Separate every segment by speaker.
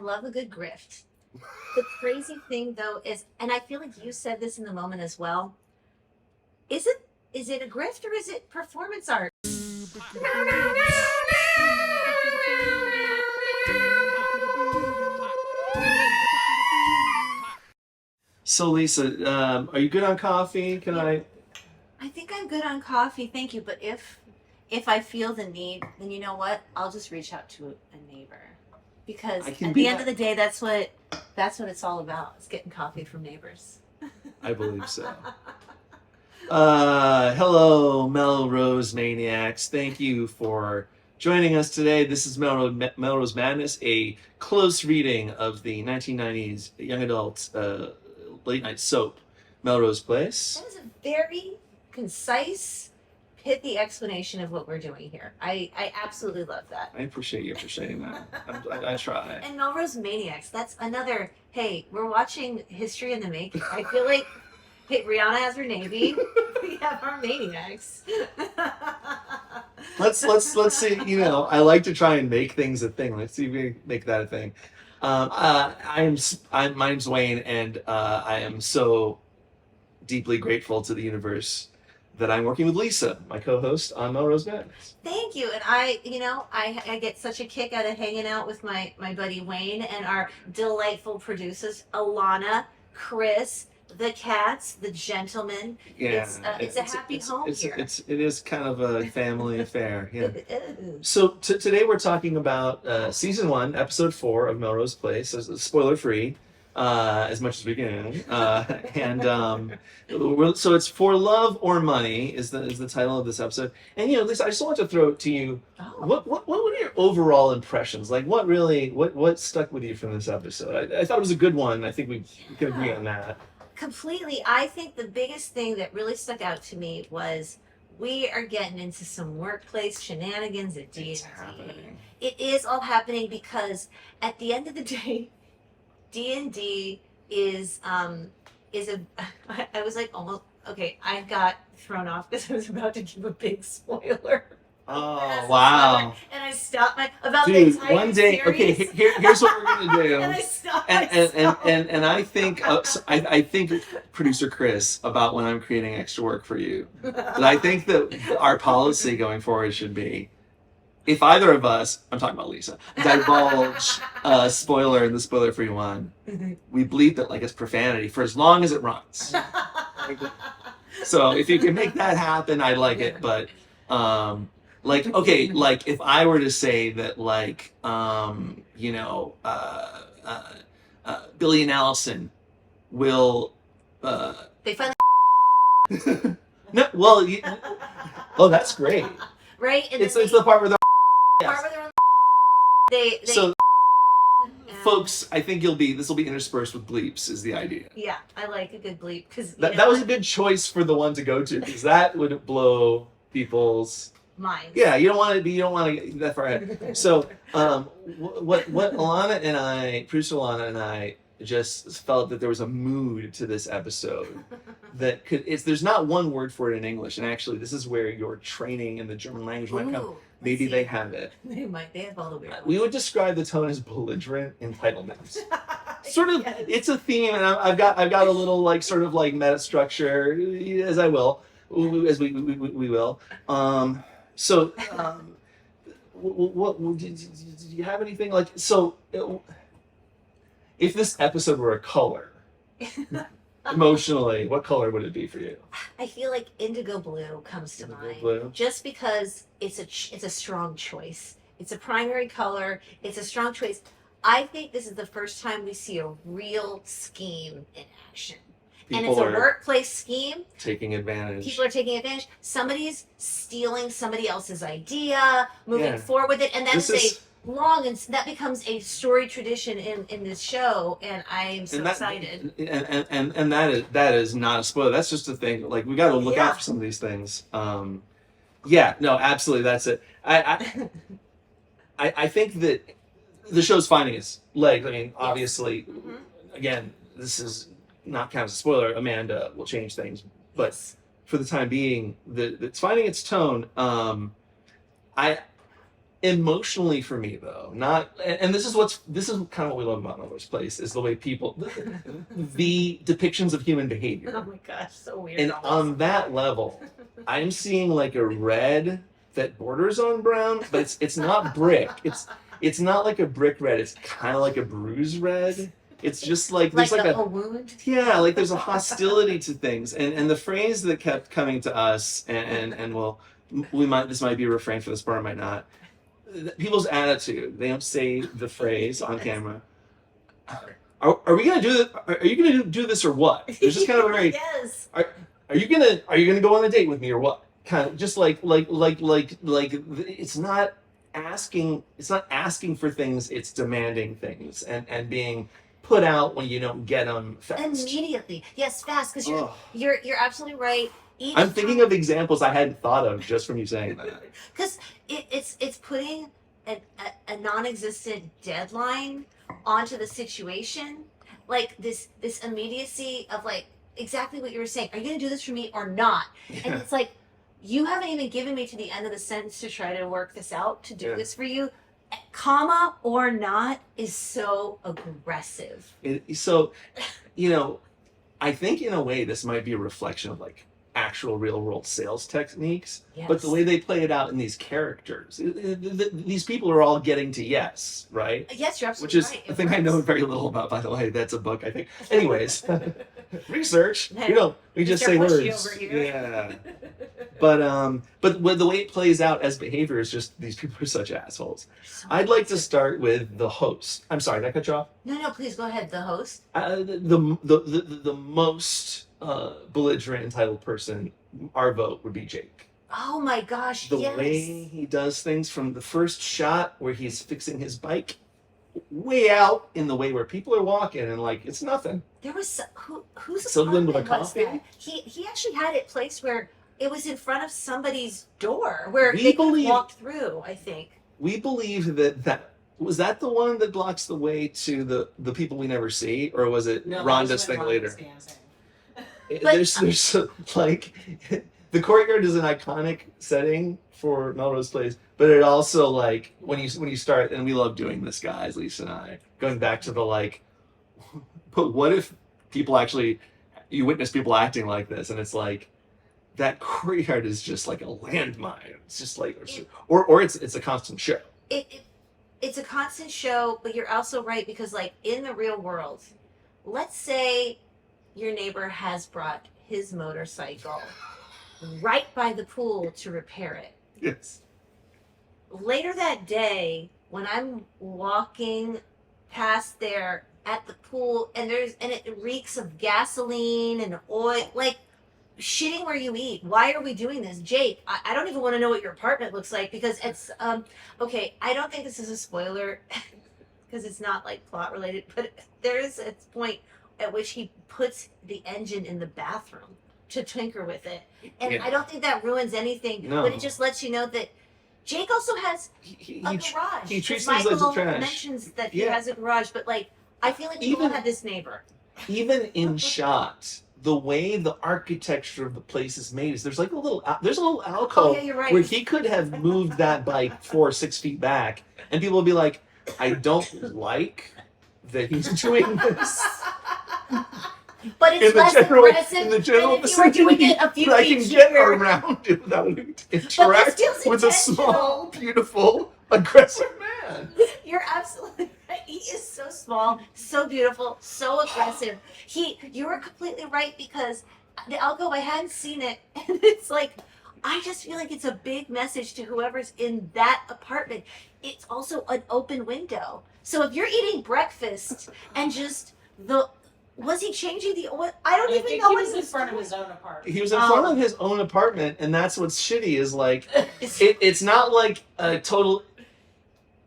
Speaker 1: love a good grift. The crazy thing though is, and I feel like you said this in the moment as well, is it a grift or is it performance art?
Speaker 2: So Lisa, are you good on coffee? Can I
Speaker 1: think I'm good on coffee, thank you. But if I feel the need, then you know what? I'll just reach out to a neighbor, because at the end of the day, that's what it's all about. It's getting coffee from neighbors.
Speaker 2: I believe so. Hello, Melrose Maniacs. Thank you for joining us today. This is Melrose Madness, a close reading of the 1990s young adult late night soap, Melrose Place.
Speaker 1: That is a very concise, pithy explanation of what we're doing here. I absolutely love that.
Speaker 2: I appreciate you for saying that. I try.
Speaker 1: And Melrose Maniacs, that's another, hey, we're watching history in the making. I feel like, hey, Rihanna has her Navy. We have our Maniacs.
Speaker 2: Let's see. You know, I like to try and make things a thing. Let's see if we can make that a thing. My name's Wayne, and I am so deeply grateful to the universe that I'm working with Lisa, my co-host on Melrose Madness.
Speaker 1: Thank you. And I get such a kick out of hanging out with my buddy Wayne and our delightful producers, Ilana, Chris, the cats, the gentlemen.
Speaker 2: Yeah,
Speaker 1: it's a happy home here.
Speaker 2: It is kind of a family affair. Yeah.
Speaker 1: It is.
Speaker 2: So today we're talking about season 1, episode 4 of Melrose Place. So spoiler free, as much as we can. So it's For Love or Money is the title of this episode. And you know, Lisa, I just want to throw it to you. Oh. What are your overall impressions? Like, what stuck with you from this episode? I thought it was a good one. I think we can agree on that.
Speaker 1: Completely. I think the biggest thing that really stuck out to me was we are getting into some workplace shenanigans at D&D. It is all happening because at the end of the day, D&D is I was like almost, okay, I got thrown off because I was about to give a big spoiler.
Speaker 2: Oh, wow.
Speaker 1: And I stopped about
Speaker 2: Dude,
Speaker 1: the entire
Speaker 2: one day,
Speaker 1: series.
Speaker 2: Okay, here's what we're gonna do.
Speaker 1: And I stopped.
Speaker 2: And I think I think producer Chris about when I'm creating extra work for you. But I think that our policy going forward should be, if either of us, I'm talking about Lisa, divulge a spoiler in the spoiler-free one, we bleep it like it's profanity for as long as it runs. So if you can make that happen, I'd like it. But like, okay, like if I were to say that, like, you know, Billy and Alison will
Speaker 1: they finally
Speaker 2: no, well, oh, that's great.
Speaker 1: Right? And
Speaker 2: it's the part where they're
Speaker 1: they
Speaker 2: so folks, I think this will be interspersed with bleeps is the idea.
Speaker 1: Yeah, I like a good bleep because
Speaker 2: that was a good choice for the one to go to, because that would blow people's
Speaker 1: minds.
Speaker 2: Yeah, you don't want to get that far ahead. So what Ilana and I, producer Ilana and I, just felt that there was a mood to this episode that there's not one word for it in English, and actually this is where your training in the German language might come. Maybe they have it.
Speaker 1: They have all the weird ones.
Speaker 2: We would describe the tone as belligerent entitlement. Sort of, it's a theme, and I've got a little like sort of like meta structure, as we will. So, what did you have anything like so? If this episode were a color, emotionally, what color would it be for you?
Speaker 1: I feel like indigo blue comes to mind.
Speaker 2: Blue.
Speaker 1: Just because it's a strong choice. It's a primary color. It's a strong choice. I think this is the first time we see a real scheme in action. And it's a workplace scheme.
Speaker 2: Taking advantage.
Speaker 1: People are taking advantage. Somebody's stealing somebody else's idea, moving forward with it, and then and that becomes a story tradition in this show, and I'm so excited.
Speaker 2: And that is not a spoiler. That's just a thing. Like, we got to look out for some of these things. Yeah, no, absolutely, that's it. I think that the show's finding its legs. I mean, obviously, again, this is not kind of a spoiler. Amanda will change things, but for the time being, it's finding its tone. Emotionally for me though, not, and this is kind of what we love about Melrose Place is the way people, the depictions of human behavior.
Speaker 1: Oh my gosh, so weird.
Speaker 2: And on that level, I'm seeing like a red that borders on brown, but it's not brick. It's not like a brick red. It's kind of like a bruise red. It's just like there's like
Speaker 1: a wound.
Speaker 2: Yeah, like there's a hostility to things, and the phrase that kept coming to us, and well, this might be a refrain for this part, might not. People's attitude. They don't say the phrase on camera. Are we gonna do this? Are you gonna do this or what? It's just kind of a very.
Speaker 1: Yes.
Speaker 2: Are you gonna go on a date with me or what? Kind of just like it's not asking. It's not asking for things. It's demanding things and being put out when you don't get them fast.
Speaker 1: Immediately, yes, fast, because you're absolutely right.
Speaker 2: I'm thinking of examples I hadn't thought of just from you saying that.
Speaker 1: Because it's putting a non-existent deadline onto the situation, like this immediacy of like exactly what you were saying. Are you going to do this for me or not? Yeah. And it's like you haven't even given me to the end of the sentence to try to work this out to do this for you. Comma or not is so aggressive.
Speaker 2: So, I think in a way this might be a reflection of like actual real world sales techniques, but the way they play it out in these characters, these people are all getting to yes, right?
Speaker 1: Yes, you're absolutely right.
Speaker 2: Which is a thing I know very little about, by the way. That's a book, I think. Anyways, research. We just say words. Yeah. But the way it plays out as behavior is just these people are such assholes. I'd like to start with the host. I'm sorry, did I cut you off?
Speaker 1: No, please go ahead. The host.
Speaker 2: The most belligerent, entitled person, our vote would be Jake.
Speaker 1: Oh my gosh!
Speaker 2: The way he does things, from the first shot where he's fixing his bike, way out in the way where people are walking, and like it's nothing.
Speaker 1: There was who's
Speaker 2: Sylvan with a coffee.
Speaker 1: He actually had it placed where it was in front of somebody's door where they walked through. I think
Speaker 2: we believe that was that the one that blocks the way to the people we never see, or was it Rhonda's thing later? There's like the courtyard is an iconic setting for Melrose Place, but it also like when you start, and we love doing this, guys, Lisa and I, going back to the like, but what if people actually, you witness people acting like this, and it's like that courtyard is just like a landmine. It's just like, or it's a constant show.
Speaker 1: It's a constant show, but you're also right, because like in the real world, let's say your neighbor has brought his motorcycle right by the pool to repair it.
Speaker 2: Yes.
Speaker 1: Later that day, when I'm walking past there at the pool, and it reeks of gasoline and oil, like shitting where you eat. Why are we doing this? Jake, I don't even want to know what your apartment looks like, because it's okay, I don't think this is a spoiler because it's not like plot related, but there is a point at which he puts the engine in the bathroom to tinker with it. And I don't think that ruins anything, but it just lets you know that Jake also has a garage.
Speaker 2: He treats things like trash.
Speaker 1: Mentions that he has a garage, but like, I feel like we all have this neighbor.
Speaker 2: Even in shot, the way the architecture of the place is made is there's a little alcove where he could have moved that bike 4 or 6 feet back, and people will be like, I don't like that he's doing this.
Speaker 1: But it's less aggressive
Speaker 2: in the general
Speaker 1: than if you were doing it a few feet
Speaker 2: I can get around it without interact with a small, beautiful, aggressive man.
Speaker 1: You're absolutely right. He is so small, so beautiful, so aggressive. You were completely right, because the alcove, I hadn't seen it, and it's like, I just feel like it's a big message to whoever's in that apartment. It's also an open window. So if you're eating breakfast and just was he changing the oil? I don't even know.
Speaker 3: He was in front of his own apartment.
Speaker 2: He was in front of his own apartment, and that's what's shitty is like, it's not like a total,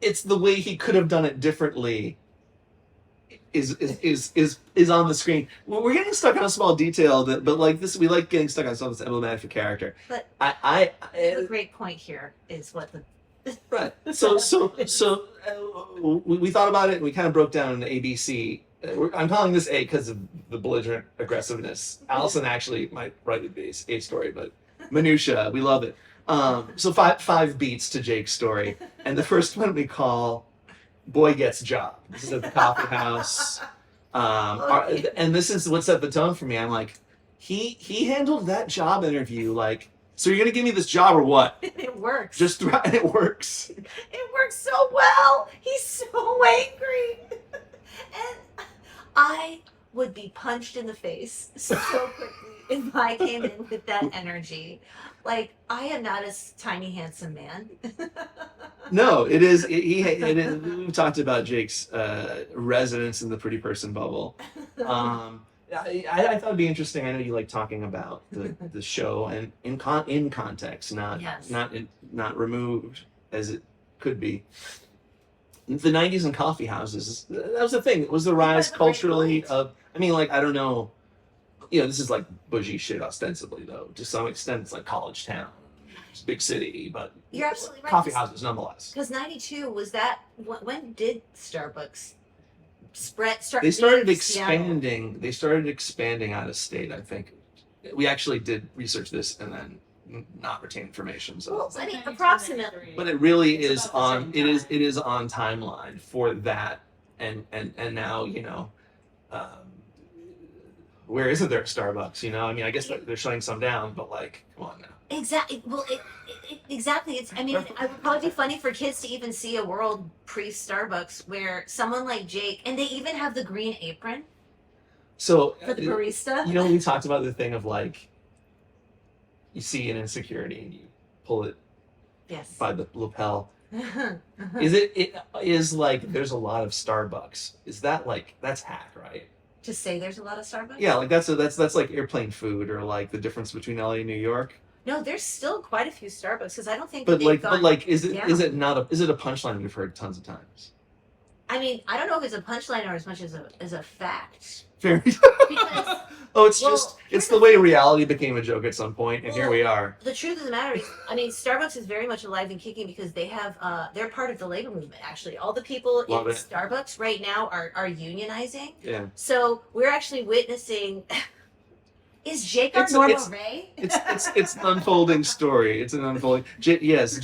Speaker 2: it's the way he could have done it differently is on the screen. We're getting stuck on a small detail but like this, we like getting stuck on something that's emblematic for character.
Speaker 1: But the great point here is what the
Speaker 2: right. So we thought about it, and we kind of broke down into ABC. I'm calling this A because of the belligerent aggressiveness. Alison actually might write it be a story, but minutia, we love it. So five beats to Jake's story, and the first one we call "Boy Gets Job." This is at the coffee house, and this is what set the tone for me. I'm like, he handled that job interview like, so you're gonna give me this job or what?
Speaker 1: It works.
Speaker 2: And it works.
Speaker 1: It works so well. He's so angry. And I would be punched in the face so quickly if I came in with that energy. Like, I am not a tiny, handsome man.
Speaker 2: No, it is. We've talked about Jake's residence in the pretty person bubble. I thought it'd be interesting. I know you like talking about the show and in context, not removed as it could be. The 90s and coffee houses, that was the thing. It was the rise culturally of, I mean, like, I don't know, this is like bougie shit ostensibly, though. To some extent, it's like college town. It's a big city, but
Speaker 1: you're absolutely right.
Speaker 2: Coffee houses nonetheless.
Speaker 1: Because 92 was that, when did Starbucks start?
Speaker 2: They started expanding. They started expanding out of state, I think. We actually did research this and then not retain information. So,
Speaker 1: well, I mean, approximately.
Speaker 2: but it really is on. It is on timeline for that, and now where isn't there a Starbucks? I mean, I guess they're shutting some down, but like, come on now.
Speaker 1: Exactly. Well, exactly. I mean, it would probably be funny for kids to even see a world pre-Starbucks where someone like Jake, and they even have the green apron.
Speaker 2: So
Speaker 1: for the barista.
Speaker 2: We talked about the thing of like, you see an insecurity and you pull it by the lapel. It is like there's a lot of Starbucks. Is that like, that's hack, right?
Speaker 1: To say there's a lot of Starbucks?
Speaker 2: Yeah, like that's like airplane food, or like the difference between LA and New York.
Speaker 1: No, there's still quite a few Starbucks because I don't think.
Speaker 2: But is it a punchline we've heard tons of times?
Speaker 1: I mean, I don't know if it's a punchline or as much as a fact.
Speaker 2: Fair.
Speaker 1: Because,
Speaker 2: it's the way reality became a joke at some point, and here we are.
Speaker 1: The truth of the matter is, I mean, Starbucks is very much alive and kicking because they have, they're part of the labor movement, actually. All the people in Starbucks right now are unionizing.
Speaker 2: Yeah.
Speaker 1: So we're actually witnessing, is Jake our normal Ray?
Speaker 2: It's an unfolding story. It's an unfolding, Jake is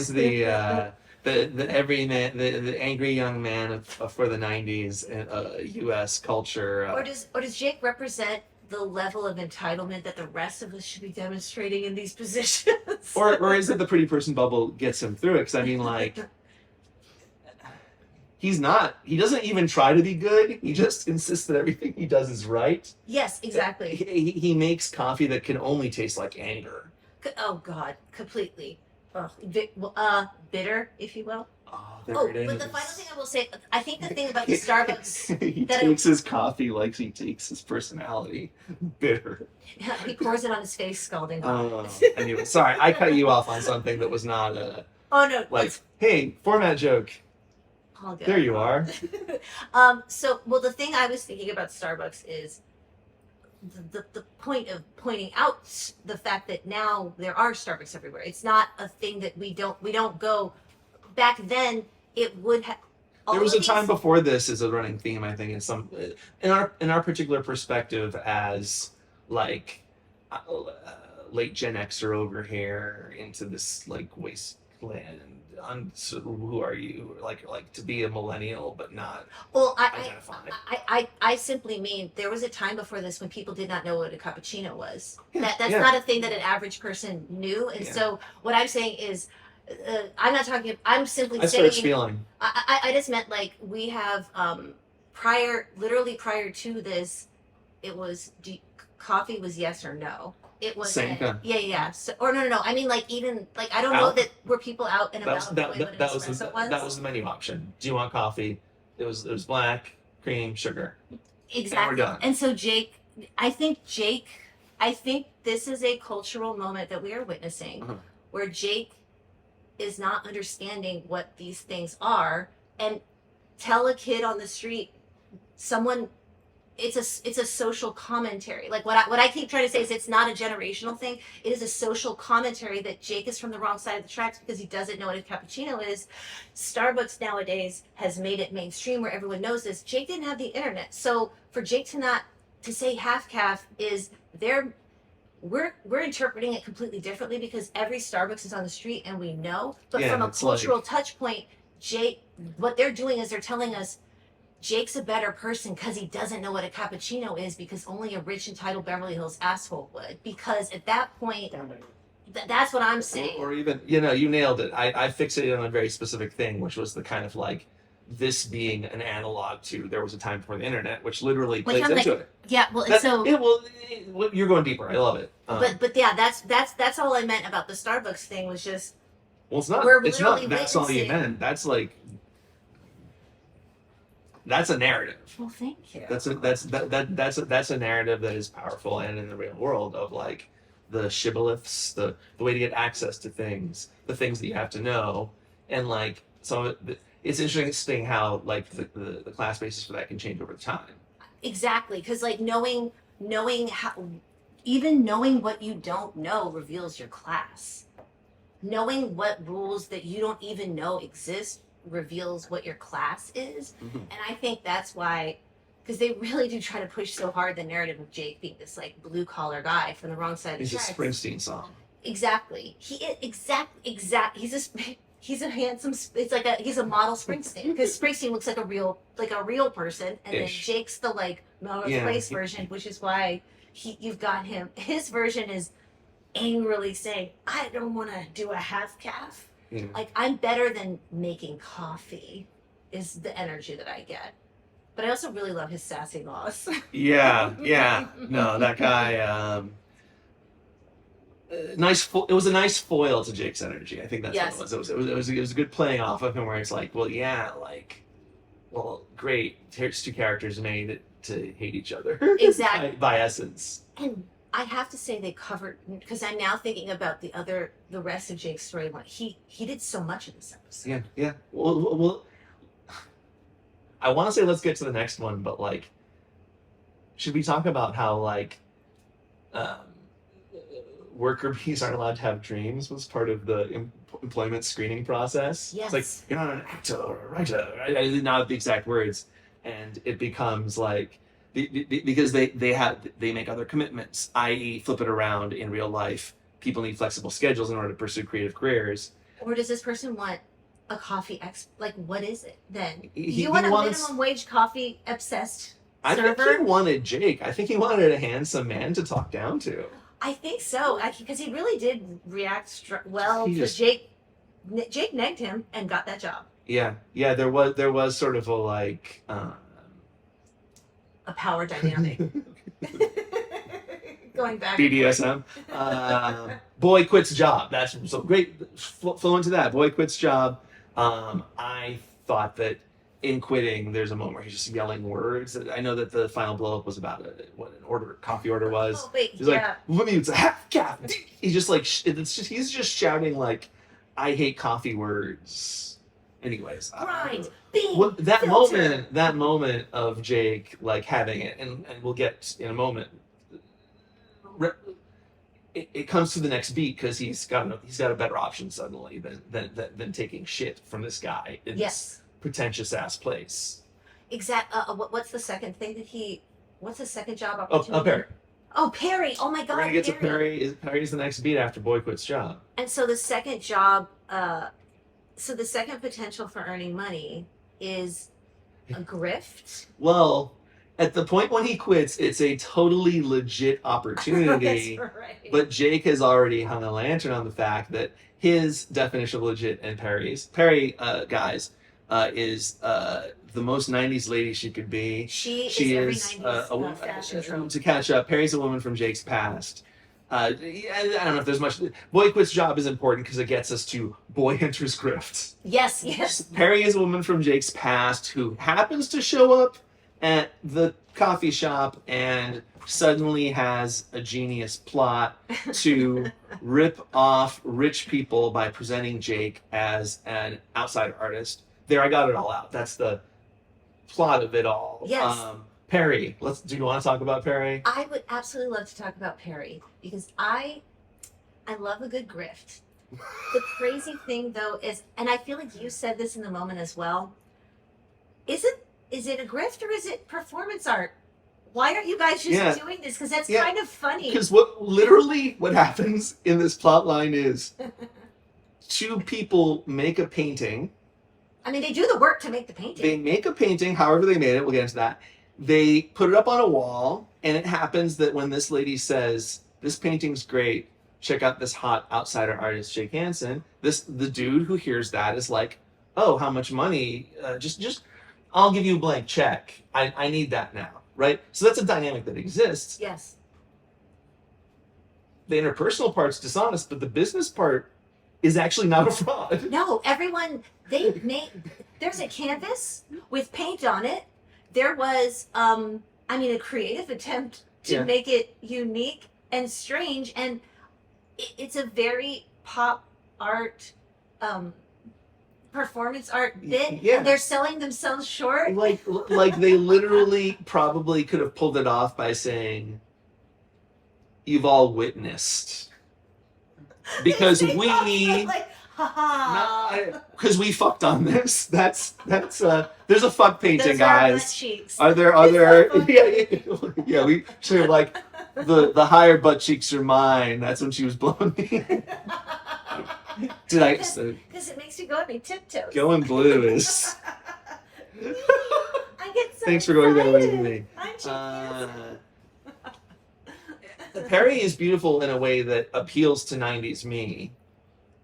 Speaker 2: the the angry young man for the 90s U.S. culture.
Speaker 1: Or does Jake represent the level of entitlement that the rest of us should be demonstrating in these positions?
Speaker 2: or is it the pretty person bubble gets him through it? Because I mean, like, he doesn't even try to be good. He just insists that everything he does is right.
Speaker 1: Yes, exactly.
Speaker 2: He makes coffee that can only taste like anger.
Speaker 1: Oh God, completely. Bitter, if you will.
Speaker 2: It is.
Speaker 1: But the final thing I will say, I think the thing about the Starbucks...
Speaker 2: he takes his coffee like he takes his personality. Bitter.
Speaker 1: He pours it on his face, scalding.
Speaker 2: Anyway, sorry, I cut you off on something that was not
Speaker 1: oh, no.
Speaker 2: Like, hey, format joke.
Speaker 1: All good.
Speaker 2: There you are.
Speaker 1: The thing I was thinking about Starbucks is the point of pointing out the fact that now there are Starbucks everywhere. It's not a thing that we don't go. Back then, it would have.
Speaker 2: There was a time before this is a running theme, I think, in our particular perspective as like late Gen Xer over here into this like wasteland. So who are you? Like to be a millennial, but not identify.
Speaker 1: I simply mean there was a time before this when people did not know what a cappuccino was. That's not a thing that an average person knew. And so what I'm saying is, I'm simply saying.
Speaker 2: I feeling.
Speaker 1: I just meant like we have prior to this, it was coffee was yes or no. It was
Speaker 2: Sanka.
Speaker 1: So, or no. I mean, like even like I don't know that were people out and about.
Speaker 2: That was the menu option. Do you want coffee? It was black, cream, sugar.
Speaker 1: Exactly.
Speaker 2: And we're done.
Speaker 1: And so I think this is a cultural moment that we are witnessing, where Jake is not understanding what these things are, and tell a kid on the street, it's a social commentary. Like what I keep trying to say is it's not a generational thing. It is a social commentary that Jake is from the wrong side of the tracks because he doesn't know what a cappuccino is. Starbucks nowadays has made it mainstream where everyone knows this. Jake didn't have the internet. So for Jake to say half calf is they're we're interpreting it completely differently because every Starbucks is on the street and we know. But
Speaker 2: Yeah,
Speaker 1: from a
Speaker 2: it's
Speaker 1: cultural
Speaker 2: like-
Speaker 1: touch point, Jake, what they're doing is they're telling us Jake's a better person because he doesn't know what a cappuccino is because only a rich, entitled Beverly Hills asshole would. Because at that point, that's what I'm saying.
Speaker 2: Or even, you know, you nailed it. I fixated on a very specific thing, which was the kind of like this being an analog to there was a time before the internet, which literally plays
Speaker 1: I'm
Speaker 2: into
Speaker 1: like,
Speaker 2: it.
Speaker 1: yeah, well, and
Speaker 2: That-
Speaker 1: so,
Speaker 2: you're going deeper. I love it.
Speaker 1: but yeah, that's all I meant about the Starbucks thing was just
Speaker 2: Well, it's not.
Speaker 1: we're
Speaker 2: It's not.
Speaker 1: literally
Speaker 2: That's all you
Speaker 1: witnessing-
Speaker 2: meant. That's like. That's a narrative.
Speaker 1: well, thank you.
Speaker 2: That's a narrative that is powerful and in the real world of like the shibboleths, the way to get access to things, the things that you have to know, and like some of it. It's interesting how like the class basis for that can change over time.
Speaker 1: Exactly, because like knowing how, even knowing what you don't know reveals your class. Knowing what rules that you don't even know exist reveals what your class is.
Speaker 2: Mhm.
Speaker 1: And I think that's why, because they really do try to push so hard the narrative of Jake being this like blue collar guy from the wrong side of the
Speaker 2: It's a
Speaker 1: tracks.
Speaker 2: Springsteen song.
Speaker 1: Exactly. He is exact. He's a handsome. It's like he's a model Springsteen because Springsteen looks like a real person, and
Speaker 2: Ish.
Speaker 1: then Jake's the like Melrose
Speaker 2: Yeah.
Speaker 1: Place version, which is why you've got him. His version is angrily saying, "I don't want to do a half calf.
Speaker 2: Yeah.
Speaker 1: Like I'm better than making coffee." Is the energy that I get. But I also really love his sassy loss.
Speaker 2: Yeah. No, that guy. It was a nice foil to Jake's energy. I think that's
Speaker 1: Yes.
Speaker 2: what it was. It was a good playing off of him, where it's like, well, yeah, like, well, great. Here's two characters made to hate each other.
Speaker 1: Exactly.
Speaker 2: by essence.
Speaker 1: And I have to say they covered, because I'm now thinking about the rest of Jake's storyline. He did so much in this episode.
Speaker 2: Yeah. Well, I want to say let's get to the next one, but like, should we talk about how like, worker bees aren't allowed to have dreams was part of the employment screening process?
Speaker 1: Yes.
Speaker 2: It's like, you're not an actor or a writer, right? Not the exact words, and it becomes like because they make other commitments, i.e., flip it around in real life. People need flexible schedules in order to pursue creative careers.
Speaker 1: Or does this person want a coffee like what is it then?
Speaker 2: He
Speaker 1: You want a
Speaker 2: wants-
Speaker 1: minimum wage coffee obsessed
Speaker 2: I think
Speaker 1: server?
Speaker 2: he wanted Jake. I think he wanted a handsome man to talk down to.
Speaker 1: I think so, because he really did react well
Speaker 2: He
Speaker 1: to
Speaker 2: just-
Speaker 1: Jake. Jake negged him and got that job.
Speaker 2: Yeah. There was sort of a like.
Speaker 1: A power dynamic. Going back.
Speaker 2: BDSM. Boy quits job. That's so great. Flow into that. Boy quits job. I thought that in quitting, there's a moment where he's just yelling words. I know that the final blow up was about what an coffee order was.
Speaker 1: Oh wait,
Speaker 2: He's
Speaker 1: yeah.
Speaker 2: like, "What it's a half calf." He's just like, he's just shouting like, "I hate coffee words." Anyways,
Speaker 1: Grind, bean,
Speaker 2: Well, that
Speaker 1: filter.
Speaker 2: moment of Jake like having it, and we'll get in a moment. It comes to the next beat because he's got a better option suddenly than taking shit from this guy in
Speaker 1: Yes.
Speaker 2: this pretentious ass place.
Speaker 1: What's the second thing that what's the second job
Speaker 2: Oh,
Speaker 1: opportunity?
Speaker 2: Perry.
Speaker 1: Oh, Perry. Oh my
Speaker 2: We're
Speaker 1: God,
Speaker 2: gonna get to
Speaker 1: Perry.
Speaker 2: Perry's the next beat after Boy Quits Job.
Speaker 1: And so the second job, so the second potential for earning money is a grift.
Speaker 2: Well, at the point when he quits, it's a totally legit opportunity.
Speaker 1: That's right.
Speaker 2: But Jake has already hung a lantern on the fact that his definition of legit and Perry, guys, is the most 90s lady she could be.
Speaker 1: she
Speaker 2: She
Speaker 1: is every
Speaker 2: is
Speaker 1: 90s
Speaker 2: a woman.
Speaker 1: fashion trope.
Speaker 2: To catch up, Perry's a woman from Jake's past. I don't know if there's much. Boy Quits Job is important because it gets us to Boy Enters Grift.
Speaker 1: Yes.
Speaker 2: Perry is a woman from Jake's past who happens to show up at the coffee shop and suddenly has a genius plot to rip off rich people by presenting Jake as an outside artist. There, I got it all out. That's the plot of it all.
Speaker 1: Yes.
Speaker 2: Perry, do you want to talk about Perry?
Speaker 1: I would absolutely love to talk about Perry because I love a good grift. The crazy thing though is, and I feel like you said this in the moment as well, is it a grift or is it performance art? Why aren't you guys just
Speaker 2: Yeah.
Speaker 1: doing this? Because that's
Speaker 2: Yeah.
Speaker 1: kind of funny.
Speaker 2: Because what happens in this plot line is two people make a painting.
Speaker 1: I mean, they do the work to make the painting.
Speaker 2: They make a painting, however they made it, we'll get into that. They put it up on a wall, and it happens that when this lady says, this painting's great, check out this hot outsider artist, Jake Hansen, the dude who hears that is like, oh, how much money? Just, I'll give you a blank check. I need that now, right? So that's a dynamic that exists.
Speaker 1: Yes.
Speaker 2: The interpersonal part's dishonest, but the business part is actually not a fraud.
Speaker 1: No, everyone, there's a canvas with paint on it. There was, a creative attempt to make it unique and strange, and it's a very pop art, performance art bit,
Speaker 2: Yeah.
Speaker 1: and they're selling themselves short.
Speaker 2: Like they literally probably could have pulled it off by saying, you've all witnessed. Because because we fucked on this. That's there's a fuck painting,
Speaker 1: Those
Speaker 2: guys.
Speaker 1: Are butt cheeks.
Speaker 2: Are there yeah, we should have like the higher butt cheeks are mine. That's when she was blowing me. Did I
Speaker 1: Because it makes you go on my tiptoes.
Speaker 2: going blue is
Speaker 1: I get so
Speaker 2: thanks for going that way with
Speaker 1: excited.
Speaker 2: me.
Speaker 1: I'm genius.
Speaker 2: Perry is beautiful in a way that appeals to 90s me.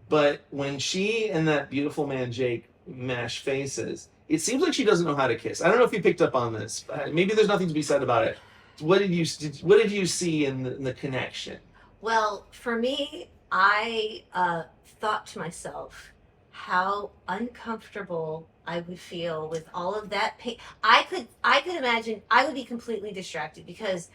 Speaker 2: But when she and that beautiful man Jake mash faces, it seems like she doesn't know how to kiss. I don't know if you picked up on this. Maybe there's nothing to be said about it. What did you see in the connection?
Speaker 1: Well, for me, I thought to myself how uncomfortable I would feel with all of that paint. I could imagine I would be completely distracted because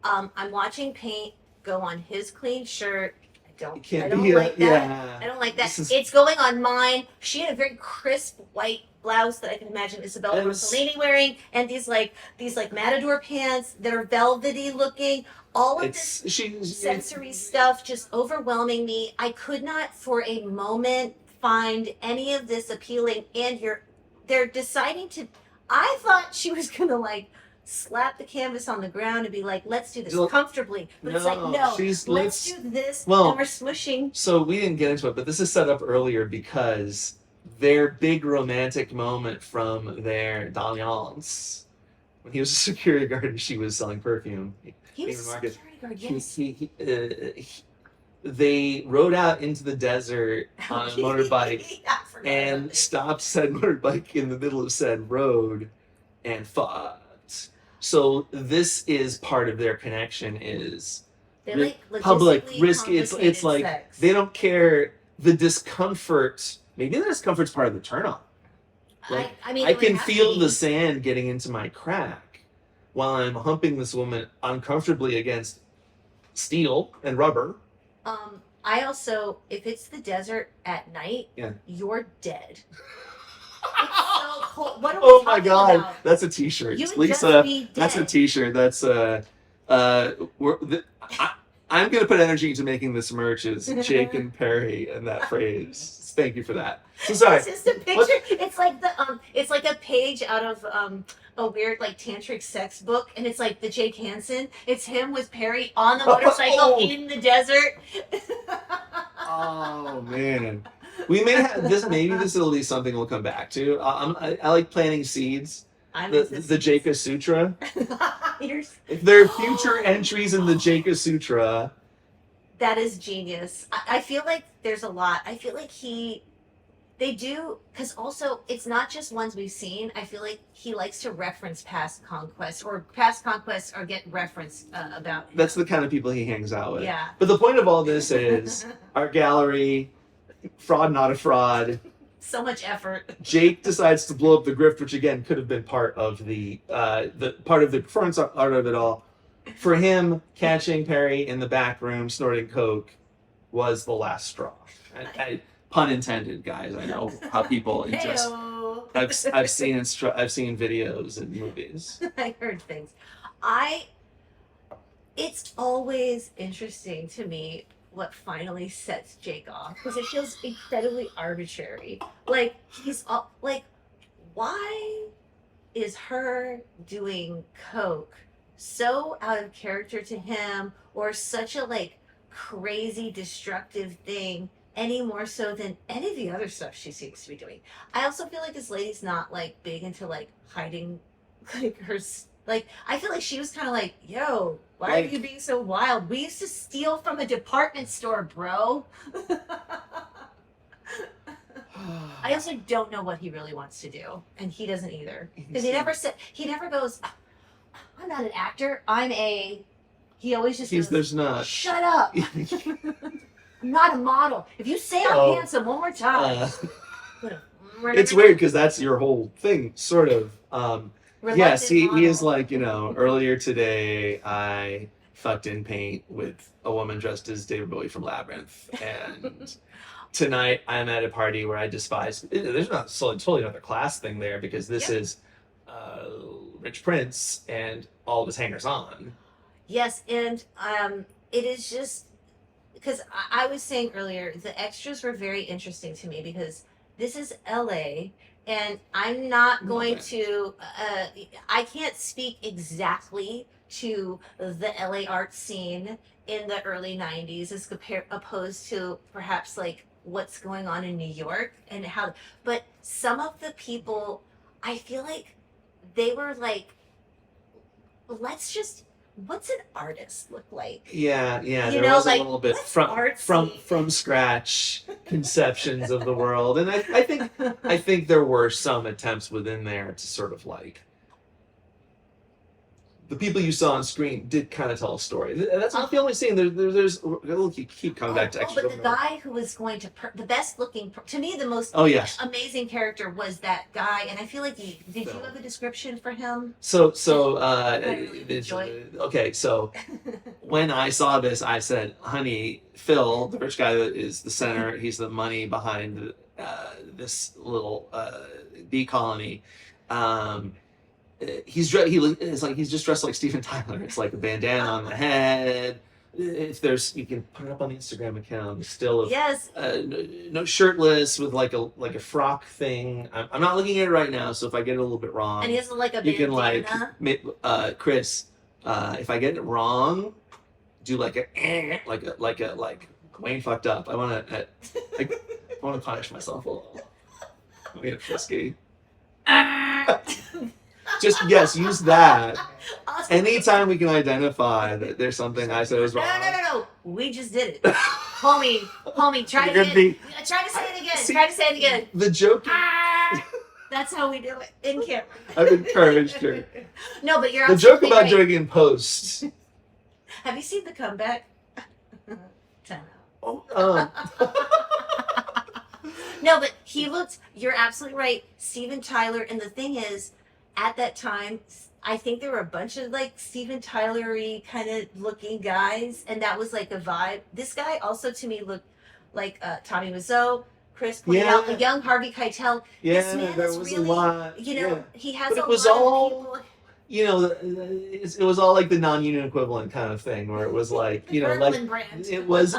Speaker 1: I'm watching paint go on his clean shirt. I don't like that.
Speaker 2: Yeah.
Speaker 1: I don't like that. It's going on mine. She had a very crisp white blouse that I can imagine Isabella Rossellini wearing, and these matador pants that are velvety looking. All of this sensory stuff just overwhelming me. I could not for a moment find any of this appealing, and they're deciding to. I thought she was gonna slap the canvas on the ground and be like, let's do this comfortably. But it's like, no, let's do this, and we're smushing.
Speaker 2: So we didn't get into it, but this is set up earlier because their big romantic moment from their dalliance, when he was a security guard and she was selling perfume.
Speaker 1: He was a security guard, yes.
Speaker 2: They rode out into the desert on a motorbike and stopped said motorbike in the middle of said road and fought. So this is part of their connection is public risk. It's like
Speaker 1: sex.
Speaker 2: They don't care the discomfort. Maybe the discomfort's part of the turn on. I can feel the sand getting into my crack while I'm humping this woman uncomfortably against steel and rubber.
Speaker 1: I also, if it's the desert at night, you're dead. It's so cold. What are we
Speaker 2: oh my god,
Speaker 1: about?
Speaker 2: that's a t-shirt.
Speaker 1: You would
Speaker 2: Lisa,
Speaker 1: just be dead.
Speaker 2: that's a t-shirt. That's I'm gonna put energy into making this merch as Jake and Perry and that phrase. Thank you for that. So sorry.
Speaker 1: It's just a picture. It's like it's like a page out of a weird tantric sex book, and it's like the Jake Hansen. It's him with Perry on the motorcycle in the desert.
Speaker 2: Oh man. We may have this. Maybe this will be something we'll come back to. I like planting seeds. The Jake-a Sutra. If there are future entries in the Jake-a Sutra,
Speaker 1: that is genius. I feel like there's a lot. I feel like they do, because also it's not just ones we've seen. I feel like he likes to reference past conquests or get referenced about him.
Speaker 2: That's the kind of people he hangs out with.
Speaker 1: Yeah.
Speaker 2: But the point of all this is art gallery. Fraud, not a fraud.
Speaker 1: So much effort.
Speaker 2: Jake decides to blow up the grift, which again could have been part of the part of the performance art of it all. For him, catching Perry in the back room snorting coke was the last straw. Pun intended, guys. I know how people just. I've seen videos and movies.
Speaker 1: I heard things. It's always interesting to me what finally sets Jake off, because it feels incredibly arbitrary. Why is her doing coke so out of character to him, or such a like crazy destructive thing, any more so than any of the other stuff she seems to be doing. I also feel like this lady's not like big into like hiding like like I feel like she was kind of like, yo, why are
Speaker 2: Like-
Speaker 1: you being so wild? We used to steal from a department store, bro. I also don't know what he really wants to do, and he doesn't either. Because he never goes, I'm not an actor, he always just goes,
Speaker 2: There's not.
Speaker 1: shut up. I'm not a model. If you say I'm
Speaker 2: Oh.
Speaker 1: handsome one more time.
Speaker 2: It's weird because that's your whole thing, sort of. Yes, he is like, earlier today I fucked in paint with a woman dressed as David Bowie from Labyrinth, and tonight I'm at a party where I despise. There's not totally another class thing there because this is Rich Prince and all of his hangers on.
Speaker 1: Yes, and it is just because I was saying earlier, the extras were very interesting to me because this is LA, and I'm not going to, I can't speak exactly to the LA art scene in the early 90s as opposed to perhaps like what's going on in New York and how, but some of the people, I feel like they were like, what's an artist look like?
Speaker 2: Yeah,
Speaker 1: You
Speaker 2: there
Speaker 1: know,
Speaker 2: was
Speaker 1: like,
Speaker 2: a little bit
Speaker 1: what's
Speaker 2: from
Speaker 1: artsy?
Speaker 2: scratch conceptions of the world, and I think there were some attempts within there to sort of like the people you saw on screen did kind of tell a story. That's not the only scene. There's we'll keep coming back to extras.
Speaker 1: But the guy who was going to the best looking, to me, the most
Speaker 2: yes.
Speaker 1: amazing character was that guy, and I feel like did you have a description for him?
Speaker 2: So when I saw this, I said, "Honey, Phil, the rich guy that is the center, he's the money behind this little bee colony." He's just dressed like Steven Tyler. It's like a bandana on the head. You can put it up on the Instagram account. Still of
Speaker 1: Yes.
Speaker 2: no shirtless with like a frock thing. I'm not looking at it right now, so if I get it a little bit wrong,
Speaker 1: And he has like a
Speaker 2: you can
Speaker 1: bandana.
Speaker 2: Chris, if I get it wrong, do like Wayne fucked up. I want to punish myself a little. I'm getting frisky. Just use that.
Speaker 1: Awesome.
Speaker 2: Anytime we can identify that there's something I said was wrong.
Speaker 1: No. We just did it, homie. Try
Speaker 2: You're
Speaker 1: it
Speaker 2: gonna
Speaker 1: again. Try to say it again. Try to say it again.
Speaker 2: The joke.
Speaker 1: That's how we do it in camera.
Speaker 2: I've encouraged her.
Speaker 1: No, but you're
Speaker 2: The joke
Speaker 1: absolutely
Speaker 2: about
Speaker 1: right.
Speaker 2: doing it in post.
Speaker 1: Have you seen The Comeback? 10 out. No, but he looked, you're absolutely right, Steven Tyler. And the thing is, at that time, I think there were a bunch of like Steven Tyler-y kind of looking guys, and that was like a vibe. This guy also to me looked like Tommy Wiseau, Chris pointed out, a young Harvey Keitel.
Speaker 2: Yeah,
Speaker 1: This man
Speaker 2: there
Speaker 1: is
Speaker 2: was
Speaker 1: really,
Speaker 2: a lot.
Speaker 1: he has
Speaker 2: But
Speaker 1: a
Speaker 2: it was
Speaker 1: lot
Speaker 2: all-
Speaker 1: of people.
Speaker 2: It was all like the non-union equivalent kind of thing, where it was like,
Speaker 1: Berlin brand.
Speaker 2: it was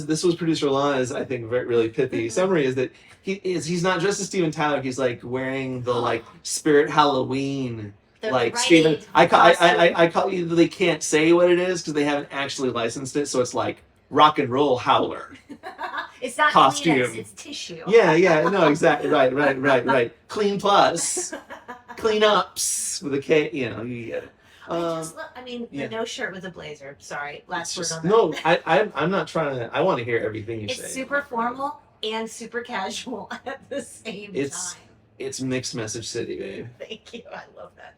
Speaker 2: this was producer Ilana's, I think, really pithy summary is that he's not dressed as Steven Tyler. He's like wearing the like Spirit Halloween.
Speaker 1: The
Speaker 2: Like
Speaker 1: Rite
Speaker 2: Steven,
Speaker 1: Aid
Speaker 2: I
Speaker 1: costume.
Speaker 2: call you. They can't say what it is because they haven't actually licensed it. So it's like rock and roll howler.
Speaker 1: It's not
Speaker 2: costume.
Speaker 1: Kleenex, it's tissue.
Speaker 2: Yeah, no, exactly, right. Clean plus, clean ups with a K. You get it.
Speaker 1: The no shirt with a blazer. Sorry, last word on that.
Speaker 2: No, I'm not trying to. I want to hear everything you say.
Speaker 1: It's super formal and super casual at the same time.
Speaker 2: It's mixed message city, babe.
Speaker 1: Thank you. I love that.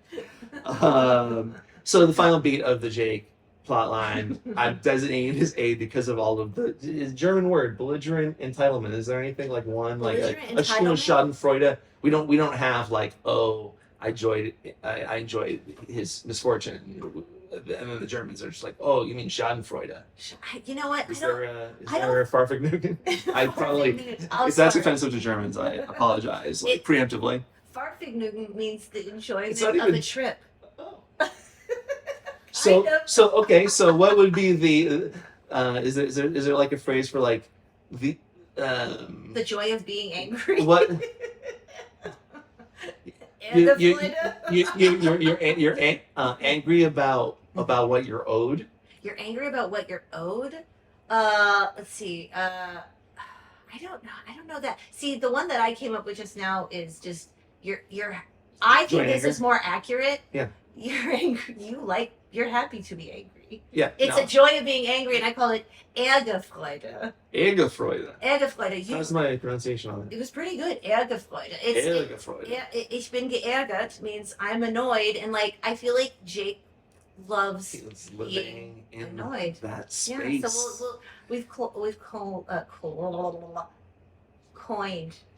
Speaker 2: So the final beat of the Jake plotline, I'm designating his aid because of all of his German word, belligerent entitlement. Is there anything like one like a Schadenfreude? We don't have like, oh, I enjoyed his misfortune. And then the Germans are just like, oh, you mean Schadenfreude?
Speaker 1: You know what?
Speaker 2: Is there a Farfignugan? I probably, if that's offensive to Germans, I apologize preemptively.
Speaker 1: Farfignugan means the enjoyment
Speaker 2: not
Speaker 1: of
Speaker 2: even-
Speaker 1: the trip.
Speaker 2: Oh. So what would be the? Is there like a phrase for like the?
Speaker 1: The joy of being angry.
Speaker 2: What? You're angry about what you're owed.
Speaker 1: You're angry about what you're owed. Let's see. I don't know. I don't know that. See, the one that I came up with just now is just you're. I think this is more accurate.
Speaker 2: Yeah.
Speaker 1: You're angry. You're happy to be angry.
Speaker 2: Yeah.
Speaker 1: It's a joy of being angry, and I call it Ärgerfreude.
Speaker 2: Ärgerfreude.
Speaker 1: Ärgerfreude.
Speaker 2: How's my pronunciation on it?
Speaker 1: It was pretty good. Ärgerfreude.
Speaker 2: Ärgerfreude.
Speaker 1: Ich bin geärgert means I'm annoyed, and like I feel like Jake loves
Speaker 2: He's living
Speaker 1: being
Speaker 2: in
Speaker 1: annoyed.
Speaker 2: that space.
Speaker 1: Yeah, so we've coined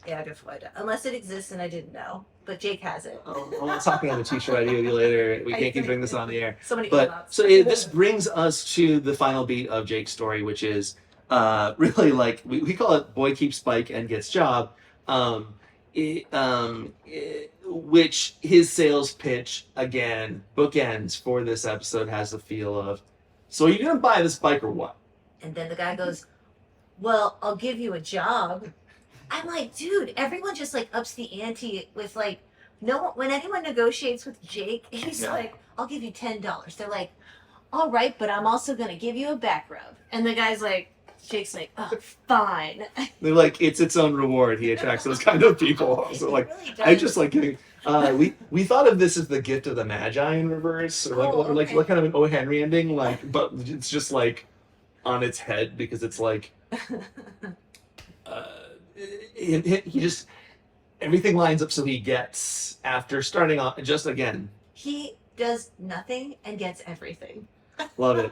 Speaker 1: Ärgerfreude, unless it exists and I didn't know. But Jake has it.
Speaker 2: I'll talk about the t-shirt idea with you later. We can't keep doing this on the air.
Speaker 1: So many
Speaker 2: This brings us to the final beat of Jake's story, which is really like we call it "Boy Keeps Bike and Gets Job," which his sales pitch again bookends for this episode has the feel of, "So are you gonna buy this bike or what?"
Speaker 1: And then the guy goes, "Well, I'll give you a job." I'm like, dude, everyone just like ups the ante with like, no, when anyone negotiates with Jake, he's like, I'll give you $10. They're like, all right, but I'm also going to give you a back rub. And the guy's like, Jake's like, oh, fine.
Speaker 2: They're like, it's its own reward. He attracts those kind of people. So like,
Speaker 1: really
Speaker 2: I just like getting, we thought of this as the gift of the Magi in reverse, or like kind of an O. Henry ending, like, but it's just like on its head because it's like, he just everything lines up so he gets after starting off just again.
Speaker 1: He does nothing and gets everything.
Speaker 2: Love it.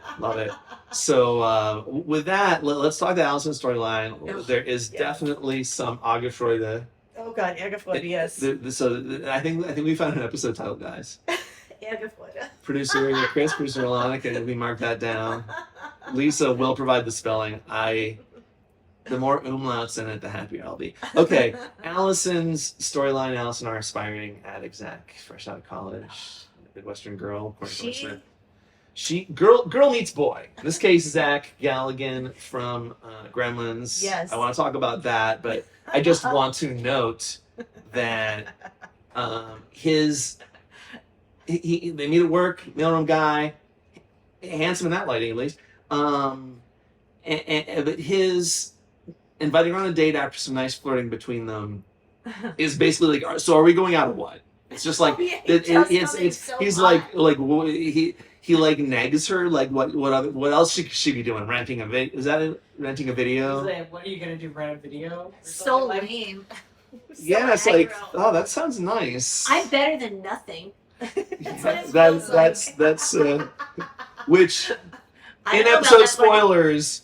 Speaker 2: So with that, let's talk the Alison storyline. There is definitely some Ärgerfreude.
Speaker 1: Oh God, Ärgerfreude, yes.
Speaker 2: So I think we found an episode title, guys.
Speaker 1: Ärgerfreude.
Speaker 2: Producer Chris, producer Ilana, can we mark that down? Lisa will provide the spelling. The more umlauts in it, the happier I'll be. Okay, Alison's storyline. Alison, our aspiring ad exec, fresh out of college, Midwestern girl. Girl meets boy. In this case, Zach Galligan from Gremlins.
Speaker 1: Yes.
Speaker 2: I want to talk about that, but I just want to note that they meet at work. Mailroom guy, handsome in that lighting at least. But his inviting her on a date after some nice flirting between them is basically like, so are we going out or what? It's just like he's like he like negs her like what else should she be doing? Renting a video? Is that it? Renting a video?
Speaker 3: Like, what are you gonna do? Rent a video?
Speaker 1: So lame.
Speaker 2: Yeah, it's like, oh, that sounds nice.
Speaker 1: I'm better than nothing.
Speaker 2: That's which in episode spoilers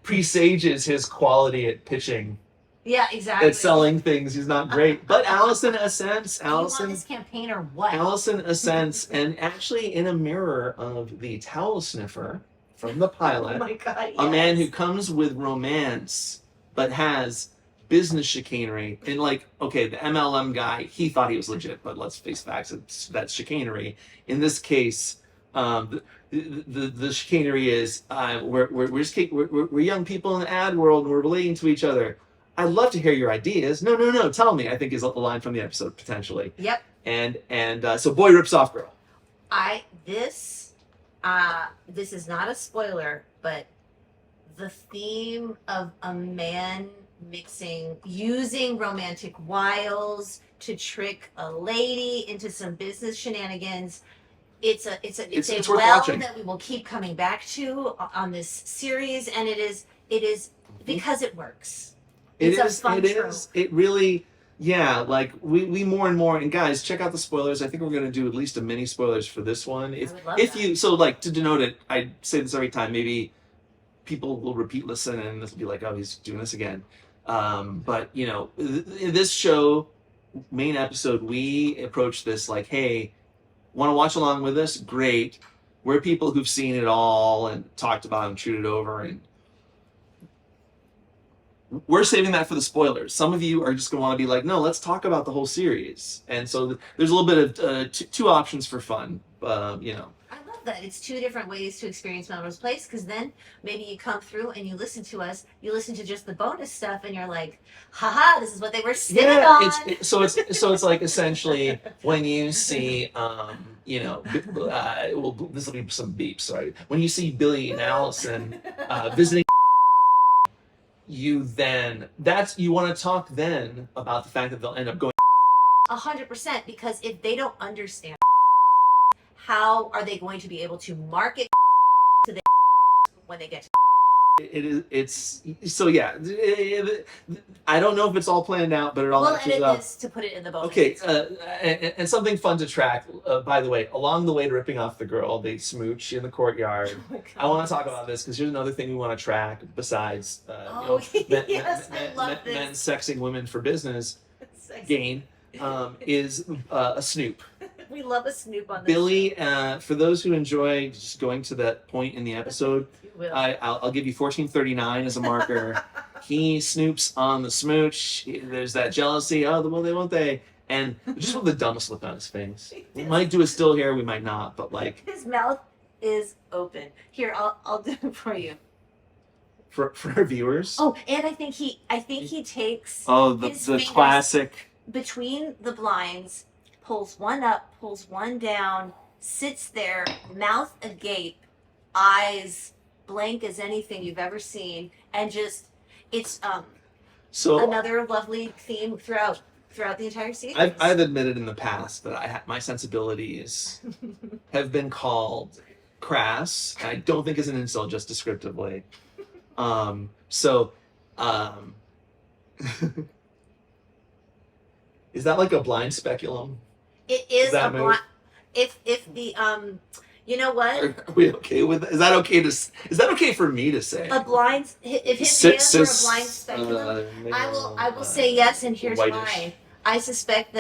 Speaker 2: presages his quality at pitching.
Speaker 1: Yeah, exactly.
Speaker 2: At selling things, he's not great. But Alison assents.
Speaker 1: Do you want this campaign or what?
Speaker 2: Alison assents, and actually in a mirror of the towel sniffer from the pilot,
Speaker 1: oh my God, yes.
Speaker 2: A man who comes with romance but has business chicanery. And like, okay, the MLM guy, he thought he was legit, but let's face facts, that's chicanery. In this case, the chicanery is we're young people in the ad world and we're relating to each other. I'd love to hear your ideas. No, tell me. I think is a line from the episode potentially.
Speaker 1: Yep.
Speaker 2: And so boy rips off girl.
Speaker 1: This is not a spoiler, but the theme of a man using romantic wiles to trick a lady into some business shenanigans. It's a well that we will keep coming back to on this series, and it is because it works. It
Speaker 2: really, yeah, like we more and more, and guys, check out the spoilers. I think we're going to do at least a mini spoilers for this one. So like to denote it, I say this every time, maybe people will repeat listen and this will be like, oh, he's doing this again. But you know, in this show, main episode, we approach this like, hey, want to watch along with us? Great. We're people who've seen it all and talked about and chewed it over, and we're saving that for the spoilers. Some of you are just going to want to be like, no, let's talk about the whole series. And so there's a little bit of two options for fun.
Speaker 1: I love that it's two different ways to experience Melrose Place, because then maybe you come through and you listen to us, you listen to just the bonus stuff, and you're like, haha, this is what they were sitting on.
Speaker 2: So it's like essentially when you see well, this will be some beeps, sorry. When you see Billy and Alison visiting, you want to talk then about the fact that they'll end up going
Speaker 1: 100%, because if they don't understand, how are they going to be able to market to the when they get to
Speaker 2: it's so yeah. I don't know if it's all planned out, but it all
Speaker 1: we'll
Speaker 2: matches
Speaker 1: edit
Speaker 2: up.
Speaker 1: this to put it in the bonus.
Speaker 2: Okay, and something fun to track, by the way, along the way to ripping off the girl, they smooch in the courtyard.
Speaker 1: Oh my God.
Speaker 2: I want to talk about this because here's another thing we want to track besides
Speaker 1: Yes, I love this.
Speaker 2: men sexing women for business
Speaker 1: Sexy.
Speaker 2: gain is a snoop.
Speaker 1: We love a snoop on this
Speaker 2: Billy,
Speaker 1: show.
Speaker 2: for those who enjoy just going to that point in the episode,
Speaker 1: You will.
Speaker 2: I'll give you 1439 as a marker. He snoops on the smooch. There's that jealousy. Oh, will they? Won't they? And just with the dumbest look on his face. We might do a still here. We might not. But like
Speaker 1: His mouth is open. Here, I'll do it for you.
Speaker 2: for our viewers.
Speaker 1: Oh, and I think he takes
Speaker 2: The
Speaker 1: his fingers
Speaker 2: classic.
Speaker 1: between the blinds, pulls one up, pulls one down, sits there, mouth agape, eyes blank as anything you've ever seen, and just it's
Speaker 2: So
Speaker 1: another lovely theme throughout the entire season.
Speaker 2: I've admitted in the past that my sensibilities have been called crass. And I don't think it's an insult, just descriptively. Is that like a blind speculum?
Speaker 1: It is
Speaker 2: that
Speaker 1: a
Speaker 2: move?
Speaker 1: if the you know what?
Speaker 2: Are we okay with that? Is that okay is that okay for me to say?
Speaker 1: A blind if his
Speaker 2: Cis-
Speaker 1: hands were a blind speculum, I will say yes, and here's
Speaker 2: whitish.
Speaker 1: why. I suspect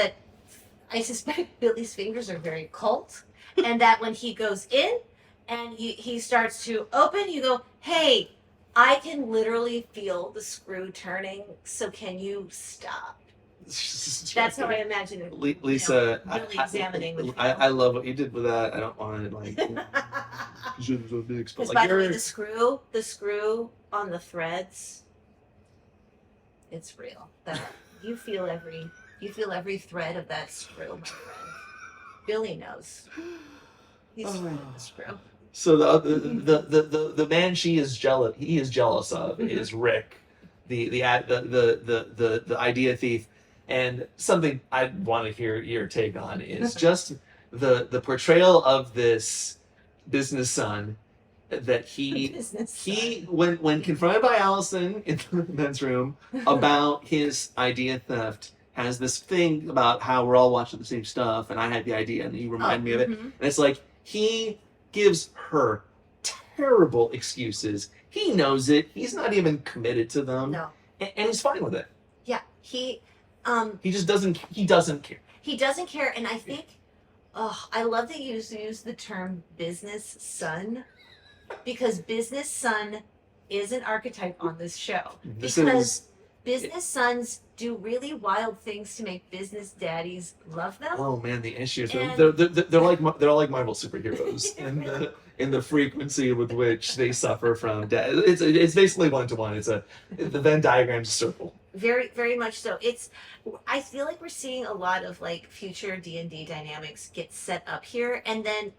Speaker 1: Billy's fingers are very cult, and that when he goes in and he starts to open, you go, hey, I can literally feel the screw turning, so can you stop? That's how I imagine it.
Speaker 2: Lisa,
Speaker 1: really examining with
Speaker 2: I love what you did with that. I don't want to like.
Speaker 1: Because by the way, the screw on the threads, it's real. That you feel every thread of that screw, my friend. Billy knows. He's feeling the screw.
Speaker 2: So the man he is jealous of is Rick, the idea thief. And something I want to hear your take on is just the portrayal of this business son that when confronted by Alison in the men's room about his idea theft, has this thing about how we're all watching the same stuff and I had the idea and you remind me of it. And it's like he gives her terrible excuses. He knows it. He's not even committed to them.
Speaker 1: No.
Speaker 2: And he's fine with it.
Speaker 1: Yeah, he
Speaker 2: He doesn't care.
Speaker 1: He doesn't care, and I think, I love that you use the term business son, because business son is an archetype on this show. Business sons do really wild things to make business daddies love them.
Speaker 2: Oh man, the issues.
Speaker 1: And-
Speaker 2: They're all like Marvel superheroes in the frequency with which they suffer from death. It's basically 1-to-1. The Venn diagram's a circle.
Speaker 1: Very, very much so. I feel like we're seeing a lot of like future D&D dynamics get set up here, and then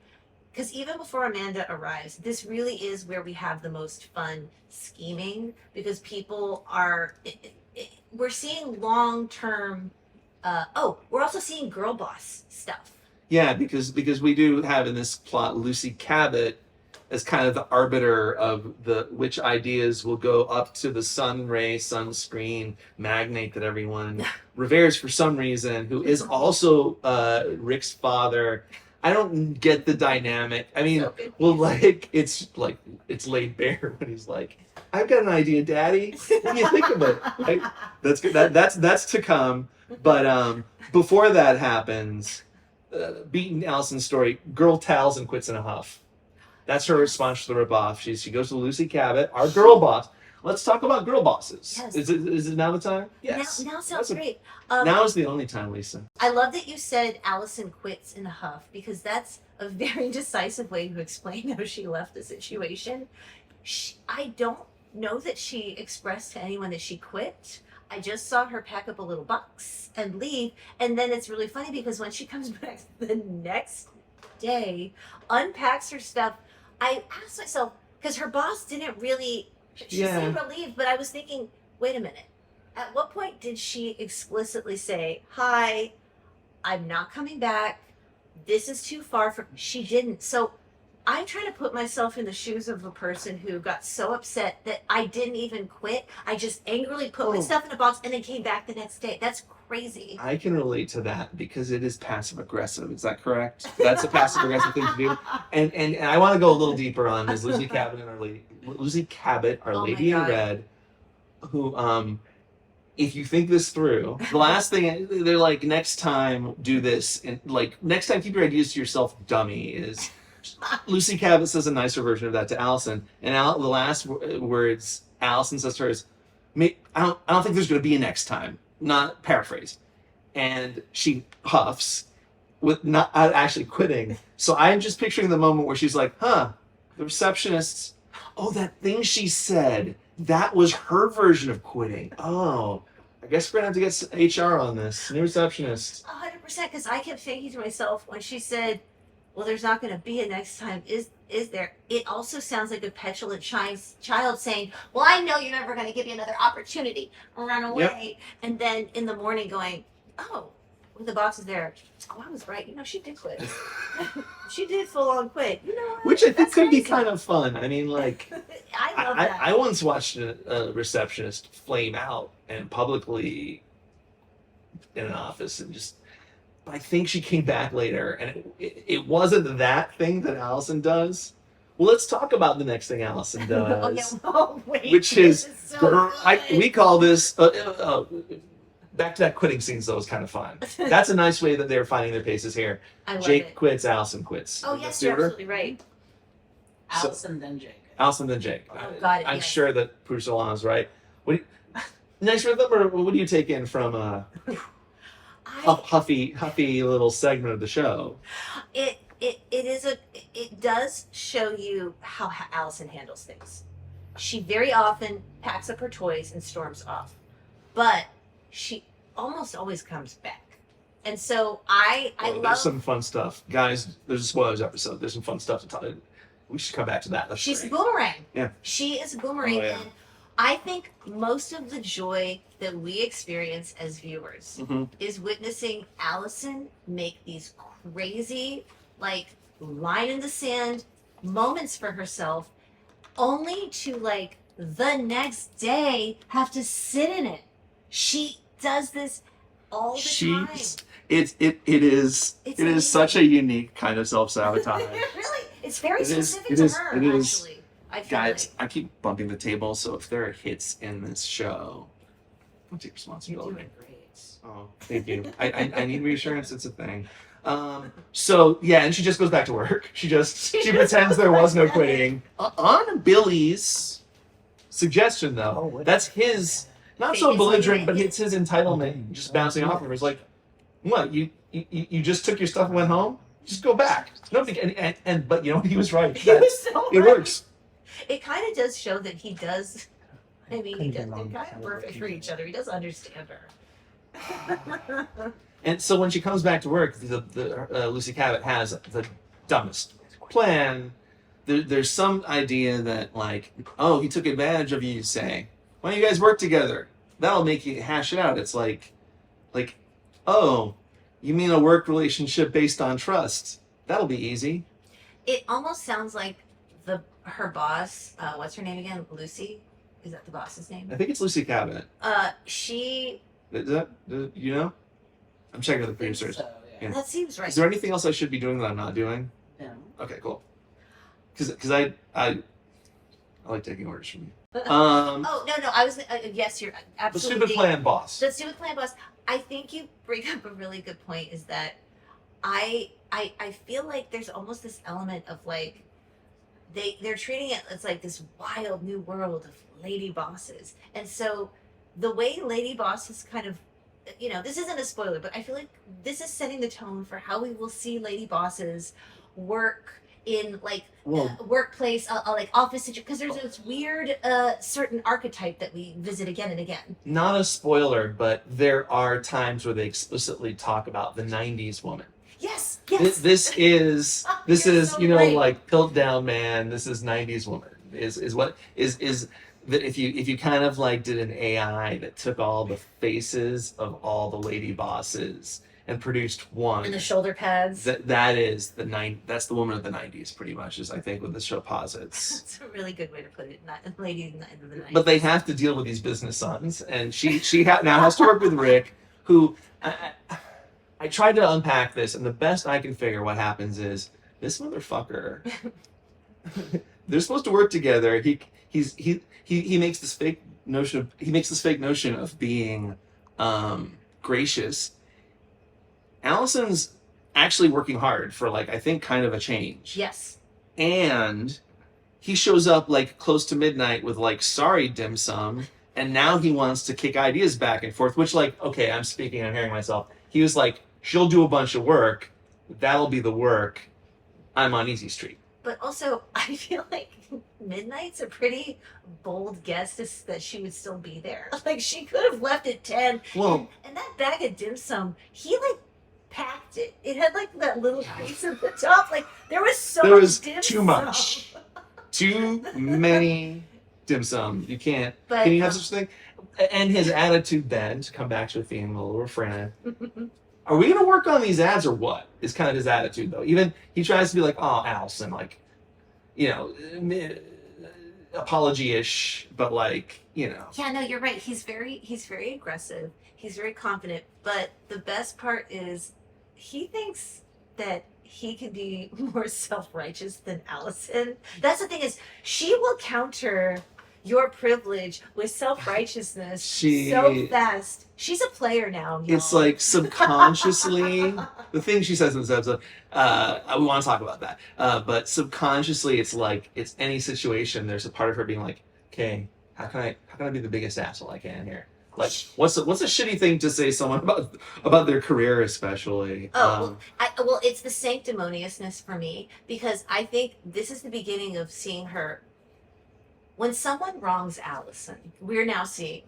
Speaker 1: because even before Amanda arrives, this really is where we have the most fun scheming, because people are we're seeing long-term we're also seeing girl boss stuff.
Speaker 2: Yeah, because we do have in this plot Lucy Cabot as kind of the arbiter of which ideas will go up to the sunscreen magnate that everyone reveres for some reason, who is also Rick's father. I don't get the dynamic. I mean, it's laid bare when he's like, "I've got an idea, Daddy. What do you think of it?" Right? That's good. That's to come. But before that happens, beating Alison's story, girl towels and quits in a huff. That's her response to the ripoff. She goes to Lucy Cabot, our girl boss. Let's talk about girl bosses.
Speaker 1: Yes.
Speaker 2: Is it now the time? Yes.
Speaker 1: Now sounds
Speaker 2: That's
Speaker 1: great.
Speaker 2: now is the only time, Lisa.
Speaker 1: I love that you said Alison quits in a huff, because that's a very decisive way to explain how she left the situation. I don't know that she expressed to anyone that she quit. I just saw her pack up a little box and leave. And then it's really funny because when she comes back the next day, unpacks her stuff, I asked myself, because her boss didn't really, she seemed relieved, but I was thinking, wait a minute. At what point did she explicitly say, hi, I'm not coming back. This is too far from, she didn't. So I'm trying to put myself in the shoes of a person who got so upset that I didn't even quit. I just angrily put my stuff in a box and then came back the next day. That's crazy.
Speaker 2: I can relate to that because it is passive aggressive. Is that correct? That's a passive aggressive thing to do. And I want to go a little deeper on this Lucy Cabot, our lady in red, who if you think this through, the last thing they're like, next time do this, and like next time keep your ideas to yourself, dummy. Is Lucy Cabot says a nicer version of that to Alison, and the last words Alison says to her is, I don't think there's going to be a next time. Not paraphrase. And she huffs with not actually quitting. So I'm just picturing the moment where she's like, the receptionist, that thing she said, that was her version of quitting. Oh, I guess we're going to have to get HR on this. New receptionist.
Speaker 1: 100%, because I kept thinking to myself when she said, well, there's not going to be a next time, is there? It also sounds like a petulant child saying, well, I know you're never going to give you another opportunity. Run away. Yep. And then in the morning going, when the box is there, I was right. She did quit. She did full on quit.
Speaker 2: Which I think could be kind of fun. I mean, like,
Speaker 1: I love that.
Speaker 2: I once watched a receptionist flame out and publicly in an office and just, I think she came back later, and it wasn't that thing that Alison does. Well, let's talk about the next thing Alison does, which is so we call this back to that quitting scenes. That was kind of fun. That's a nice way that they're finding their paces here. Jake quits, Alison quits.
Speaker 1: Oh yes, you're absolutely right.
Speaker 3: Alison then Jake.
Speaker 2: Alison then Jake.
Speaker 1: Oh, got it.
Speaker 2: I'm sure that producer Ilana's right. Nice rhythm, or what do you take in from huffy little segment of the show?
Speaker 1: It does show you how Alison handles things. She very often packs up her toys and storms off, but she almost always comes back. And so I love.
Speaker 2: There's some fun stuff, guys. There's a spoilers episode. There's some fun stuff to talk. We should come back to that.
Speaker 1: She's a boomerang.
Speaker 2: Yeah,
Speaker 1: she is a boomerang, and I think most of the joy that we experience as viewers is witnessing Alison make these crazy, like, line in the sand moments for herself, only to, like, the next day have to sit in it. She does this all the time.
Speaker 2: It is such a unique kind of self-sabotage.
Speaker 1: Really, it's very specific to her, actually.
Speaker 2: Guys, I keep bumping the table, so if there are hits in this show, I'll take responsibility.
Speaker 3: You're doing great.
Speaker 2: Oh, thank you. I need reassurance. It's a thing. So yeah, and she just goes back to work. She pretends there was no quitting. On Billy's suggestion, though, that's his not so belligerent, but it's his entitlement just bouncing off of her. It's like, what, you just took your stuff and went home? Just go back. Nobody, and but you know, he was right.
Speaker 1: He was so
Speaker 2: it
Speaker 1: right.
Speaker 2: Works.
Speaker 1: It kind of does show that he does. I mean, he does. They're kind of perfect for each other. He does understand her.
Speaker 2: And so when she comes back to work, Lucy Cabot has the dumbest plan. There's some idea that, like, he took advantage of you, say, why don't you guys work together? That'll make you hash it out. It's like, oh, you mean a work relationship based on trust? That'll be easy.
Speaker 1: It almost sounds like her boss, what's her name again? Lucy? Is that the boss's name?
Speaker 2: I think it's Lucy Cabot.
Speaker 1: She...
Speaker 2: Is that, you know? I'm checking with the producers.
Speaker 3: So, yeah.
Speaker 1: That seems right.
Speaker 2: Is there anything else I should be doing that I'm not doing?
Speaker 3: No.
Speaker 2: Okay, cool. Because I like taking orders from you.
Speaker 1: No, I was, yes, you're absolutely...
Speaker 2: The stupid plan boss.
Speaker 1: The stupid plan boss. I think you bring up a really good point, is that I feel like there's almost this element of, like, they're treating it as like this wild new world of lady bosses. And so the way lady bosses kind of, this isn't a spoiler, but I feel like this is setting the tone for how we will see lady bosses work in like workplace, like office situation, because there's this weird certain archetype that we visit again and again.
Speaker 2: Not a spoiler, but there are times where they explicitly talk about the 90s woman.
Speaker 1: Yes.
Speaker 2: This is
Speaker 1: so right.
Speaker 2: like Piltdown Man. This is 90s woman. Is that if you kind of like did an AI that took all the faces of all the lady bosses and produced one,
Speaker 1: and the shoulder pads.
Speaker 2: That's the woman of the 90s, pretty much, is I think what the show posits.
Speaker 1: That's a really good way to put it. Not lady in the 90s.
Speaker 2: But they have to deal with these business sons, and she now has to work with Rick, who I tried to unpack this, and the best I can figure what happens is this motherfucker. They're supposed to work together. He makes this fake notion of being gracious. Allison's actually working hard for I think kind of a change.
Speaker 1: Yes.
Speaker 2: And he shows up close to midnight with sorry dim sum, and now he wants to kick ideas back and forth, which okay, I'm hearing myself. He was she'll do a bunch of work, that'll be the work, I'm on easy street.
Speaker 1: But also, I feel like midnight's a pretty bold guess that she would still be there. She could have left at 10.
Speaker 2: Well,
Speaker 1: and that bag of dim sum, he packed it. It had that little piece at the top. There was so much dim
Speaker 2: too
Speaker 1: sum.
Speaker 2: much. Too many dim sum. You can't.
Speaker 1: But,
Speaker 2: can you have such a thing? And his attitude then, to come back to a theme, a little refrain. Are we going to work on these ads or what? Is kind of his attitude, though. Even he tries to be oh, Alison, apology-ish, but
Speaker 1: Yeah, no, you're right. He's very aggressive. He's very confident. But the best part is he thinks that he can be more self-righteous than Alison. That's the thing, is she will counter your privilege with self-righteousness so fast. She's a player now, y'all.
Speaker 2: It's subconsciously the thing she says in this episode, we want to talk about that, but subconsciously it's any situation, there's a part of her being okay, how can I be the biggest asshole I can here? What's a shitty thing to say someone about their career, especially?
Speaker 1: Well, it's the sanctimoniousness for me, because I think this is the beginning of seeing her. When someone wrongs Alison, we're now seeing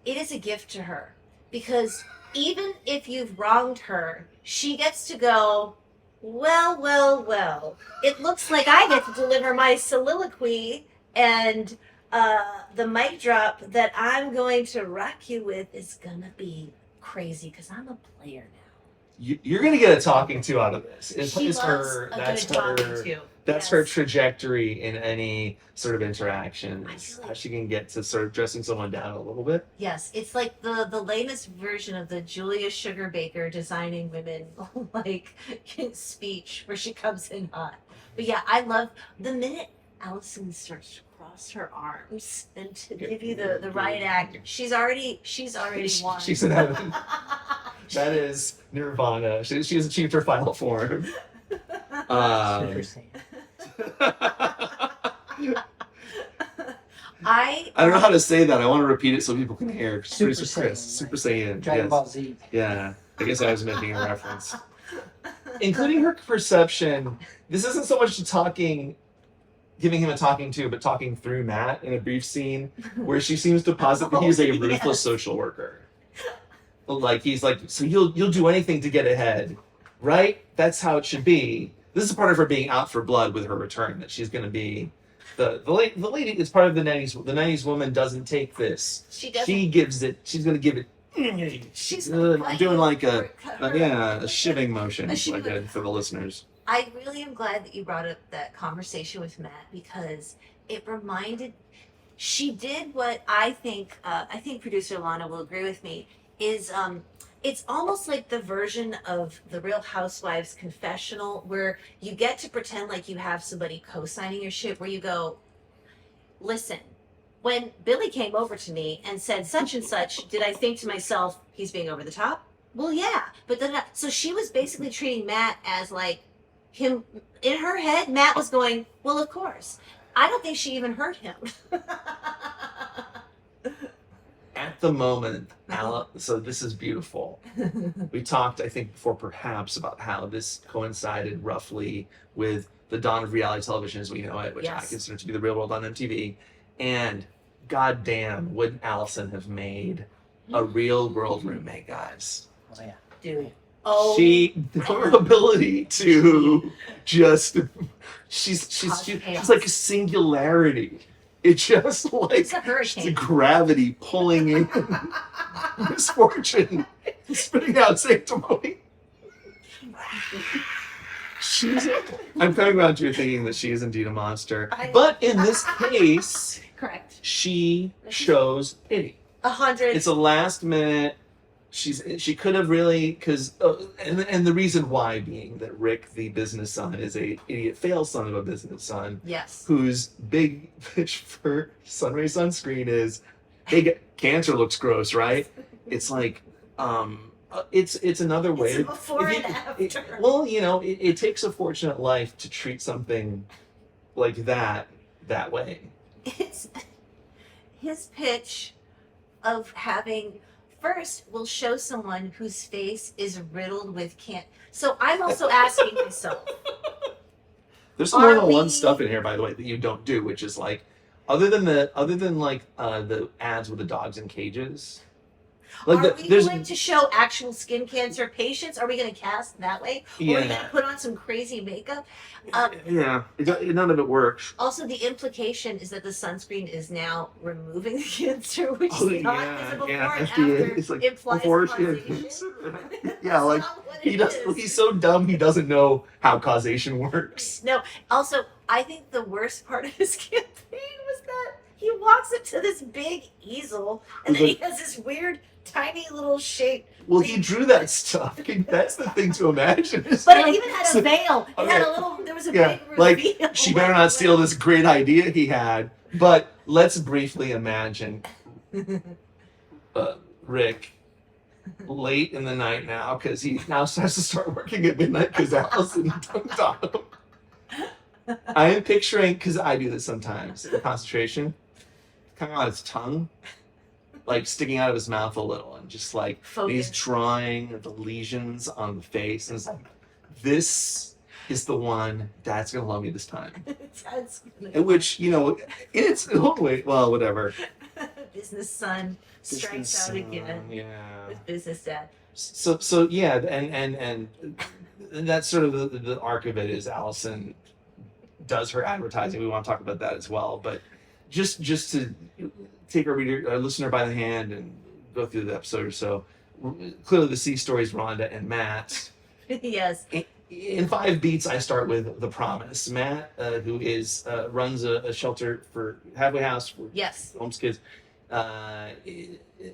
Speaker 1: it is a gift to her, because even if you've wronged her, she gets to go, well, it looks like I get to deliver my soliloquy, and the mic drop that I'm going to rock you with is gonna be crazy because I'm a player now.
Speaker 2: You're gonna get a talking to out of this.
Speaker 1: She loves a good talking to.
Speaker 2: That's her trajectory in any sort of interaction. How she can get to sort of dressing someone down a little bit.
Speaker 1: Yes, it's like the latest version of the Julia Sugarbaker designing women speech where she comes in hot. But yeah, I love the minute Alison starts to cross her arms and to give you the riot act. She's already won.
Speaker 2: She said that is Nirvana. She has achieved her final form. I don't know how to say that. I want to repeat it so people can hear.
Speaker 3: Super
Speaker 2: Saiyan.
Speaker 3: Dragon Ball Z.
Speaker 2: Yeah, I guess I was making a reference. Including her perception. This isn't so much giving him a talking to, but talking through Matt in a brief scene where she seems to posit that he's a ruthless social worker. He's so you'll do anything to get ahead, right? That's how it should be. This is part of her being out for blood with her return, that she's going to be the lady. It's part of the 90s. The 90s woman doesn't take this. She gives it. She's going to give it.
Speaker 1: She's
Speaker 2: doing a shivving motion for the listeners.
Speaker 1: I really am glad that you brought up that conversation with Matt, because it reminded. She did what I think producer Ilana will agree with me is it's almost like the version of the Real Housewives confessional, where you get to pretend like you have somebody co-signing your shit, where you go, listen, when Billy came over to me and said such and such, did I think to myself, he's being over the top? Well, yeah, but then so she was basically treating Matt as him in her head, Matt was going, well, of course. I don't think she even heard him.
Speaker 2: At the moment, so this is beautiful. We talked, I think, before perhaps about how this coincided roughly with the dawn of reality television as we know it, which I consider to be the real world on MTV. And goddamn, would Alison have made a real world roommate, guys?
Speaker 3: Oh yeah.
Speaker 1: Dude.
Speaker 2: Her ability to just, she's like a singularity. It's just like
Speaker 1: It's a hurricane.
Speaker 2: the gravity pulling in misfortune, spitting out sanctimony. I'm coming around to your thinking that she is indeed a monster. But in this case,
Speaker 1: correct.
Speaker 2: She shows pity.
Speaker 1: 100.
Speaker 2: It's a last minute. She could have really, because and the reason why being that Rick, the business son, is a idiot fail son of a business son.
Speaker 1: Yes.
Speaker 2: Whose big pitch for sunray sunscreen is, hey, cancer looks gross, right? It's like, it's another way.
Speaker 1: It's a before and after.
Speaker 2: Well, you know, it takes a fortunate life to treat something like that way.
Speaker 1: It's his pitch of having. First, we'll show someone whose face is riddled with cancer. So I'm also asking myself.
Speaker 2: There's some more than one stuff in here, by the way, that you don't do, which is like, other than the ads with the dogs in cages. Like
Speaker 1: are we going to show actual skin cancer patients? Are we going to cast that way? Or are we going to put on some crazy makeup?
Speaker 2: None of it works.
Speaker 1: Also, the implication is that the sunscreen is now removing the cancer, which is not visible before and after.
Speaker 2: It's like
Speaker 1: implies
Speaker 2: before
Speaker 1: causation.
Speaker 2: Yeah, like he's so dumb he doesn't know how causation works.
Speaker 1: No. Also, I think the worst part of his campaign was that he walks up to this big easel and then he has this weird tiny little shape.
Speaker 2: Well, he drew that stuff. That's the thing to imagine.
Speaker 1: But it even had a veil. It had a little. There was a big reveal.
Speaker 2: Like she better not steal this great idea he had. But let's briefly imagine Rick late in the night now, because he now starts to start working at midnight because Alison dunked on him. I am picturing, because I do this sometimes in concentration, kind of on his tongue. Like sticking out of his mouth a little, and just like he's drawing the lesions on the face, and it's like, this is the one Dad's gonna love me this time. Which, you know, in its own way, well, whatever.
Speaker 1: Business son strikes out again.
Speaker 2: Yeah.
Speaker 1: With business dad.
Speaker 2: So yeah, and that's sort of the arc of it is Alison does her advertising. We want to talk about that as well, but just to take our listener by the hand and go through the episode or so. Clearly the C story is Rhonda and Matt.
Speaker 1: Yes.
Speaker 2: In 5 beats, I start with the promise. Matt, who runs a shelter for halfway house for homeless kids,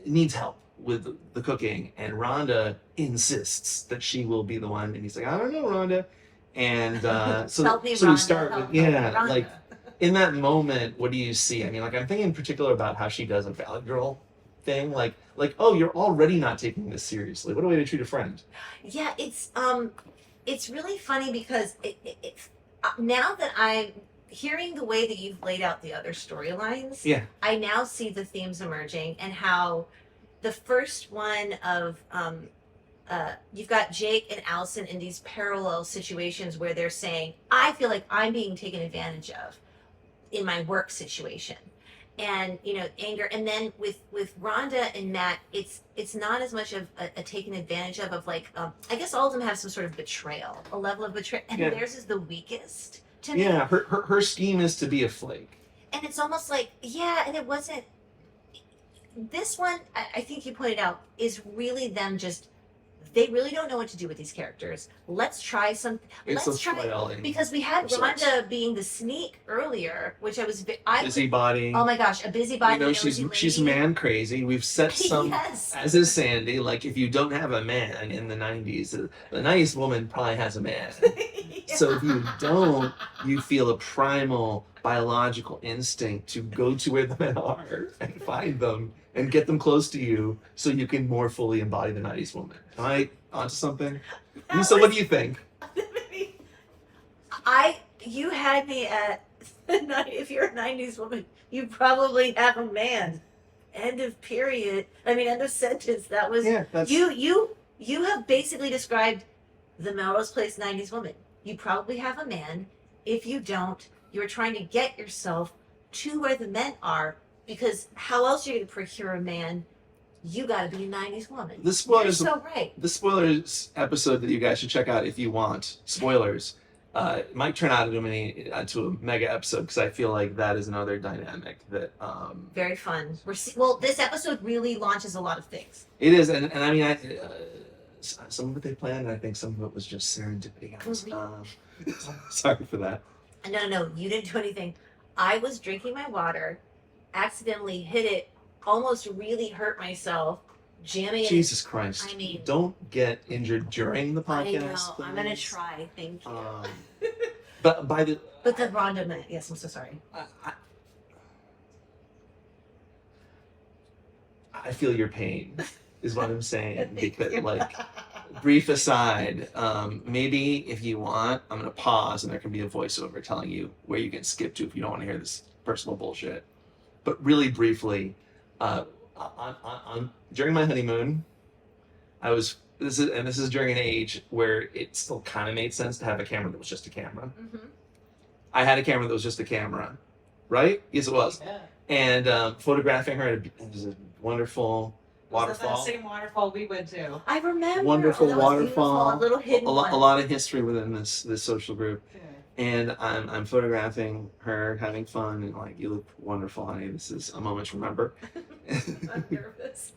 Speaker 2: needs help with the cooking, and Rhonda insists that she will be the one, and he's like, I don't know, Rhonda. And so we start with like, in that moment, what do you see? I mean, like, I'm thinking in particular about how she does a Valley Girl thing. Like, oh, you're already not taking this seriously. What a way to treat a friend.
Speaker 1: Yeah, it's really funny because now that I'm hearing the way that you've laid out the other storylines, I now see the themes emerging, and how the first one of you've got Jake and Alison in these parallel situations where they're saying, I feel like I'm being taken advantage of in my work situation, and you know, anger. And then with Rhonda and Matt, it's not as much of a taken advantage of like I guess all of them have some sort of betrayal, a level of betrayal, and theirs is the weakest to me. Yeah,
Speaker 2: her scheme is to be a flake,
Speaker 1: and it's almost like and it wasn't. This one, I think you pointed out, is really them just. They really don't know what to do with these characters. Let's try something. Let's try, because we had Rhonda being the sneak earlier, which I was
Speaker 2: busybody.
Speaker 1: Oh my gosh, a busybody.
Speaker 2: You know, she's man crazy. We've set some, as is Sandy. Like, if you don't have a man in the '90s, the nice woman probably has a man. So if you don't, you feel a primal biological instinct to go to where the men are and find them and get them close to you so you can more fully embody the 90s woman. Am I onto something? So what do you think?
Speaker 1: You had me at if you're a 90s woman, you probably have a man. End of period. I mean, end of sentence. That was
Speaker 2: that's
Speaker 1: you have basically described the Melrose Place 90s woman. You probably have a man. If you don't, you're trying to get yourself to where the men are, because how else are you going to procure a man? You got to be a 90s woman.
Speaker 2: the spoilers.
Speaker 1: You're so right.
Speaker 2: The spoilers episode that you guys should check out if you want spoilers. It might turn out into a mega episode, because I feel like that is another dynamic that
Speaker 1: Very fun. Well, this episode really launches a lot of things.
Speaker 2: it is, and I mean, some of it they planned, and I think some of it was just serendipity. Sorry for that.
Speaker 1: No, you didn't do anything. I was drinking my water, accidentally hit it, almost really hurt myself, jamming it.
Speaker 2: Jesus Christ!
Speaker 1: I mean,
Speaker 2: don't get injured during the podcast.
Speaker 1: I know. I'm gonna
Speaker 2: please.
Speaker 1: try. Thank you.
Speaker 2: But by the
Speaker 1: But the Rhonda Matt. Yes, I'm so sorry.
Speaker 2: I feel your pain, is what I'm saying. Because, like, brief aside, maybe if you want, I'm gonna pause and there can be a voiceover telling you where you can skip to if you don't want to hear this personal bullshit. But really briefly, during my honeymoon, this is during an age where it still kind of made sense to have a camera that was just a camera.
Speaker 1: Mm-hmm.
Speaker 2: I had a camera that was just a camera, right? Yes, it was.
Speaker 3: Yeah.
Speaker 2: And photographing her, it was a wonderful waterfall.
Speaker 3: Was that same waterfall we went to?
Speaker 1: I remember.
Speaker 2: Wonderful
Speaker 1: that was
Speaker 2: waterfall.
Speaker 1: beautiful. A little hidden
Speaker 2: a
Speaker 1: one.
Speaker 2: lot of history within this social group.
Speaker 3: Yeah.
Speaker 2: And I'm photographing her having fun, and like, you look wonderful, honey. This is a moment to remember.
Speaker 1: I'm nervous.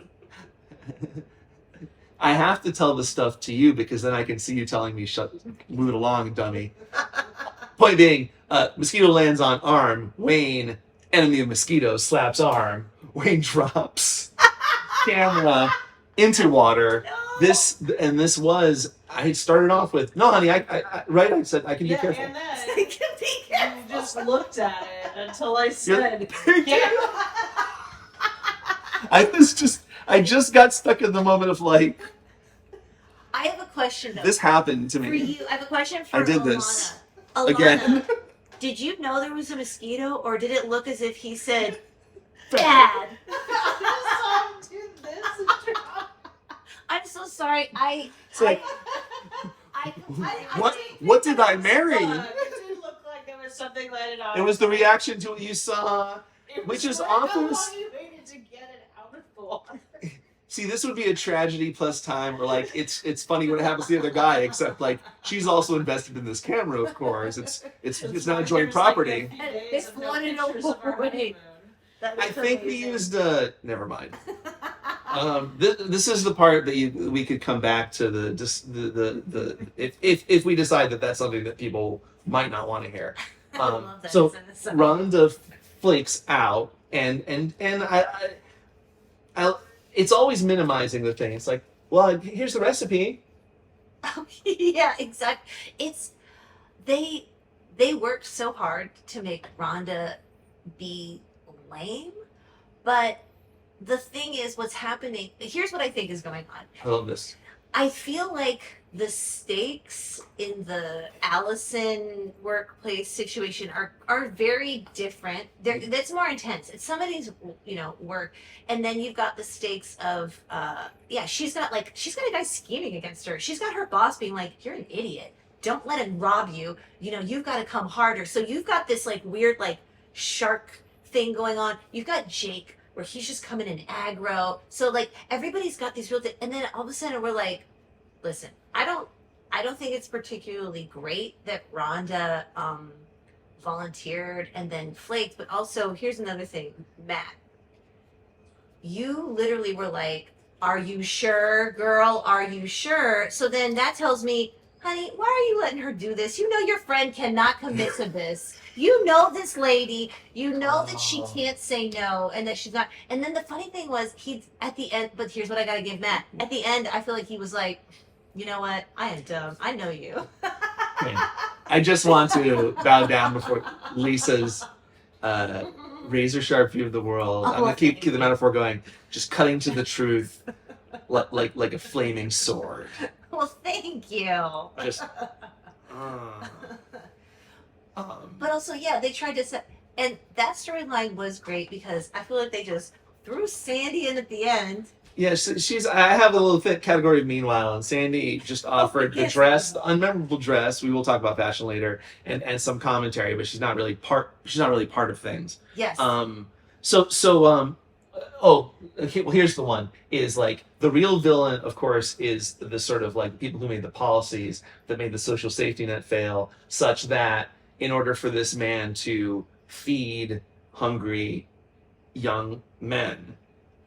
Speaker 2: I have to tell this stuff to you because then I can see you telling me, move it along, dummy. Point being, mosquito lands on arm. Wayne, enemy of mosquito, slaps arm. Wayne drops camera into water.
Speaker 1: No.
Speaker 2: This was, I started off with, no, honey, I said, I can be careful.
Speaker 3: And then
Speaker 1: I can be careful.
Speaker 3: you just looked at it until I said,
Speaker 2: I just got stuck in the moment of like,
Speaker 1: I have a question though.
Speaker 2: this happened to
Speaker 1: For
Speaker 2: me.
Speaker 1: you, I have a question for
Speaker 2: I did
Speaker 1: Ilana.
Speaker 2: this.
Speaker 1: Ilana,
Speaker 2: Again.
Speaker 1: did you know there was a mosquito, or did it look as if he said, "Bad"? I'm so sorry.
Speaker 2: It's like, what did I marry?
Speaker 3: It did look like there was something landed on.
Speaker 2: It was the reaction to what you saw. Which is awful.
Speaker 3: You waited to get it out of the water.
Speaker 2: See, this would be a tragedy plus time, or like it's funny when it happens to the other guy, except like she's also invested in this camera, of course. It's not joint property.
Speaker 1: It's one in a way.
Speaker 2: I think we used never mind. This is the part that we could come back to the if we decide that that's something that people might not want to hear.
Speaker 1: I love that.
Speaker 2: So
Speaker 1: It's in the song.
Speaker 2: Rhonda flakes out, and I it's always minimizing the thing. It's like, well, here's the recipe.
Speaker 1: Oh, yeah, exactly. It's they worked so hard to make Rhonda be lame, but the thing is, what's happening? Here's what I think is going on.
Speaker 2: I love this.
Speaker 1: I feel like the stakes in the Alison workplace situation are very different. That's more intense. It's somebody's work, and then you've got the stakes of she's got a guy scheming against her. She's got her boss being like, "You're an idiot. Don't let him rob you. You've got to come harder." So you've got this like weird like shark thing going on. You've got Jake, where he's just coming in aggro. So like everybody's got these real and then all of a sudden we're like, listen, I don't think it's particularly great that Rhonda volunteered and then flaked, but also here's another thing, Matt. You literally were like, "Are you sure, girl? Are you sure?" So then that tells me, honey, why are you letting her do this? You know your friend cannot commit to this. You know this lady. You know that she can't say no and that she's not. And then the funny thing was, he at the end, but here's what I got to give Matt. At the end, I feel like he was like, "You know what? I am dumb. I know you."
Speaker 2: I just want to bow down before Lisa's razor sharp view of the world. I'm gonna keep the metaphor going. Just cutting to the truth, like a flaming sword.
Speaker 1: Well, thank you.
Speaker 2: Just.
Speaker 1: also, yeah, they tried to set, and that storyline was great because I feel like they just threw Sandy in at the end.
Speaker 2: Yeah, she's. I have a little fit category of meanwhile, and Sandy just offered the
Speaker 1: yes.
Speaker 2: dress, the unmemorable dress. We will talk about fashion later, and some commentary, but she's not really part. She's not really part of things.
Speaker 1: Yes.
Speaker 2: Oh, okay, well, here's the one: is like the real villain, of course, is the sort of like people who made the policies that made the social safety net fail, such that in order for this man to feed hungry young men,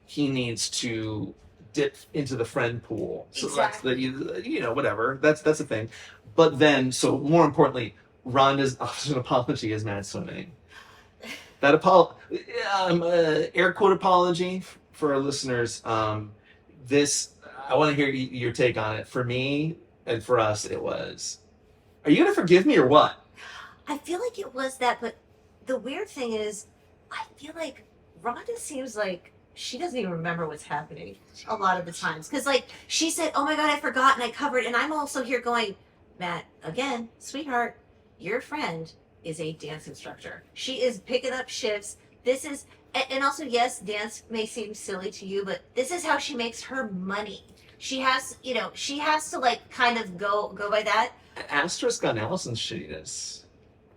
Speaker 2: he needs to dip into the friend pool. So
Speaker 1: Exactly.
Speaker 2: that's the, whatever. That's the thing. But then, so more importantly, Rhonda's apology is mad swimming. That air quote apology for our listeners. This, I want to hear your take on it. For me and for us, it was, are you going to forgive me or what?
Speaker 1: I feel like it was that, but the weird thing is, I feel like Rhonda seems like she doesn't even remember what's happening a lot of the times. Because, like, she said, oh my God, I forgot and I covered. And I'm also here going, Matt, again, sweetheart, your friend is a dance instructor. She is picking up shifts. This is, and also, yes, dance may seem silly to you, but this is how she makes her money. She has, she has to, like, kind of go by that.
Speaker 2: Asterisk on Alison's shittiness.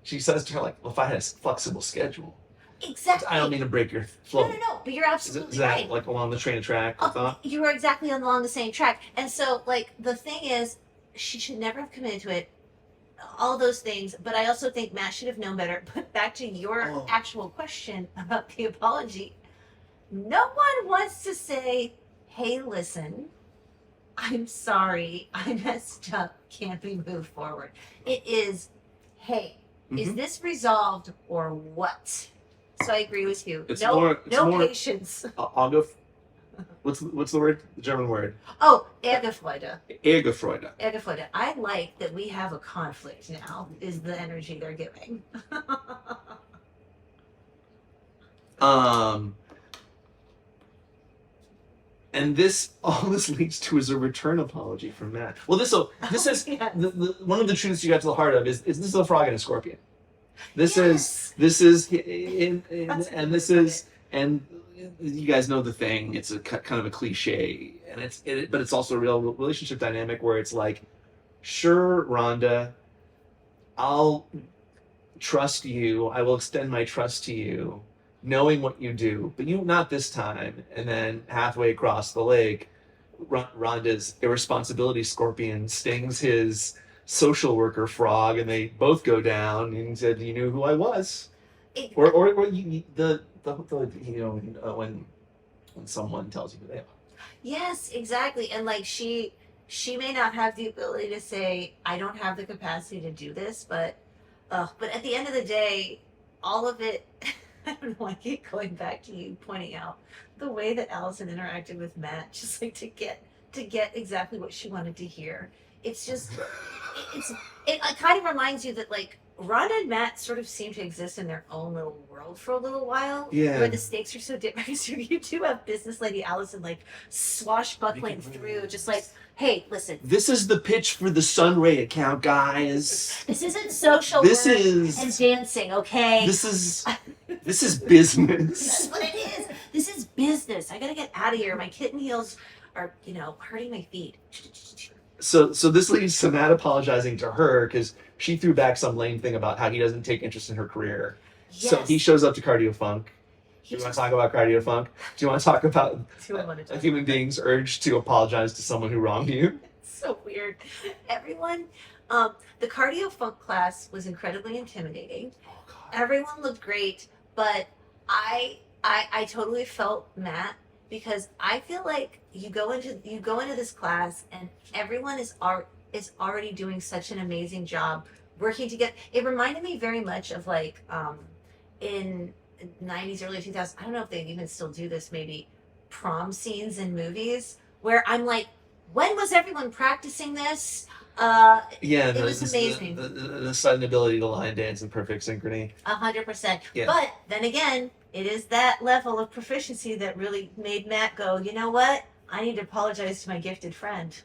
Speaker 2: She says to her, like, well, if I had a flexible schedule.
Speaker 1: Exactly.
Speaker 2: I don't mean to break your flow.
Speaker 1: No, but you're absolutely
Speaker 2: Is that
Speaker 1: right.
Speaker 2: like along the train of track? I thought?
Speaker 1: You were exactly along the same track. And so, like, the thing is, she should never have committed to it. All those things. But I also think Matt should have known better. But back to your actual question about the apology. No one wants to say, hey, listen, I'm sorry. I messed up. Can't we move forward? It is, hey, is this resolved or what? So I agree with you.
Speaker 2: It's
Speaker 1: no
Speaker 2: more
Speaker 1: patience.
Speaker 2: I'll go. What's the word? The German word.
Speaker 1: Oh, Ärgerfreude.
Speaker 2: Ärgerfreude.
Speaker 1: Ärgerfreude. I like that we have a conflict now. Is the energy they're giving.
Speaker 2: And all this leads to is a return apology from Matt. Well, this is
Speaker 1: yes.
Speaker 2: the one of the truths you got to the heart of is this is a frog and a scorpion. This
Speaker 1: Yes.
Speaker 2: is and you guys know the thing. It's a kind of a cliche, and but it's also a real relationship dynamic where it's like, sure, Rhonda, I'll trust you. I will extend my trust to you, knowing what you do, but you not this time. And then halfway across the lake, Rhonda's irresponsibility scorpion stings his social worker frog, and they both go down. And he said, "You knew who I was," or you, when someone tells you who they are.
Speaker 1: Yes, exactly. And like she may not have the ability to say, I don't have the capacity to do this, but at the end of the day, all of it. I don't know. I keep going back to you pointing out the way that Alison interacted with Matt, just like to get exactly what she wanted to hear. It's just, it kind of reminds you that like Rhonda and Matt sort of seem to exist in their own little world for a little while.
Speaker 2: Yeah.
Speaker 1: Where the stakes are so different. So you do have business lady Alison like swashbuckling through, just like, hey, listen.
Speaker 2: This is the pitch for the Sunray account, guys.
Speaker 1: This isn't social
Speaker 2: This
Speaker 1: work
Speaker 2: is
Speaker 1: and dancing, okay?
Speaker 2: This is business.
Speaker 1: That's what it is. This is business. I gotta get out of here. My kitten heels are, hurting my feet.
Speaker 2: So this leads to Matt apologizing to her because she threw back some lame thing about how he doesn't take interest in her career.
Speaker 1: Yes.
Speaker 2: So he shows up to Cardiofunk. Do you want to talk about Cardiofunk? Do you want to talk about a human being's urge to apologize to someone who wronged you?
Speaker 1: It's so weird. Everyone, the Cardiofunk class was incredibly intimidating.
Speaker 2: Oh, God.
Speaker 1: Everyone looked great, but I totally felt Matt because I feel like you go into this class and everyone is already doing such an amazing job working together. It reminded me very much of like in 90s, early 2000s. I don't know if they even still do this. Maybe prom scenes in movies where I'm like, when was everyone practicing this? It was amazing.
Speaker 2: The sudden ability to line dance in perfect synchrony.
Speaker 1: 100%.
Speaker 2: Yeah.
Speaker 1: But then again, it is that level of proficiency that really made Matt go, you know what? I need to apologize to my gifted friend.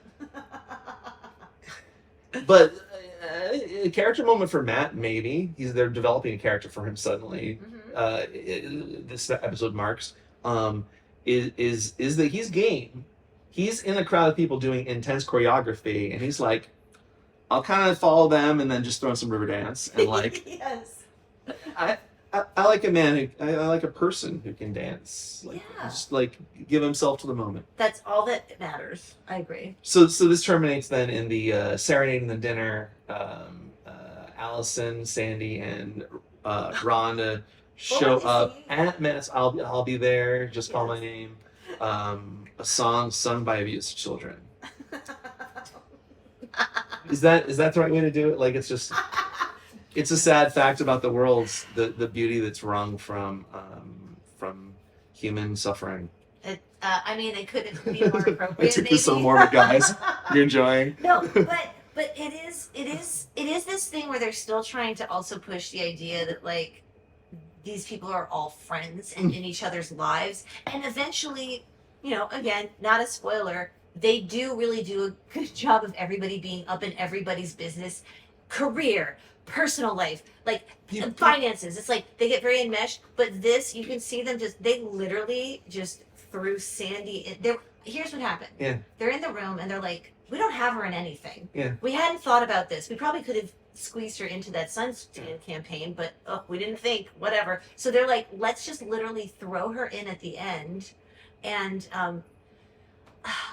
Speaker 2: But A character moment for Matt, maybe. They're developing a character for him suddenly. This episode marks is that he's game. He's in a crowd of people doing intense choreography, and he's like, I'll kind of follow them and then just throw in some river dance and like.
Speaker 1: Yes.
Speaker 2: I like a man who I like a person who can dance. Like,
Speaker 1: Yeah.
Speaker 2: just like give himself to the moment.
Speaker 1: That's all that matters. I agree.
Speaker 2: So this terminates then in the serenade and the dinner. Alison, Sandy, and Rhonda show up at Matt's. I'll be there. Just call my name. A song sung by abused children. Is that the right way to do it? Like it's just. It's a sad fact about the world, the beauty that's wrung from human suffering.
Speaker 1: I mean, it couldn't be more appropriate.
Speaker 2: I took this so morbid, guys. You're enjoying?
Speaker 1: No, but it is this thing where they're still trying to also push the idea that like these people are all friends and in each other's lives, and eventually, you know, again, not a spoiler, they really do a good job of everybody being up in everybody's business, career, personal life, like finances. It's like they get very enmeshed, but this, you can see them they literally just threw Sandy in. Here's what happened.
Speaker 2: Yeah.
Speaker 1: They're in the room and they're like, we don't have her in anything.
Speaker 2: Yeah.
Speaker 1: We hadn't thought about this. We probably could have squeezed her into that sunstand campaign, but we didn't think, whatever. So they're like, let's just literally throw her in at the end. And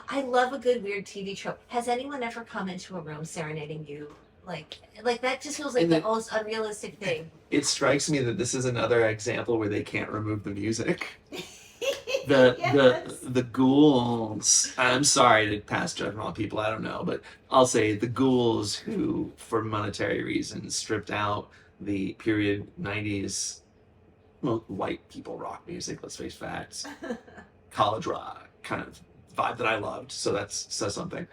Speaker 1: I love a good weird TV trope. Has anyone ever come into a room serenading you? Like that just feels like the most unrealistic thing.
Speaker 2: It strikes me that this is another example where they can't remove the music. The ghouls. I'm sorry to pass judgment on people. I don't know, but I'll say the ghouls who, for monetary reasons, stripped out the period '90s, well, white people rock music. Let's face facts. College rock kind of vibe that I loved. So that says something.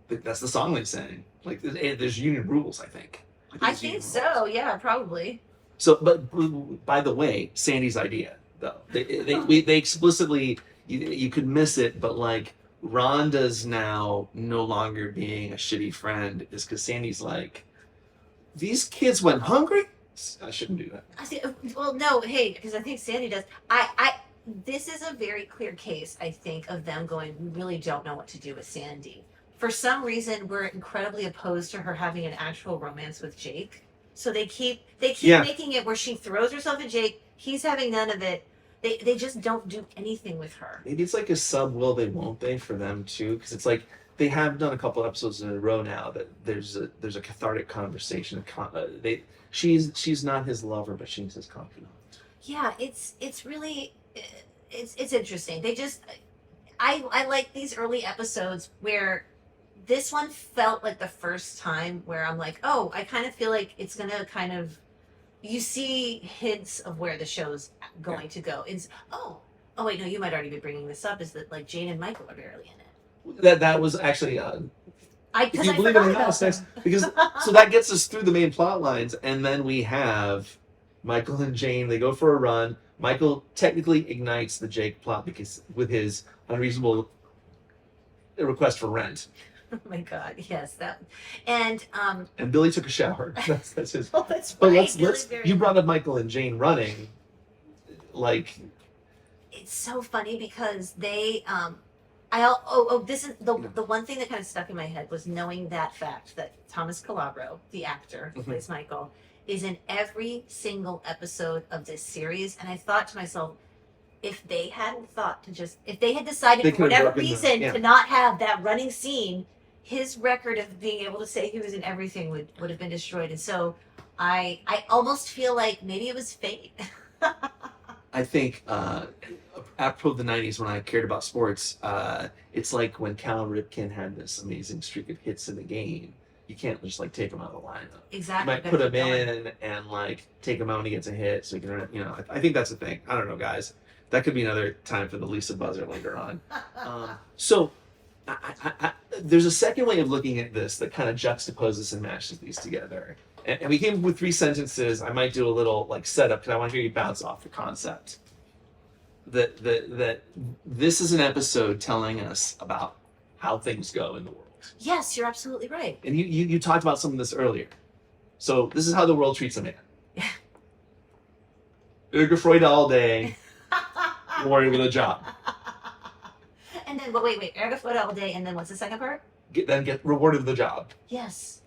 Speaker 2: That's the song they sang. Like there's union rules, I think.
Speaker 1: I think so. Yeah, probably.
Speaker 2: So, but by the way, Sandy's idea though, they explicitly you could miss it, but like Rhonda's now no longer being a shitty friend is because Sandy's like, these kids went hungry. I shouldn't do that.
Speaker 1: I see. Well, no, hey, because I think Sandy does. This is a very clear case, I think, of them going, we really don't know what to do with Sandy. For some reason, we're incredibly opposed to her having an actual romance with Jake. So they keep making it where she throws herself at Jake. He's having none of it. They just don't do anything with her.
Speaker 2: Maybe it's like a sub will they won't they for them too, because it's like they have done a couple episodes in a row now that there's a cathartic conversation. She's not his lover, but she's his confidant.
Speaker 1: Yeah, it's really it's interesting. They just I like these early episodes where this one felt like the first time where I'm like, oh, I kind of feel like it's gonna kind of, you see hints of where the show's going to go. It's oh wait, no, you might already be bringing this up. Is that like Jane and Michael are barely in it?
Speaker 2: That was actually
Speaker 1: If you
Speaker 2: believe it or not, it's nice because so that gets us through the main plot lines, and then we have Michael and Jane. They go for a run. Michael technically ignites the Jake plot because with his unreasonable request for rent.
Speaker 1: Oh my God, yes, that and
Speaker 2: Billy took a shower. That's his.
Speaker 1: oh, that's
Speaker 2: But
Speaker 1: right.
Speaker 2: let's you brought up Michael and Jane running. Like,
Speaker 1: it's so funny because they this is the one thing that kind of stuck in my head was knowing that fact that Thomas Calabro, the actor who plays Michael, is in every single episode of this series. And I thought to myself, if they hadn't thought if they had decided for whatever reason to not have that running scene, his record of being able to say he was in everything would have been destroyed. And so I almost feel like maybe it was fate.
Speaker 2: I think apropos of the '90s when I cared about sports, it's like when Cal Ripken had this amazing streak of hits in the game. You can't just like take him out of the lineup.
Speaker 1: Exactly.
Speaker 2: You might put him in and like take him out when he gets a hit, so you can, I think that's the thing. I don't know, guys. That could be another time for the Lisa buzzer later on. So there's a second way of looking at this that kind of juxtaposes and mashes these together. And we came up with 3 sentences. I might do a little like setup because I want to hear you bounce off the concept. That this is an episode telling us about how things go in the world. conflict.
Speaker 1: Yes, you're absolutely right.
Speaker 2: And you talked about some of this earlier. So this is how the world treats a man. Ärgerfreude all day, worried with a job.
Speaker 1: And then, but wait, Ärgerfreude all day, and then what's the second part?
Speaker 2: Get rewarded with a job.
Speaker 1: Yes.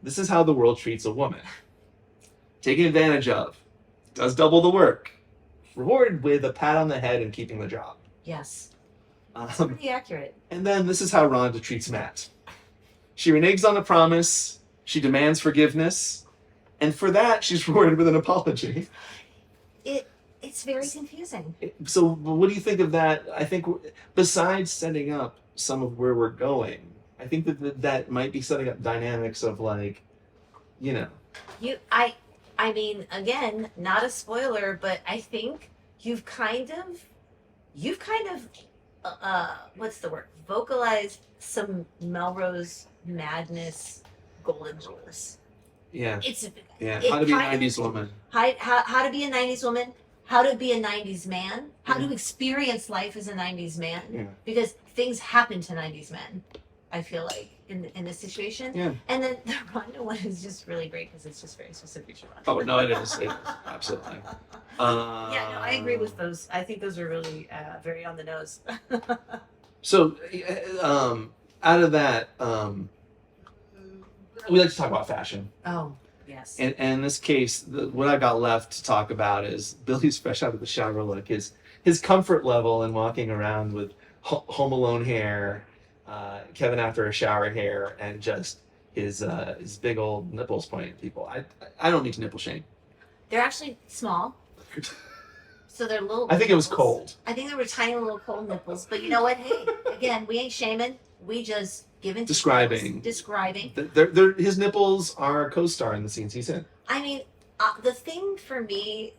Speaker 2: This is how the world treats a woman. Taken advantage of, does double the work, rewarded with a pat on the head and keeping the job.
Speaker 1: Yes. That's pretty accurate.
Speaker 2: And then this is how Rhonda treats Matt. She reneges on a promise, she demands forgiveness, and for that she's rewarded with an apology.
Speaker 1: It's very confusing.
Speaker 2: So what do you think of that? I think besides setting up some of where we're going, I think that might be setting up dynamics of like, you know.
Speaker 1: I mean, again, not a spoiler, but I think you've kind of what's the word? Vocalized some Melrose Madness golden rules.
Speaker 2: Yeah.
Speaker 1: It's
Speaker 2: How to be a 90s woman.
Speaker 1: How to be a 90s woman, how to be a 90s man, how to experience life as a 90s man.
Speaker 2: Yeah.
Speaker 1: Because things happen to 90s men, I feel like, in this situation.
Speaker 2: Yeah.
Speaker 1: And then the Rhonda one is just really great because it's just very specific to Rhonda.
Speaker 2: Oh, no, it is. Absolutely.
Speaker 1: Yeah, no, I agree with those. I think those are really very on the nose.
Speaker 2: So, out of that, we like to talk about fashion.
Speaker 1: Oh, yes.
Speaker 2: And in this case, what I got left to talk about is Billy's fresh out of the shower look, his comfort level in walking around with Home Alone hair, Kevin after a shower hair, and just his big old nipples pointing at people. I don't need to nipple shame.
Speaker 1: They're actually small. So they're little.
Speaker 2: I think it was
Speaker 1: nipples.
Speaker 2: cold.
Speaker 1: I think they were tiny little cold nipples. But you know what? Hey, again, we ain't shaming. We just giving
Speaker 2: Describing. His nipples are a co-star in the scenes he's in.
Speaker 1: I mean, the thing for me,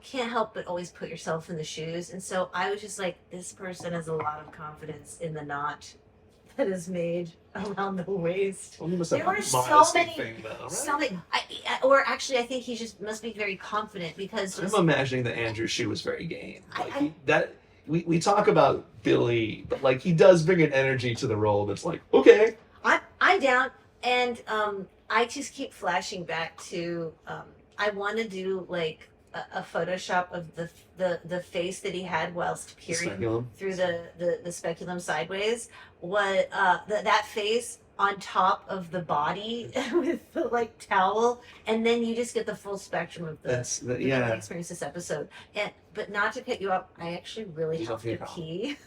Speaker 1: can't help but always put yourself in the shoes. And so I was just like, this person has a lot of confidence in the knot that is made around the waist.
Speaker 2: Well, he must
Speaker 1: There
Speaker 2: have
Speaker 1: were
Speaker 2: a
Speaker 1: so
Speaker 2: modesty
Speaker 1: many-
Speaker 2: thing, though, right?
Speaker 1: So many, or actually, I think he just must be very confident because
Speaker 2: I'm imagining that Andrew's shoe was very game. Like we talk about Billy, but like he does bring an energy to the role that's like, okay.
Speaker 1: I'm down, and I just keep flashing back to I want to do like a Photoshop of the face that he had whilst peering
Speaker 2: Speculum.
Speaker 1: through the speculum sideways. What that face on top of the body with the like towel, and then you just get the full spectrum of the
Speaker 2: yeah.
Speaker 1: experience this episode. But not to cut you up, I actually really have to pee.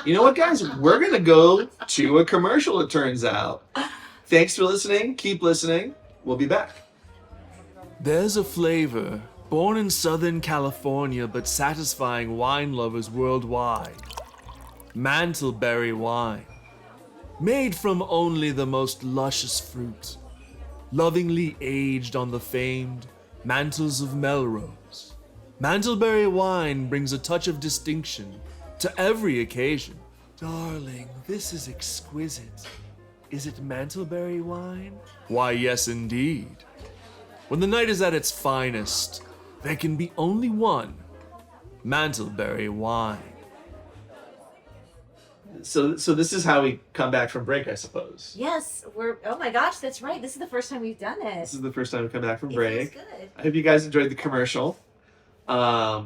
Speaker 2: You know what, guys? We're gonna go to a commercial. It turns out. Thanks for listening. Keep listening. We'll be back.
Speaker 4: There's a flavor born in Southern California but satisfying wine lovers worldwide. Mantleberry wine. Made from only the most luscious fruit. Lovingly aged on the famed mantles of Melrose. Mantleberry wine brings a touch of distinction to every occasion. Darling, this is exquisite. Is it Mantleberry wine? Why, yes, indeed. When the night is at its finest, there can be only one Mantleberry wine.
Speaker 2: So this is how we come back from break, I suppose.
Speaker 1: Yes, oh my gosh, that's right. This is the first time we've done it.
Speaker 2: This is the first time we come back from
Speaker 1: It
Speaker 2: break.
Speaker 1: feels good.
Speaker 2: I hope you guys enjoyed the commercial. I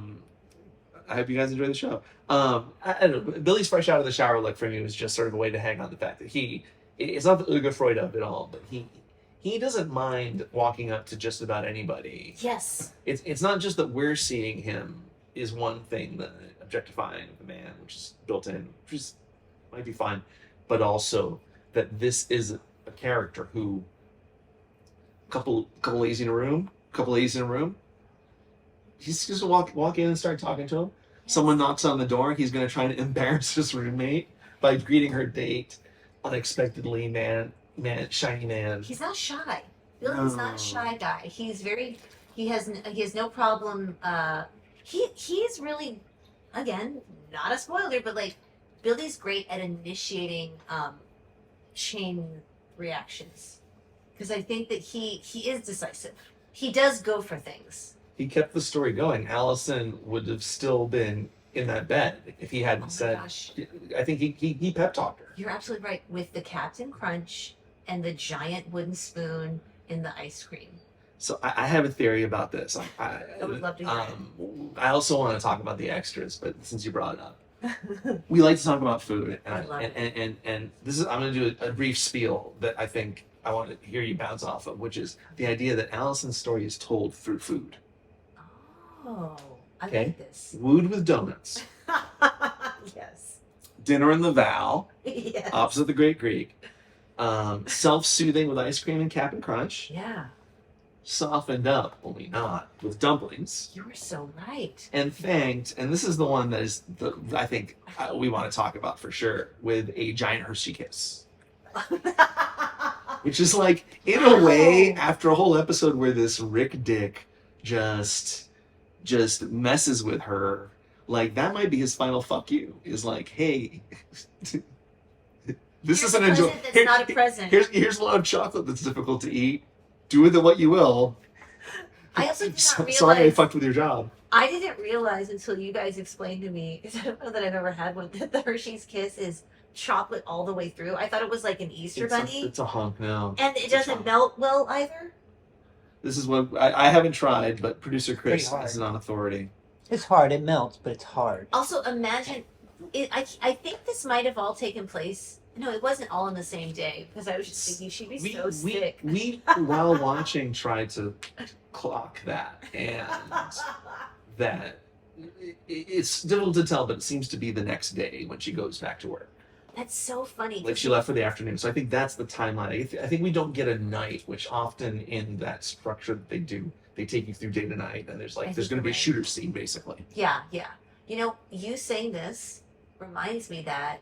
Speaker 2: hope you guys enjoyed the show. I don't know, Billy's fresh out of the shower look for me was just sort of a way to hang on the fact that it's not the Ärgerfreude of it all, but he doesn't mind walking up to just about anybody.
Speaker 1: Yes.
Speaker 2: It's not just that we're seeing him is one thing, that objectifying the man, which is built in, which is might be fine, but also that this is a character who couple ladies in a room, he's just walk in and start talking to him. Yes. Someone knocks on the door, he's gonna try to embarrass his roommate by greeting her date unexpectedly. Shiny man.
Speaker 1: He's not shy. Billy's not a shy guy. He has no problem. He's really, again, not a spoiler, but like Billy's great at initiating chain reactions, because I think that he is decisive. He does go for things.
Speaker 2: He kept the story going. Alison would have still been in that bed if he hadn't
Speaker 1: Oh my
Speaker 2: said.
Speaker 1: gosh.
Speaker 2: I think he pep talked her.
Speaker 1: You're absolutely right. With the Captain Crunch and the giant wooden spoon in the ice cream.
Speaker 2: So I have a theory about this.
Speaker 1: I would love to hear
Speaker 2: I also want to talk about the extras, but since you brought it up, we like to talk about food,
Speaker 1: I love
Speaker 2: and this is I'm going to do a brief spiel that I think I want to hear you bounce off of, which is the idea that Alison's story is told through food.
Speaker 1: Oh, I
Speaker 2: Okay.
Speaker 1: like this.
Speaker 2: Wooed with donuts,
Speaker 1: Yes.
Speaker 2: dinner in the Val,
Speaker 1: Yes.
Speaker 2: opposite the Great Greek, self-soothing with ice cream and Cap'n Crunch,
Speaker 1: Yeah,
Speaker 2: softened up, only not, with dumplings,
Speaker 1: you were so right.
Speaker 2: and thanked, and this is the one that is I think we want to talk about for sure, with a giant Hershey kiss. Which is like, in a way, after a whole episode where this Rick Dick just messes with her, like that might be his final fuck you. Is like, hey, this
Speaker 1: Here's
Speaker 2: is an
Speaker 1: a
Speaker 2: enjoy.
Speaker 1: present that's not a present.
Speaker 2: Here's a lot of chocolate that's difficult to eat. Do with it what you will.
Speaker 1: I also did not realize.
Speaker 2: Sorry, I fucked with your job.
Speaker 1: I didn't realize until you guys explained to me, because I don't know that I've ever had one, that the Hershey's Kiss is chocolate all the way through. I thought it was like an Easter bunny.
Speaker 2: It's a hunk now.
Speaker 1: And it
Speaker 2: It's a
Speaker 1: doesn't
Speaker 2: hunk.
Speaker 1: melt well either.
Speaker 2: This is what I haven't tried, but producer Chris
Speaker 5: Pretty hard.
Speaker 2: is an authority.
Speaker 5: It's hard. It melts, but it's hard.
Speaker 1: Also, imagine, I think this might have all taken place. No, it wasn't all on the same day, because I was just thinking she'd be so sick.
Speaker 2: We while watching tried to clock that, and that it's difficult to tell, but it seems to be the next day when she goes back to work.
Speaker 1: That's so funny.
Speaker 2: Like she left for the afternoon, so I think that's the timeline. I think we don't get a night, which often in that structure that they do, they take you through day to night, and there's
Speaker 1: I
Speaker 2: going
Speaker 1: think
Speaker 2: to be a
Speaker 1: you're right.
Speaker 2: shooter scene basically.
Speaker 1: Yeah, yeah. You know, you saying this reminds me that,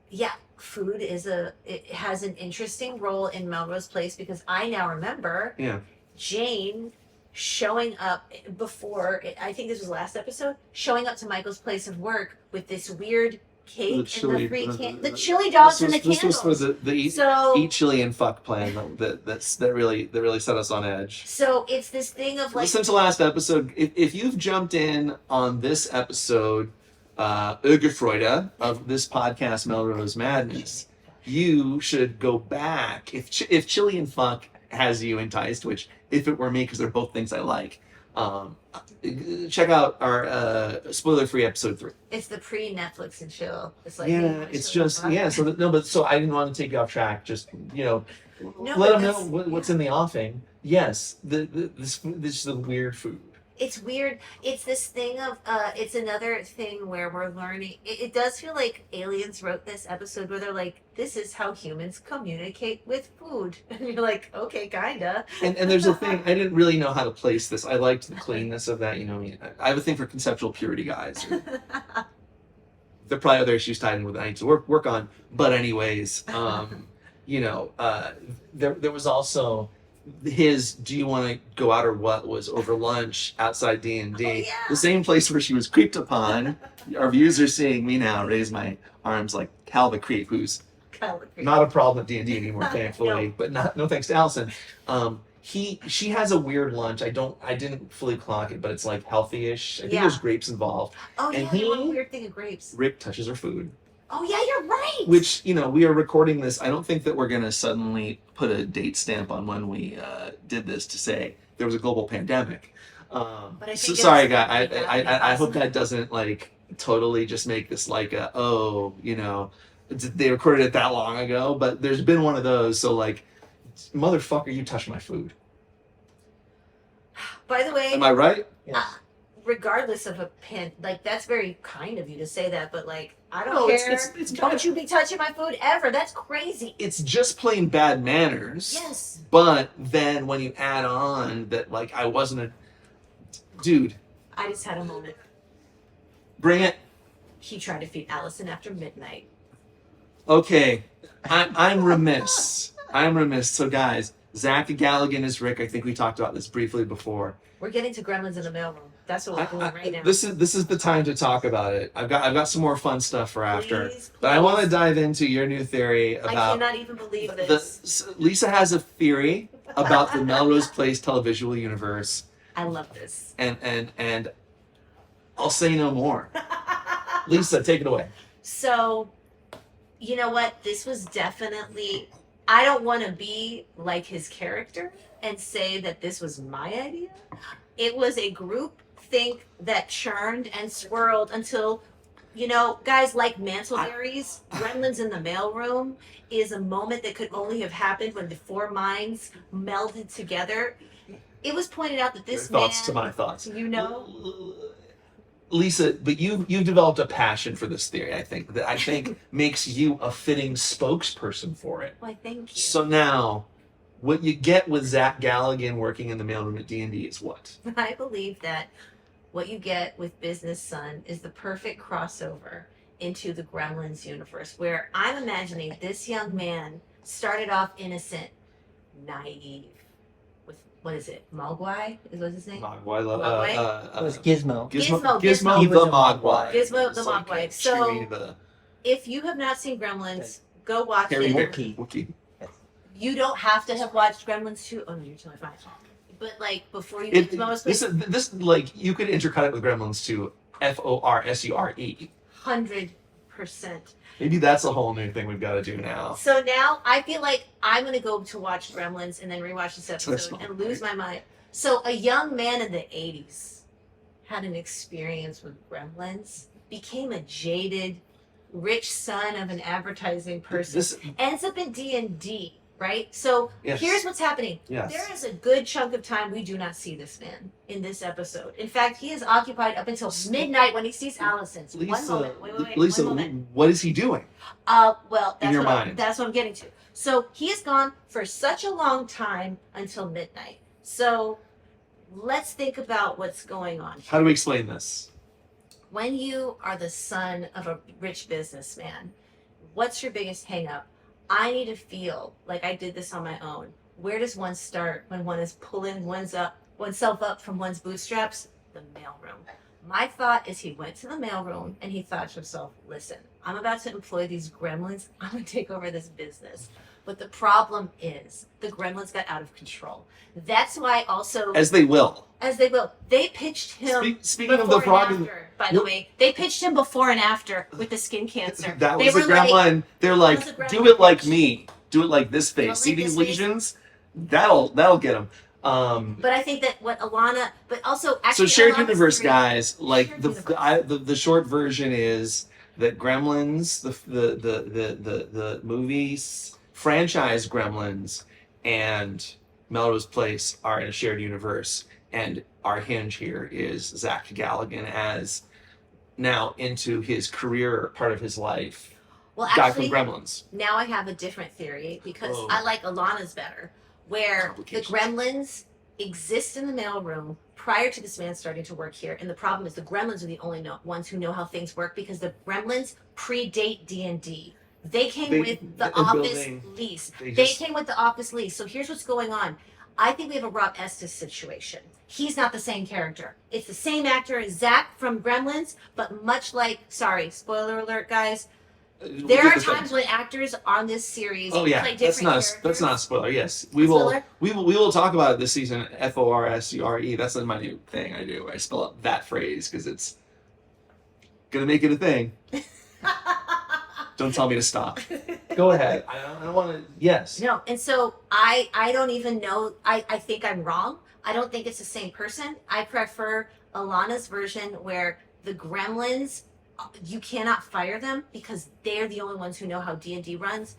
Speaker 1: yeah, food it has an interesting role in Melrose Place, because I now remember
Speaker 2: Yeah.
Speaker 1: Jane showing up before, I think this was last episode, showing up to Michael's place of work with this weird cake and the chili dogs and the
Speaker 2: This
Speaker 1: candles.
Speaker 2: was for the
Speaker 1: So
Speaker 2: eat chili and fuck plan that really set us on edge.
Speaker 1: so it's this thing of like,
Speaker 2: Listen to last episode. If you've jumped in on this episode, Ärgerfreude of this podcast, Melrose Madness, you should go back. If chili and fuck has you enticed, which if it were me, because they're both things I like, check out our spoiler-free episode 3.
Speaker 1: it's the pre-Netflix and chill. It's like,
Speaker 2: Yeah, it's just So I didn't want to take you off track. Just
Speaker 1: No,
Speaker 2: let
Speaker 1: but
Speaker 2: them know
Speaker 1: that's-
Speaker 2: what's in the offing. Yes, this is the weird food.
Speaker 1: It's weird. It's this thing of it's another thing where we're learning. It does feel like aliens wrote this episode where they're like, this is how humans communicate with food. And you're like, okay, kinda.
Speaker 2: And there's a thing, I didn't really know how to place this. I liked the cleanness of that, I have a thing for conceptual purity guys. There are probably other issues tied in with that I need to work on. But anyways, there was also his "Do you want to go out or what?" was over lunch outside D&D.
Speaker 1: Oh, yeah.
Speaker 2: The same place where she was creeped upon. Our viewers are seeing me now raise my arms like Cal the Creep, who's not a problem at D&D anymore, thankfully.
Speaker 1: No.
Speaker 2: But no thanks to Alison. She has a weird lunch. I didn't fully clock it, but it's like healthy-ish. I think
Speaker 1: Yeah.
Speaker 2: there's grapes involved.
Speaker 1: Oh
Speaker 2: And
Speaker 1: yeah, one
Speaker 2: he-
Speaker 1: weird thing of grapes.
Speaker 2: Rick touches her food.
Speaker 1: Oh yeah, you're right.
Speaker 2: Which, we are recording this. I don't think that we're going to suddenly put a date stamp on when we did this to say there was a global pandemic.
Speaker 1: I think
Speaker 2: So,
Speaker 1: it
Speaker 2: sorry,
Speaker 1: was
Speaker 2: guy.
Speaker 1: something
Speaker 2: I hope
Speaker 1: awesome.
Speaker 2: that doesn't totally just make this they recorded it that long ago. But there's been one of those. So motherfucker, you touched my food.
Speaker 1: By the way,
Speaker 2: Am I right?
Speaker 5: Yes.
Speaker 1: regardless of a pin, that's very kind of you to say that, but I don't
Speaker 2: No,
Speaker 1: care.
Speaker 2: it's
Speaker 1: Don't you be touching my food ever. That's crazy.
Speaker 2: It's just plain bad manners.
Speaker 1: Yes.
Speaker 2: But then when you add on that, I wasn't a dude,
Speaker 1: I just had a moment.
Speaker 2: bring it.
Speaker 1: He tried to feed Alison after midnight.
Speaker 2: Okay, I'm remiss. I'm remiss. So guys, Zach Galligan is Rick. I think we talked about this briefly before.
Speaker 1: We're getting to Gremlins in the mailroom. That's what we're doing right now.
Speaker 2: This is the time to talk about it. I've got some more fun stuff for after.
Speaker 1: Please,
Speaker 2: But I want to
Speaker 1: please.
Speaker 2: dive into your new theory
Speaker 1: I
Speaker 2: about
Speaker 1: cannot even believe this.
Speaker 2: Lisa has a theory about the Melrose Place televisual universe,
Speaker 1: I love this.
Speaker 2: and I'll say no more. Lisa, take it away.
Speaker 1: So, you know what? This was definitely. I don't want to be like his character and say that this was my idea. It was a group think that churned and swirled until, guys like Mantleberries, Gremlins in the Mailroom is a moment that could only have happened when the four minds melded together. It was pointed out that this
Speaker 2: Your thoughts
Speaker 1: man,
Speaker 2: to my thoughts. Lisa, but you've developed a passion for this theory, I think, that I think makes you a fitting spokesperson for it.
Speaker 1: Why, thank you.
Speaker 2: So now, what you get with Zach Galligan working in the mailroom at D&D is what?
Speaker 1: I believe that what you get with Business Son is the perfect crossover into the Gremlins universe, where I'm imagining this young man started off innocent, naive, with, what is it, Mogwai? Is what his name?
Speaker 2: Mogwai.
Speaker 5: It was Gizmo.
Speaker 1: Gizmo.
Speaker 2: Gizmo
Speaker 5: He
Speaker 2: the
Speaker 5: was a
Speaker 2: Mogwai.
Speaker 1: Gizmo the
Speaker 2: It's like
Speaker 1: Mogwai. So,
Speaker 2: Chewie the
Speaker 1: if you have not seen Gremlins, go watch
Speaker 2: Harry
Speaker 1: it.
Speaker 2: Wookiee.
Speaker 1: You don't have to have watched Gremlins 2. Oh, no, you're totally fine. But, before you get to Melrose Place,
Speaker 2: This you could intercut it with Gremlins too. FORSURE.
Speaker 1: 100%.
Speaker 2: Maybe that's a whole new thing we've got to do now.
Speaker 1: So now I feel like I'm going to go to watch Gremlins and then rewatch this
Speaker 2: That's
Speaker 1: episode
Speaker 2: not
Speaker 1: and lose
Speaker 2: right.
Speaker 1: my mind. So a young man in the 80s had an experience with Gremlins, became a jaded, rich son of an advertising person, ends up in D&D, right? So
Speaker 2: Yes.
Speaker 1: here's what's happening.
Speaker 2: Yes.
Speaker 1: There is a good chunk of time we do not see this man in this episode. In fact, he is occupied up until midnight when he sees Alison. So one moment. Wait.
Speaker 2: Lisa,
Speaker 1: One moment.
Speaker 2: what is he doing?
Speaker 1: Well,
Speaker 2: In your mind.
Speaker 1: that's what I'm getting to. So he is gone for such a long time until midnight. So let's think about what's going on here.
Speaker 2: How do we explain this?
Speaker 1: When you are the son of a rich businessman, what's your biggest hang up? I need to feel like I did this on my own. Where does one start when one is pulling oneself up from one's bootstraps? The mailroom. My thought is he went to the mailroom and he thought to himself, listen, I'm about to employ these gremlins. I'm going to take over this business. But the problem is the gremlins got out of control. That's why also...
Speaker 2: As they will.
Speaker 1: They pitched him
Speaker 2: Speaking of
Speaker 1: before
Speaker 2: the frog,
Speaker 1: and after, by the way. They pitched him before and after with the skin cancer.
Speaker 2: that
Speaker 1: They
Speaker 2: was a
Speaker 1: were like,
Speaker 2: gremlin. They're like,
Speaker 1: That was a
Speaker 2: do
Speaker 1: gremlin
Speaker 2: it like
Speaker 1: pitch.
Speaker 2: me. Do it like this
Speaker 1: Do it
Speaker 2: face.
Speaker 1: like
Speaker 2: See these
Speaker 1: this face.
Speaker 2: lesions? That'll get them.
Speaker 1: But I think that what Ilana, but also
Speaker 2: So
Speaker 1: actually
Speaker 2: shared
Speaker 1: Ilana's
Speaker 2: universe,
Speaker 1: theory-
Speaker 2: guys. Like
Speaker 1: Shared
Speaker 2: the
Speaker 1: universe.
Speaker 2: the short version is that Gremlins, the movies franchise Gremlins, and Melrose Place are in a shared universe, and our hinge here is Zach Galligan as now into his career part of his life.
Speaker 1: Well,
Speaker 2: Guy from
Speaker 1: actually,
Speaker 2: Gremlins.
Speaker 1: now I have a different theory because
Speaker 2: Oh.
Speaker 1: I like Ilana's better, where the
Speaker 2: Complications.
Speaker 1: gremlins exist in the mailroom prior to this man starting to work here. And the problem is the gremlins are the only ones who know how things work because the gremlins predate D&D. They came with the
Speaker 2: they're
Speaker 1: office
Speaker 2: building-
Speaker 1: lease.
Speaker 2: they
Speaker 1: They
Speaker 2: just-
Speaker 1: came with the office lease. So here's what's going on. I think we have a Rob Estes situation. He's not the same character. It's the same actor as Zach from Gremlins, but much like, sorry, spoiler alert, guys. There are times when actors on this series
Speaker 2: Oh yeah,
Speaker 1: play different
Speaker 2: that's not a
Speaker 1: characters.
Speaker 2: spoiler. Yes,
Speaker 1: Spoiler?
Speaker 2: we will talk about it this season. FORSURE. That's my new thing I do. I spell out that phrase because it's gonna make it a thing. Don't tell me to stop. Go ahead. I don't want to. Yes.
Speaker 1: No, and so I don't even know. I think I'm wrong. I don't think it's the same person. I prefer Ilana's version where the gremlins, you cannot fire them because they're the only ones who know how D&D runs.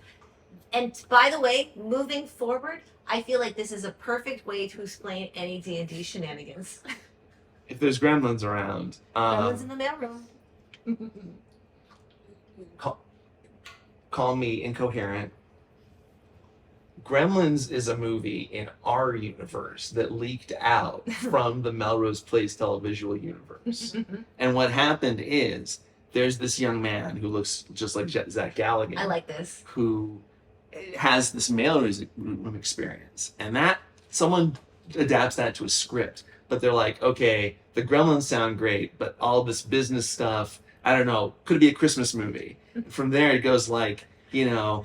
Speaker 1: And by the way, moving forward, I feel like this is a perfect way to explain any D&D shenanigans.
Speaker 2: If there's gremlins around,
Speaker 1: Gremlins in the mailroom.
Speaker 2: call me incoherent. Gremlins is a movie in our universe that leaked out from the Melrose Place televisual universe. And what happened is there's this young man who looks just like Zach Galligan.
Speaker 1: I like this.
Speaker 2: Who has this mailroom experience, and that someone adapts that to a script. But they're like, okay, the Gremlins sound great, but all this business stuff, I don't know, could it be a Christmas movie? From there, it goes like, that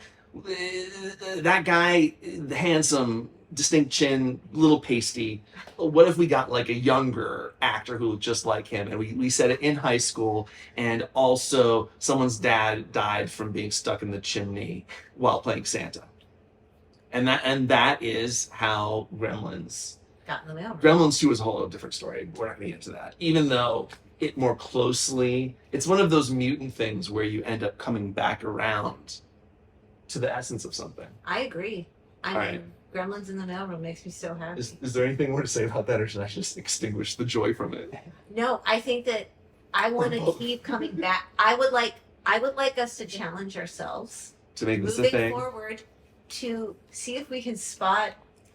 Speaker 2: guy, the handsome distinct chin, little pasty. What if we got like a younger actor who looked just like him, and we set it in high school, and also someone's dad died from being stuck in the chimney while playing Santa, and that is how Gremlins.
Speaker 1: Got in the mail.
Speaker 2: Gremlins 2 is a whole different story. We're not going to get into that. Even though it more closely, it's one of those mutant things where you end up coming back around to the essence of something.
Speaker 1: I agree. I
Speaker 2: All
Speaker 1: mean,
Speaker 2: right.
Speaker 1: Gremlins in the mailroom makes me so happy.
Speaker 2: Is there anything more to say about that, or should I just extinguish the joy from it?
Speaker 1: No, I think that I want to keep coming back. I would like us to challenge ourselves
Speaker 2: To make this a
Speaker 1: moving
Speaker 2: thing?
Speaker 1: forward to see if we can spot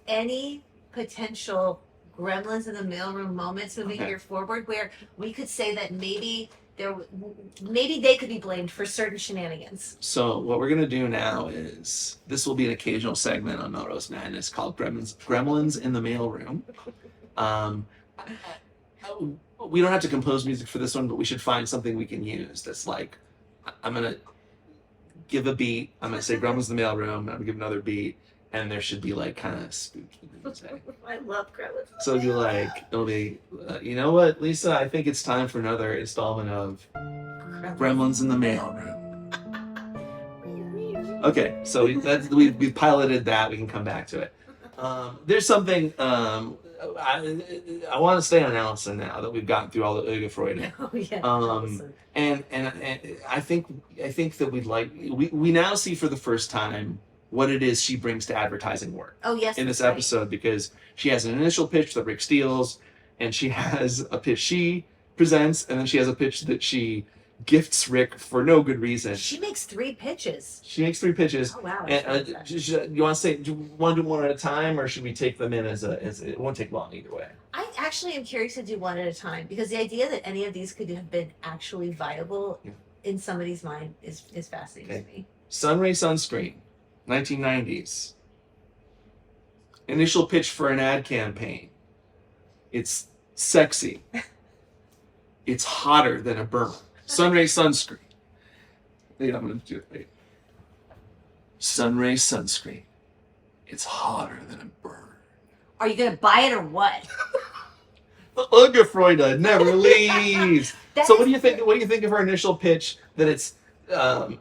Speaker 1: any potential Gremlins in the mailroom moments moving
Speaker 2: Okay.
Speaker 1: here forward where we could say that maybe they could be blamed for certain shenanigans.
Speaker 2: So what we're gonna do now is this will be an occasional segment on Melrose Madness called Gremlins in the Mailroom. We don't have to compose music for this one, but we should find something we can use that's like, I'm gonna give a beat, I'm gonna say Gremlins in the Mailroom, I'm gonna give another beat, and there should be like kind of spooky music.
Speaker 1: I love Gremlins.
Speaker 2: So it'll be, you know what, Lisa, I think it's time for another installment of Gremlins in the Mailroom. Okay, so we've piloted that. We can come back to it. There's something I want to stay on Alison now that we've gotten through all the Ärgerfreude.
Speaker 1: Oh yeah. Alison.
Speaker 2: And I think that we now see for the first time what it is she brings to advertising work
Speaker 1: Oh yes.
Speaker 2: in this
Speaker 1: that's right.
Speaker 2: episode, because she has an initial pitch that Rick steals, and she has a pitch she presents, and then she has a pitch that she gifts Rick for no good reason.
Speaker 1: She makes 3 pitches.
Speaker 2: She makes 3 pitches.
Speaker 1: Oh wow.
Speaker 2: And you want to say? Do you want to do one at a time, or should we take them in as it won't take long either way?
Speaker 1: I actually am curious to do one at a time because the idea that any of these could have been actually viable
Speaker 2: Yeah.
Speaker 1: in somebody's mind is fascinating
Speaker 2: Okay.
Speaker 1: to me.
Speaker 2: Sunray Sunscreen, 1990s. Initial pitch for an ad campaign. It's sexy. It's hotter than a burn. Sunray Sunscreen. Wait, I'm going to do it. Wait. Sunray Sunscreen. It's hotter than a burn.
Speaker 1: Are you gonna buy it or what?
Speaker 2: The Ärgerfreude never leaves.
Speaker 1: That
Speaker 2: So
Speaker 1: is-
Speaker 2: what do you think? What do you think of her initial pitch? That it's,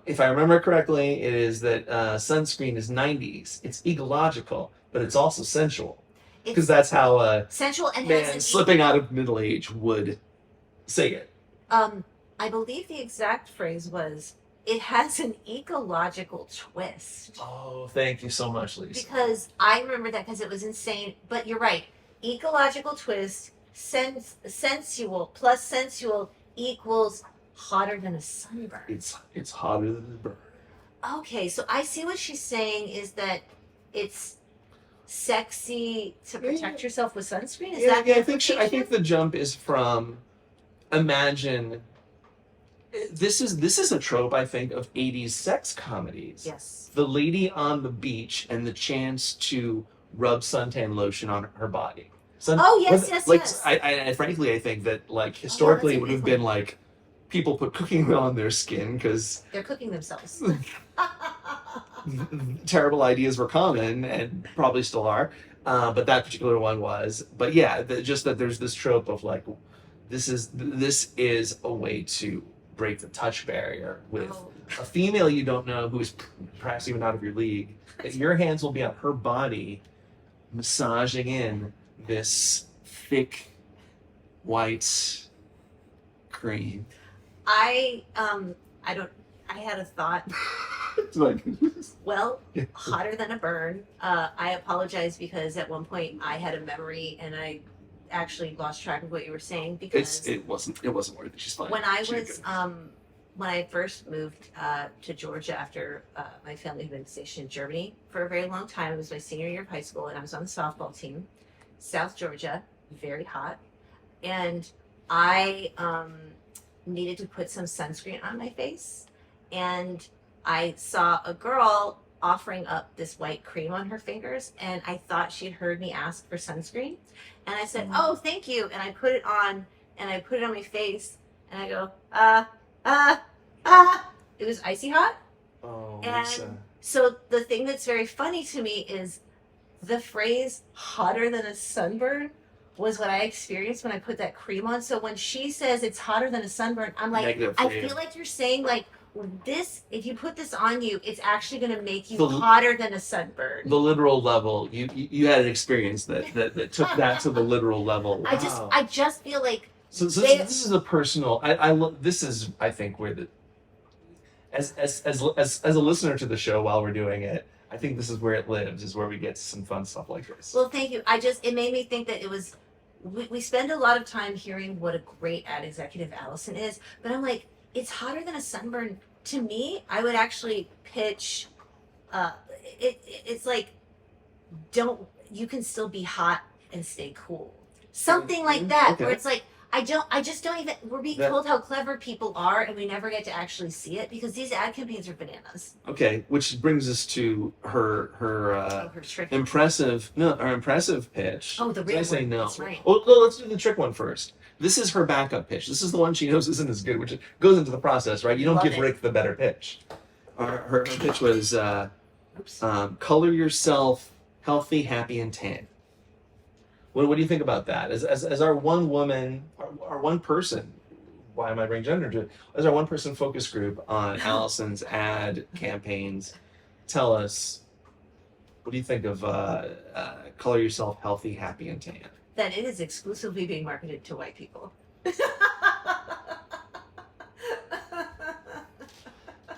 Speaker 2: if I remember correctly, it is that sunscreen is 90s. It's ecological, but it's also sensual, because
Speaker 1: It's
Speaker 2: that's how a
Speaker 1: sensual and
Speaker 2: man
Speaker 1: has an
Speaker 2: slipping out of middle age would say it.
Speaker 1: I believe the exact phrase was, "It has an ecological twist."
Speaker 2: Oh, thank you so much, Lisa.
Speaker 1: Because I remember that because it was insane. But you're right. Ecological twist, sensual plus sensual equals hotter than a sunburn.
Speaker 2: It's hotter than a burn.
Speaker 1: Okay, so I see what she's saying is that it's sexy to protect yourself with sunscreen. Is that the
Speaker 2: I think
Speaker 1: implication?
Speaker 2: the jump is from, imagine. This is a trope, I think, of 80s sex comedies.
Speaker 1: Yes.
Speaker 2: The lady on the beach and the chance to rub suntan lotion on her body.
Speaker 1: Oh, yes, yes, yes.
Speaker 2: I frankly, I think that like historically
Speaker 1: that's a
Speaker 2: it would have
Speaker 1: good
Speaker 2: been like people put cooking oil on their skin because
Speaker 1: They're cooking themselves.
Speaker 2: terrible ideas were common and probably still are. But that particular one was. But yeah, just that there's this trope of like, this is a way to break the touch barrier with
Speaker 1: Oh.
Speaker 2: a female you don't know who is perhaps even out of your league. That your hands will be on her body, massaging in this thick white cream.
Speaker 1: I had a thought.
Speaker 2: It's like,
Speaker 1: Well, hotter than a burn. I apologize because at one point I had a memory and I actually lost track of what you were saying because
Speaker 2: it wasn't worth it. She's fine.
Speaker 1: when I
Speaker 2: She did
Speaker 1: was
Speaker 2: good.
Speaker 1: when I first moved to Georgia after my family had been stationed in Germany for a very long time. It was my senior year of high school and I was on the softball team. South Georgia, very hot. And I needed to put some sunscreen on my face. And I saw a girl offering up this white cream on her fingers, and I thought she'd heard me ask for sunscreen. And I said, "Oh, thank you." And I put it on, and I put it on my face, and I go, It was icy hot.
Speaker 2: Oh,
Speaker 1: and-
Speaker 2: Lisa.
Speaker 1: So the thing that's very funny to me is the phrase "hotter than a sunburn" was what I experienced when I put that cream on. So when she says it's hotter than a sunburn, I'm like,
Speaker 2: Negative
Speaker 1: I
Speaker 2: for you.
Speaker 1: feel like you're saying like this. If you put this on you, it's actually going to make you
Speaker 2: The-
Speaker 1: hotter than a sunburn.
Speaker 2: The literal level. You had an experience that took that to the literal level. Wow.
Speaker 1: I just feel like
Speaker 2: So
Speaker 1: they-
Speaker 2: this is a personal. This is I think where the as a listener to the show while we're doing it, I think this is where it lives. Is where we get some fun stuff like this.
Speaker 1: Well, thank you. It made me think that it was, we spend a lot of time hearing what a great ad executive Alison is, but I'm like, it's hotter than a sunburn. To me, I would actually pitch, it's like, you can still be hot and stay cool. Something like that,
Speaker 2: Okay.
Speaker 1: where it's like, I just don't even, we're being told how clever people are and we never get to actually see it because these ad campaigns are bananas.
Speaker 2: Okay, which brings us to her
Speaker 1: Her trick.
Speaker 2: impressive pitch.
Speaker 1: Oh, the
Speaker 2: Did I
Speaker 1: real
Speaker 2: say
Speaker 1: one,
Speaker 2: no?
Speaker 1: that's right.
Speaker 2: Well, no, let's do the trick one first. This is her backup pitch. This is the one she knows isn't as good, which goes into the process, right? You don't
Speaker 1: Love
Speaker 2: give
Speaker 1: it.
Speaker 2: Rick the better pitch. Her pitch was
Speaker 1: Oops.
Speaker 2: color yourself healthy, happy, and tan. What do you think about that? As our one woman, our one person, why am I bringing gender into it? As our one person focus group on Alison's ad campaigns, tell us, what do you think of color yourself healthy, happy, and tan?
Speaker 1: That it is exclusively being marketed to white people.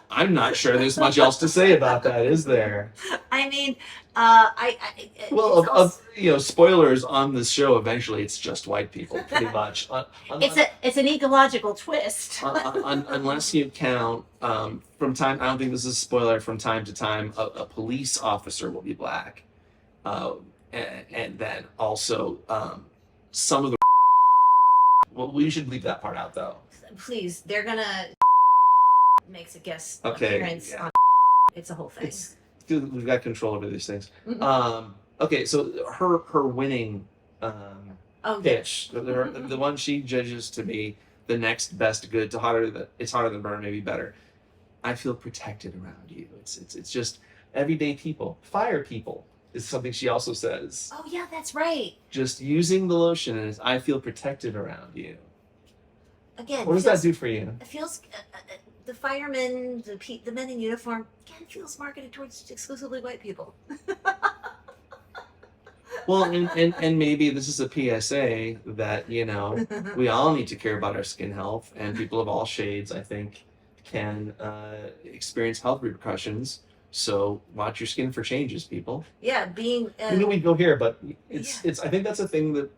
Speaker 2: I'm not sure there's much else to say about that, is there?
Speaker 1: I mean,
Speaker 2: Well,
Speaker 1: it's also-
Speaker 2: spoilers on this show. Eventually, it's just white people, pretty much.
Speaker 1: it's an ecological twist.
Speaker 2: Unless you count from time. I don't think this is a spoiler. From time to time, a police officer will be black, and then also some of the. Well, we should leave that part out, though.
Speaker 1: Please, they're gonna makes a guest
Speaker 2: Okay,
Speaker 1: appearance
Speaker 2: yeah.
Speaker 1: on. It's a whole thing.
Speaker 2: We've got control over these things.
Speaker 1: Mhm.
Speaker 2: Okay, so her winning
Speaker 1: Oh,
Speaker 2: pitch, the one she judges to be the next best good to it's hotter than burn, maybe better. I feel protected around you. It's just everyday people, fire people is something she also says.
Speaker 1: Oh yeah, that's right.
Speaker 2: Just using the lotion is I feel protected around you.
Speaker 1: Again,
Speaker 2: What does that do for you?
Speaker 1: It feels the firemen, the men in uniform. Again, feels marketed towards exclusively white people.
Speaker 2: Well, and maybe this is a PSA that we all need to care about our skin health, and people of all shades, I think, can experience health repercussions. So watch your skin for changes, people.
Speaker 1: Yeah, being
Speaker 2: We knew we'd go here, but it's I think that's a thing that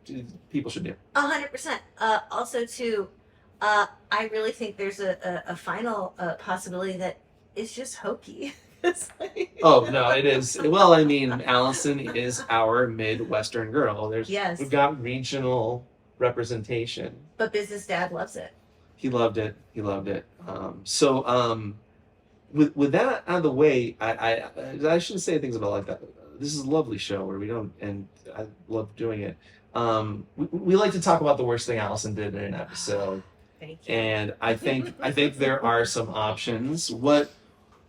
Speaker 2: people should do.
Speaker 1: 100%. Also, too, I really think there's a final possibility that it's just hokey. It's like-
Speaker 2: Oh no, it is. Well, I mean, Alison is our Midwestern girl.
Speaker 1: Yes.
Speaker 2: We've got regional representation.
Speaker 1: But Business Dad loves it.
Speaker 2: He loved it. With that out of the way, I shouldn't say things about like that. This is a lovely show where we don't, and I love doing it. We like to talk about the worst thing Alison did in an episode,
Speaker 1: Thank you.
Speaker 2: and I think there are some options. What,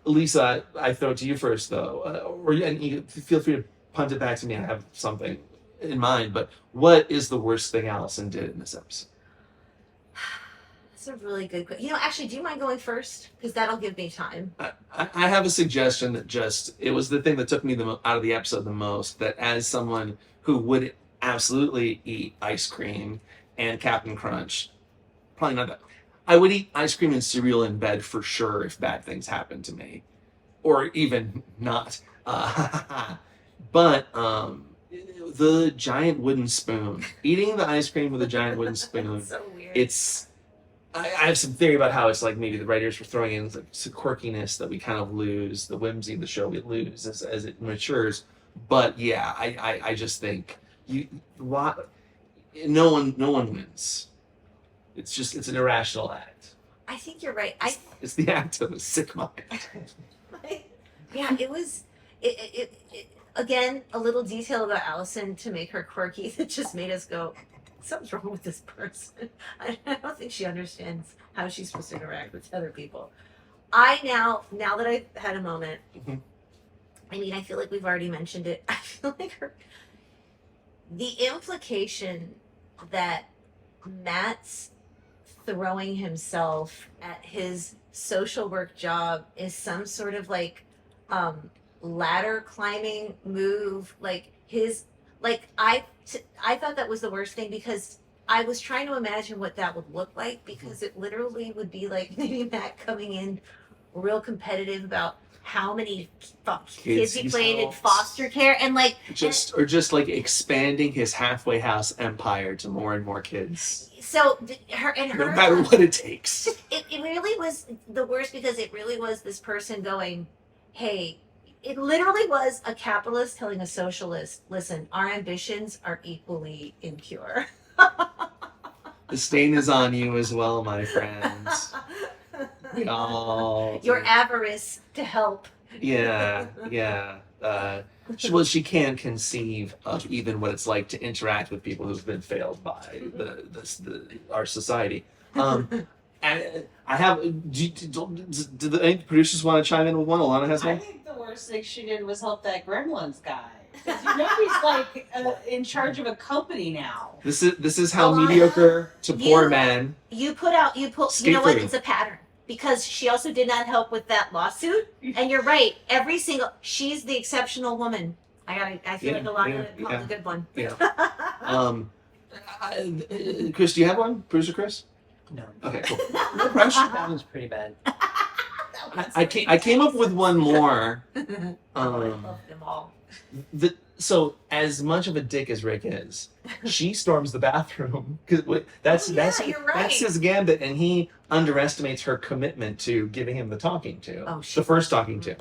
Speaker 2: Lisa? I throw it to you first, though, and you feel free to punt it back to me. I have something in mind, but what is the worst thing Alison did in this episode?
Speaker 1: That's a really good question. Actually, do you mind going first? Because that'll give me time.
Speaker 2: I have a suggestion that it was the thing that took me out of the episode the most, that as someone who would absolutely eat ice cream and Captain Crunch, probably not that. I would eat ice cream and cereal in bed for sure if bad things happened to me, or even not. But the giant wooden spoon, eating the ice cream with a giant wooden spoon,
Speaker 1: That's so weird.
Speaker 2: I have some theory about how it's like maybe the writers were throwing in some quirkiness that we kind of lose, the whimsy of the show we lose as it matures. But yeah, I just think no one wins. It's an irrational act.
Speaker 1: I think you're right.
Speaker 2: It's the act of a sick mind.
Speaker 1: Yeah, it was. It again, a little detail about Alison to make her quirky that just made us go, something's wrong with this person. I don't think she understands how she's supposed to interact with other people. Now that I've had a moment,
Speaker 2: Mhm.
Speaker 1: I mean, I feel like we've already mentioned it. I feel like the implication that Matt's throwing himself at his social work job is some sort of like ladder climbing move, like his like I thought that was the worst thing because I was trying to imagine what that would look like because it literally would be like maybe Matt coming in real competitive about how many kids he
Speaker 2: he's
Speaker 1: played in
Speaker 2: helped.
Speaker 1: foster care and like
Speaker 2: just like expanding his halfway house empire to more and more kids,
Speaker 1: so her
Speaker 2: no matter what it takes.
Speaker 1: it really was the worst because it really was this person going, hey, it literally was a capitalist telling a socialist, listen, our ambitions are equally impure.
Speaker 2: The stain is on you as well, my friends. We all
Speaker 1: Your avarice to help.
Speaker 2: yeah. She can't conceive of even what it's like to interact with people who've been failed by our society. I have. Do any producers want to chime in with one? Ilana has
Speaker 3: I
Speaker 2: one.
Speaker 3: think the worst thing she did was help that Gremlins guy. Because you know he's like in charge of a company now.
Speaker 2: This is how
Speaker 1: Ilana,
Speaker 2: mediocre to poor
Speaker 1: you-
Speaker 2: men.
Speaker 1: You know what?
Speaker 2: Skate-free.
Speaker 1: It's a pattern. Because she also did not help with that lawsuit. And you're right. She's the exceptional woman. I feel like Ilana called the good one.
Speaker 2: Yeah. Chris, do you have one? Producer Chris?
Speaker 5: No.
Speaker 2: Okay, cool. No pressure.
Speaker 5: That one's pretty bad.
Speaker 2: I came up with one more.
Speaker 1: I love them all.
Speaker 2: So as much of a dick as Rick is, she storms the bathroom because that's
Speaker 1: You're right.
Speaker 2: that's his gambit, and he underestimates her commitment to giving him the talking to, the first talking to.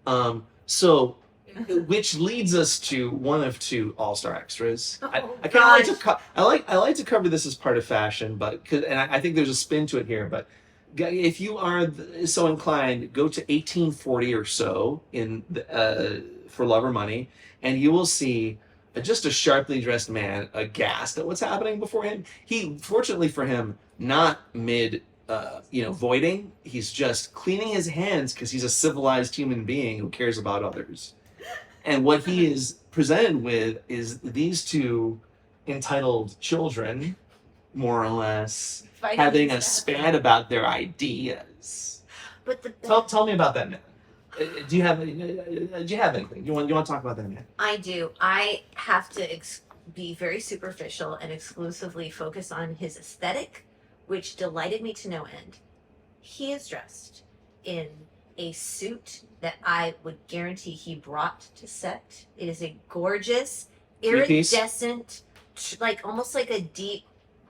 Speaker 1: Mhm.
Speaker 2: So, which leads us to one of two all-star extras. I kind of like I like to cover this as part of fashion, but I think there's a spin to it here, but. If you are so inclined, go to 1840 or so for Love or Money, and you will see just a sharply dressed man aghast at what's happening before him. He, fortunately for him, not mid, voiding. He's just cleaning his hands because he's a civilized human being who cares about others. And what he is presented with is these two entitled children, more or less, having a spat about their ideas.
Speaker 1: But
Speaker 2: Tell me about that man. Do you have anything? You want to talk about that man?
Speaker 1: I do. I have to be very superficial and exclusively focus on his aesthetic, which delighted me to no end. He is dressed in a suit that I would guarantee he brought to set. It is a gorgeous,
Speaker 2: Three-piece?
Speaker 1: iridescent, almost like a deep,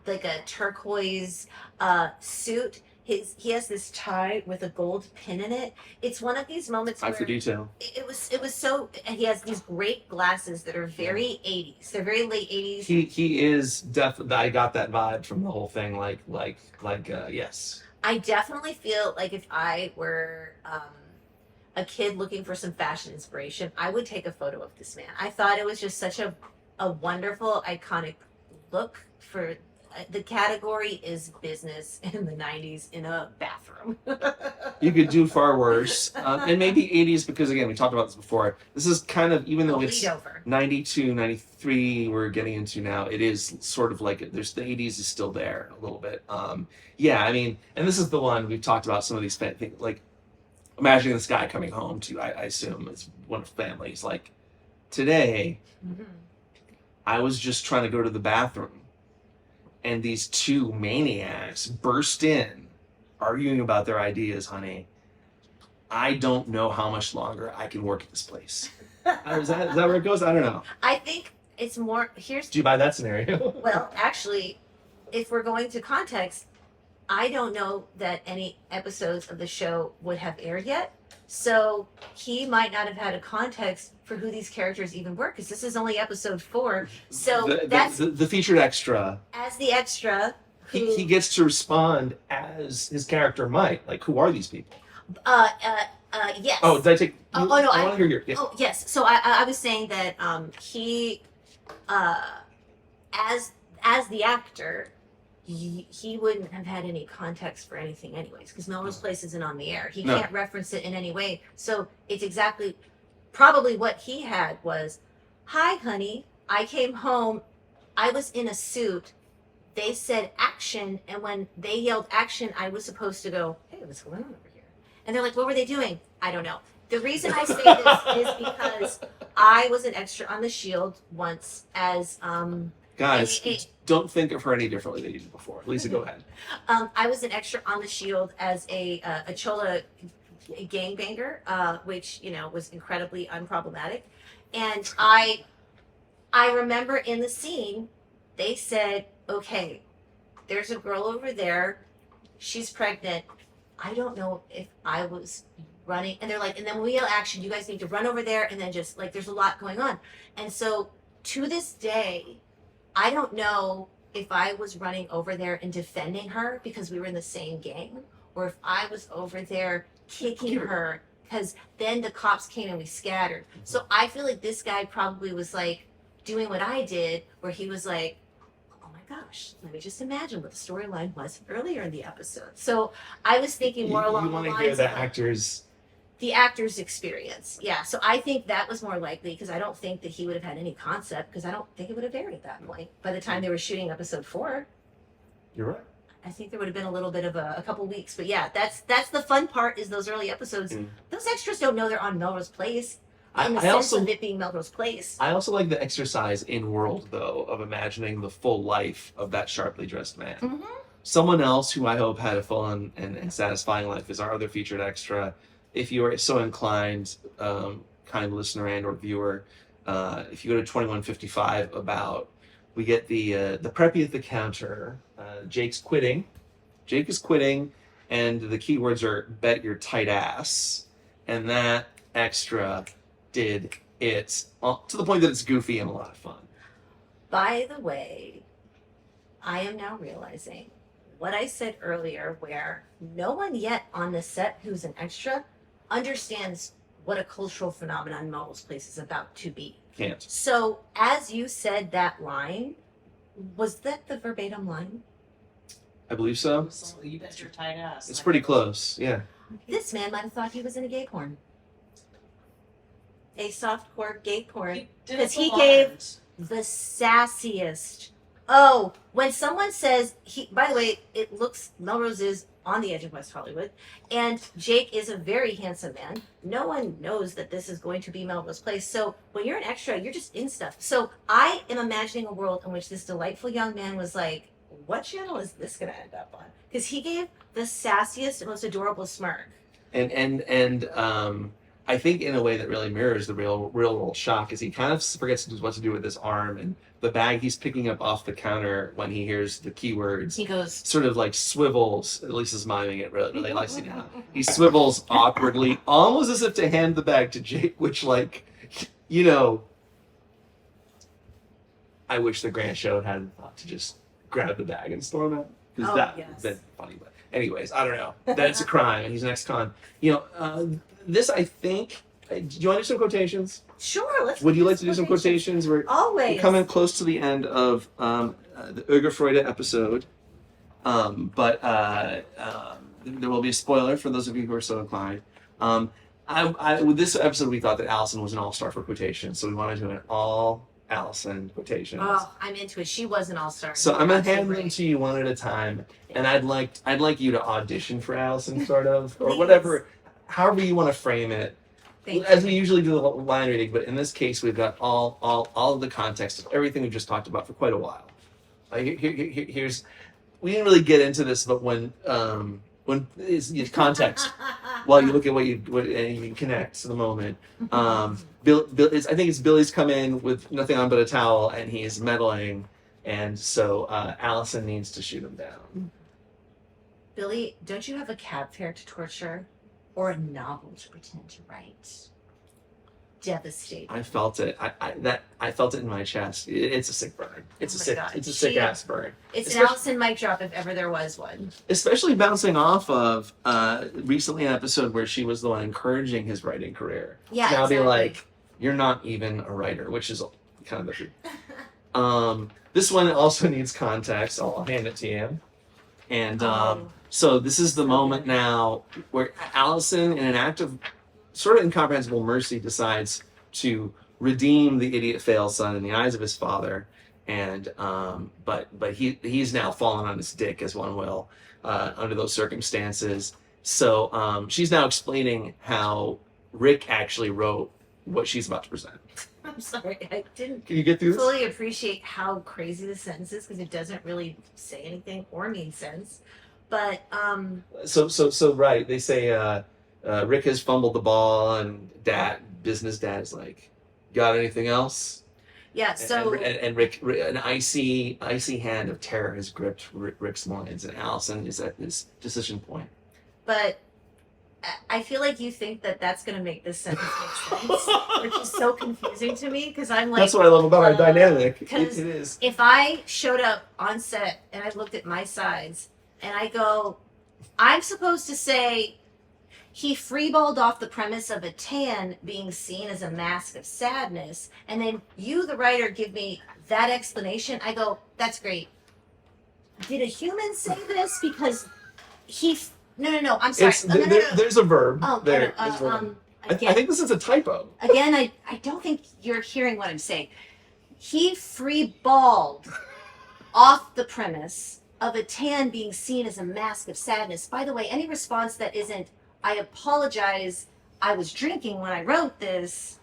Speaker 1: like a turquoise suit. He has this tie with a gold pin in it. It's one of these moments
Speaker 2: Eye
Speaker 1: where
Speaker 2: for detail.
Speaker 1: it was so. And he has these great glasses that are very 80s. They're very late 80s.
Speaker 2: He is definitely. I got that vibe from the whole thing. Yes.
Speaker 1: I definitely feel like if I were a kid looking for some fashion inspiration, I would take a photo of this man. I thought it was just such a wonderful, iconic look for. The category is business in the 90s in a bathroom.
Speaker 2: You could do far worse. And maybe 80s, because again, we talked about this before. This is kind of, even though it's 92, 93 we're getting into now, it is sort of like, the 80s is still there a little bit. I mean, and this is the one we've talked about some of these things, like imagining this guy coming home to, I assume, it's one of families. Like, today, I was just trying to go to the bathroom. And these two maniacs burst in, arguing about their ideas, honey. I don't know how much longer I can work at this place. Is that where it goes? I don't know.
Speaker 1: I think it's more,
Speaker 2: Do you buy that scenario?
Speaker 1: Well, actually, if we're going to context, I don't know that any episodes of the show would have aired yet. So he might not have had a context for who these characters even were, because this is only episode 4. So that's
Speaker 2: the featured extra.
Speaker 1: as the extra.
Speaker 2: He gets to respond as his character might. Like, who are these people?
Speaker 1: Yes.
Speaker 2: Oh, did I take?
Speaker 1: No,
Speaker 2: I want to hear your. Yeah.
Speaker 1: Oh, yes. So I was saying that he, as the actor, he wouldn't have had any context for anything anyways, because Melrose Place isn't on the air. He can't reference it in any way. So it's exactly probably what he had was, "Hi, honey, I came home. I was in a suit. They said action, and when they yelled action, I was supposed to go, hey, what's going on over here?" And they're like, "What were they doing?" I don't know. The reason I say this is because I was an extra on the Shield once as
Speaker 2: Guys, don't think of her any differently than you did before. Lisa, go ahead.
Speaker 1: I was an extra on the Shield as a Chola gangbanger, which was incredibly unproblematic. And I remember in the scene, they said, "Okay, there's a girl over there. She's pregnant. I don't know if I was running." And they're like, "And then when we yell action, you guys need to run over there." And then just like, there's a lot going on. And so to this day, I don't know if I was running over there and defending her because we were in the same gang, or if I was over there kicking her because then the cops came and we scattered. So I feel like this guy probably was like doing what I did, where he was like, "Oh my gosh, let me just imagine what the storyline was earlier in the episode." So I was thinking more along the lines
Speaker 2: You want to hear the
Speaker 1: of
Speaker 2: actors?
Speaker 1: the actor's experience. Yeah, so I think that was more likely because I don't think that he would have had any concept, because I don't think it would have aired at that point. By the time they were shooting episode 4,
Speaker 2: You're right.
Speaker 1: I think there would have been a little bit of a couple weeks. But yeah, that's the fun part, is those early episodes. Those extras don't know they're on Melrose Place in the sense of it being Melrose Place.
Speaker 2: I also like the exercise in world, though, of imagining the full life of that sharply dressed man.
Speaker 1: Mm-hmm.
Speaker 2: Someone else who I hope had a full and satisfying life is our other featured extra. If you are so inclined, kind listener and or viewer, if you go to 2155 about, we get the preppy at the counter. Jake's quitting. Jake is quitting, and the keywords are "bet your tight ass," and that extra did it to the point that it's goofy and a lot of fun.
Speaker 1: By the way, I am now realizing what I said earlier, where no one yet on the set who's an extra understands what a cultural phenomenon Melrose Place is about to be.
Speaker 2: Can't.
Speaker 1: So, as you said that line, was that the verbatim line?
Speaker 2: I believe so.
Speaker 3: You bet your tight ass.
Speaker 2: It's pretty close. Yeah.
Speaker 1: This man might have thought he was in a gay porn. A softcore gay porn. Because he gave the sassiest. Oh, when someone says by the way, it looks, Melrose is on the edge of West Hollywood, and Jake is a very handsome man. No one knows that this is going to be Melrose Place. So when you're an extra, you're just in stuff. So I am imagining a world in which this delightful young man was like, what channel is this going to end up on? Because he gave the sassiest and most adorable smirk.
Speaker 2: And I think in a way that really mirrors the real world shock is he kind of forgets what to do with his arm, and the bag he's picking up off the counter when he hears the keywords,
Speaker 1: He goes,
Speaker 2: sort of like swivels. At least is miming it really nicely now. He swivels awkwardly, almost as if to hand the bag to Jake, which, like, I wish the Grant Show had thought to just grab the bag and storm out, because
Speaker 1: Oh,
Speaker 2: that
Speaker 1: yes.
Speaker 2: been funny. But anyways, I don't know. That's a crime, and he's an ex-con. This, I think. Do you want to do some quotations?
Speaker 1: sure, let's
Speaker 2: Would you
Speaker 1: do
Speaker 2: like to do some quotations? We're
Speaker 1: Always.
Speaker 2: coming close to the end of the Ärgerfreude episode, but there will be a spoiler for those of you who are so inclined. With this episode, we thought that Alison was an all-star for quotations, so we wanted to do an all Alison quotations.
Speaker 1: Oh, I'm into it. She was an all-star.
Speaker 2: So I'm gonna hand them to you one at a time, and I'd like you to audition for Alison, sort of, or
Speaker 1: Please.
Speaker 2: whatever, however you want to frame it.
Speaker 1: Thank
Speaker 2: As
Speaker 1: you.
Speaker 2: we usually do the line reading, but in this case, we've got all of the context of everything we've just talked about for quite a while. Here's, we didn't really get into this, but when is context, while you look at what and you connect to the moment. I think it's Billy's come in with nothing on but a towel, and he's meddling, and so Alison needs to shoot him down.
Speaker 1: Billy, don't you have a cab fare to torture? Or a novel to pretend to write? Devastating.
Speaker 2: I felt it. I felt it in my chest. It's a sick burn. It's
Speaker 1: Oh
Speaker 2: a
Speaker 1: my
Speaker 2: sick.
Speaker 1: God.
Speaker 2: It's a sick ass burn.
Speaker 1: It's
Speaker 2: Especially-
Speaker 1: an Alison mic drop if ever there was one.
Speaker 2: Especially bouncing off of recently an episode where she was the one encouraging his writing career.
Speaker 1: Yeah,
Speaker 2: To now be
Speaker 1: exactly.
Speaker 2: like, you're not even a writer, which is kind of the truth. This one also needs context. I'll hand it to you. And so this is the moment now where Alison, in an act of sort of incomprehensible mercy, decides to redeem the idiot Failson in the eyes of his father, and but he's now fallen on his dick, as one will, under those circumstances. So she's now explaining how Rick actually wrote what she's about to present.
Speaker 1: I'm sorry, I didn't
Speaker 2: Can you get through this?
Speaker 1: fully appreciate how crazy the sentence is because it doesn't really say anything or mean sense. But
Speaker 2: So right, they say Rick has fumbled the ball, and business dad is like, got anything else?
Speaker 1: yeah, so
Speaker 2: And Rick, an icy hand of terror has gripped Rick's loins, and Alison is at this decision point.
Speaker 1: but I feel like you think that that's going to make this sentence make sense, which is so confusing to me because I'm like,
Speaker 2: That's what I love about our dynamic. It
Speaker 1: 'cause
Speaker 2: is.
Speaker 1: if I showed up on set and I looked at my sides and I go, I'm supposed to say he freeballed off the premise of a tan being seen as a mask of sadness, and then you, the writer, give me that explanation. I go, that's great. Did a human say this? Because no, I'm sorry.
Speaker 2: There's a verb
Speaker 1: Oh,
Speaker 2: there.
Speaker 1: no,
Speaker 2: There's a verb.
Speaker 1: again,
Speaker 2: I think this is a typo.
Speaker 1: Again, I don't think you're hearing what I'm saying. He free-balled off the premise of a tan being seen as a mask of sadness. By the way, any response that isn't, I apologize, I was drinking when I wrote this,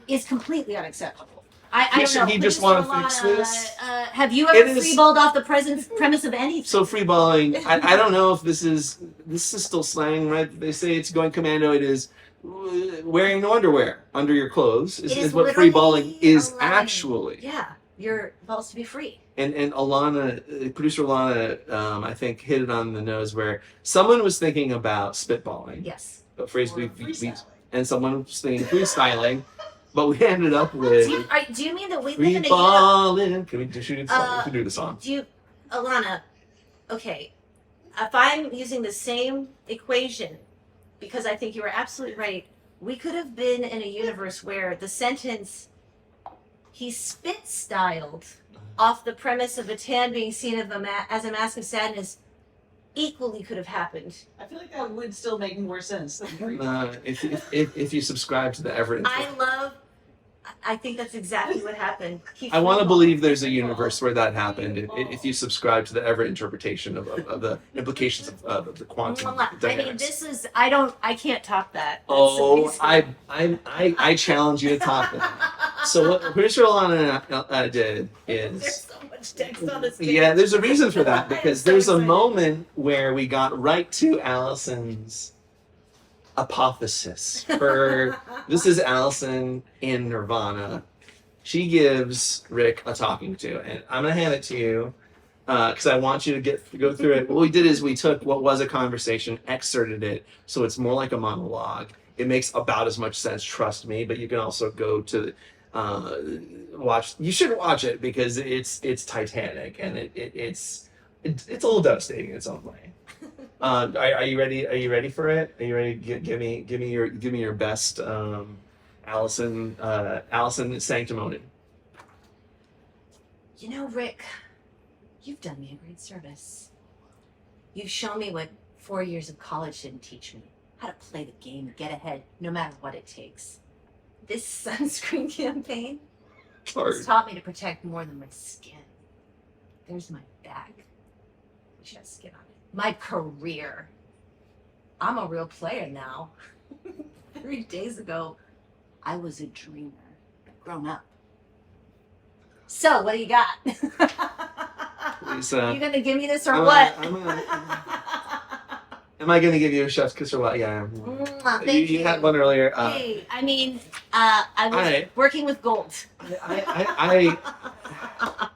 Speaker 1: is completely unacceptable. I don't know.
Speaker 2: He just want to fix this.
Speaker 1: Have you
Speaker 2: It
Speaker 1: ever
Speaker 2: is-
Speaker 1: free-balled off the premise of anything?
Speaker 2: So free balling, I don't know if this is still slang, right? They say it's going commando. It is wearing no underwear under your clothes
Speaker 1: It
Speaker 2: is what free balling
Speaker 1: literally
Speaker 2: is
Speaker 1: allowing-
Speaker 2: actually.
Speaker 1: Yeah, your balls to be free.
Speaker 2: And Ilana, producer Ilana, I think hit it on the nose where someone was thinking about spitballing,
Speaker 1: Yes.
Speaker 2: a phrase
Speaker 3: Or
Speaker 2: we
Speaker 3: freestyling.
Speaker 2: and someone was thinking freestyling, but we ended up with
Speaker 1: Do you mean that we live
Speaker 2: free
Speaker 1: in a
Speaker 2: balling. Can we shoot the song? We can do the song.
Speaker 1: Ilana, okay, if I'm using the same equation, because I think you were absolutely right, we could have been in a universe where the sentence, he spit styled off the premise of a tan being seen as a mask of sadness, equally could have happened.
Speaker 3: I feel like that would still make more sense than grief.
Speaker 2: If you subscribe to the ever,
Speaker 1: I think that's exactly what happened.
Speaker 2: I want to believe there's a universe where that happened. If you subscribe to the ever interpretation of the implications of the quantum
Speaker 1: I
Speaker 2: dynamics.
Speaker 1: mean, this is, I can't top that. That's
Speaker 2: Oh,
Speaker 1: amazing.
Speaker 2: I challenge you to top it. So what producer Ilana did
Speaker 1: There's
Speaker 2: is,
Speaker 1: so much text on this page.
Speaker 2: yeah, there's a reason for that
Speaker 1: I'm
Speaker 2: because
Speaker 1: so
Speaker 2: there's a
Speaker 1: excited.
Speaker 2: moment where we got right to Alison's apotheosis. This is Alison in Nirvana. She gives Rick a talking to, and I'm gonna hand it to you because I want you to go through it. What we did is we took what was a conversation, excerpted it, so it's more like a monologue. It makes about as much sense, trust me. But you can also go to watch. You should watch it because it's Titanic, and it's a little devastating in its own way. Are you ready? Are you ready for it? Are you ready? Give me your best, Alison sanctimony.
Speaker 1: You know, Rick, you've done me a great service. You've shown me what 4 years of college didn't teach me. How to play the game and get ahead, no matter what it takes. This sunscreen campaign has taught me to protect more than my skin. There's my bag, which has skin on it. My career. I'm a real player now. 3 days ago, I was a dreamer, grown up. So, what do you got?
Speaker 2: Lisa,
Speaker 1: You gonna give me this or
Speaker 2: I'm
Speaker 1: what?
Speaker 2: am I gonna give you a chef's kiss or what? Yeah.
Speaker 1: Mwah, thank
Speaker 2: You had one earlier.
Speaker 1: Hey, I mean, I was
Speaker 2: Alright.
Speaker 1: working with gold.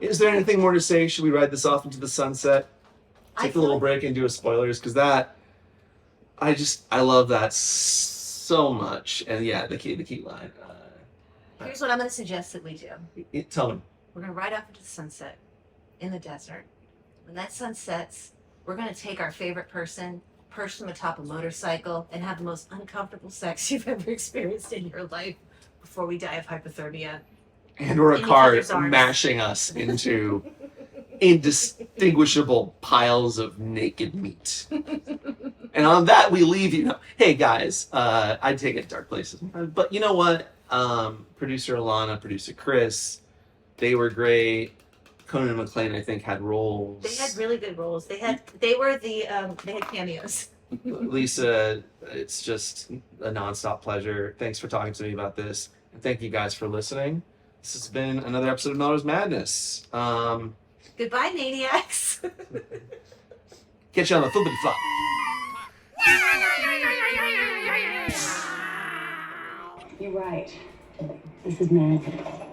Speaker 2: Is there anything more to say? Should we ride this off into the sunset? Take a little break and do a spoilers because I love that so much. And yeah, the key line.
Speaker 1: Here's what I'm gonna suggest that we do.
Speaker 2: Tell me.
Speaker 1: We're gonna ride off into the sunset in the desert. When that sun sets, we're gonna take our favorite person, perch them atop a motorcycle, and have the most uncomfortable sex you've ever experienced in your life before we die of hypothermia.
Speaker 2: And or a
Speaker 1: In each
Speaker 2: car
Speaker 1: other's arms.
Speaker 2: mashing us into indistinguishable piles of naked meat. And And on that, we leave you. Hey guys, I'd take it to dark places, but you know what? Producer Ilana, producer Chris, they were great. Conan and McLean, I think, had roles.
Speaker 1: They had really good roles. They had cameos.
Speaker 2: Lisa, it's just a nonstop pleasure. Thanks for talking to me about this, and thank you guys for listening. This has been another episode of Melrose Madness.
Speaker 1: Goodbye, maniacs.
Speaker 2: Catch you on the flippity flop.
Speaker 6: You're right. This is madness.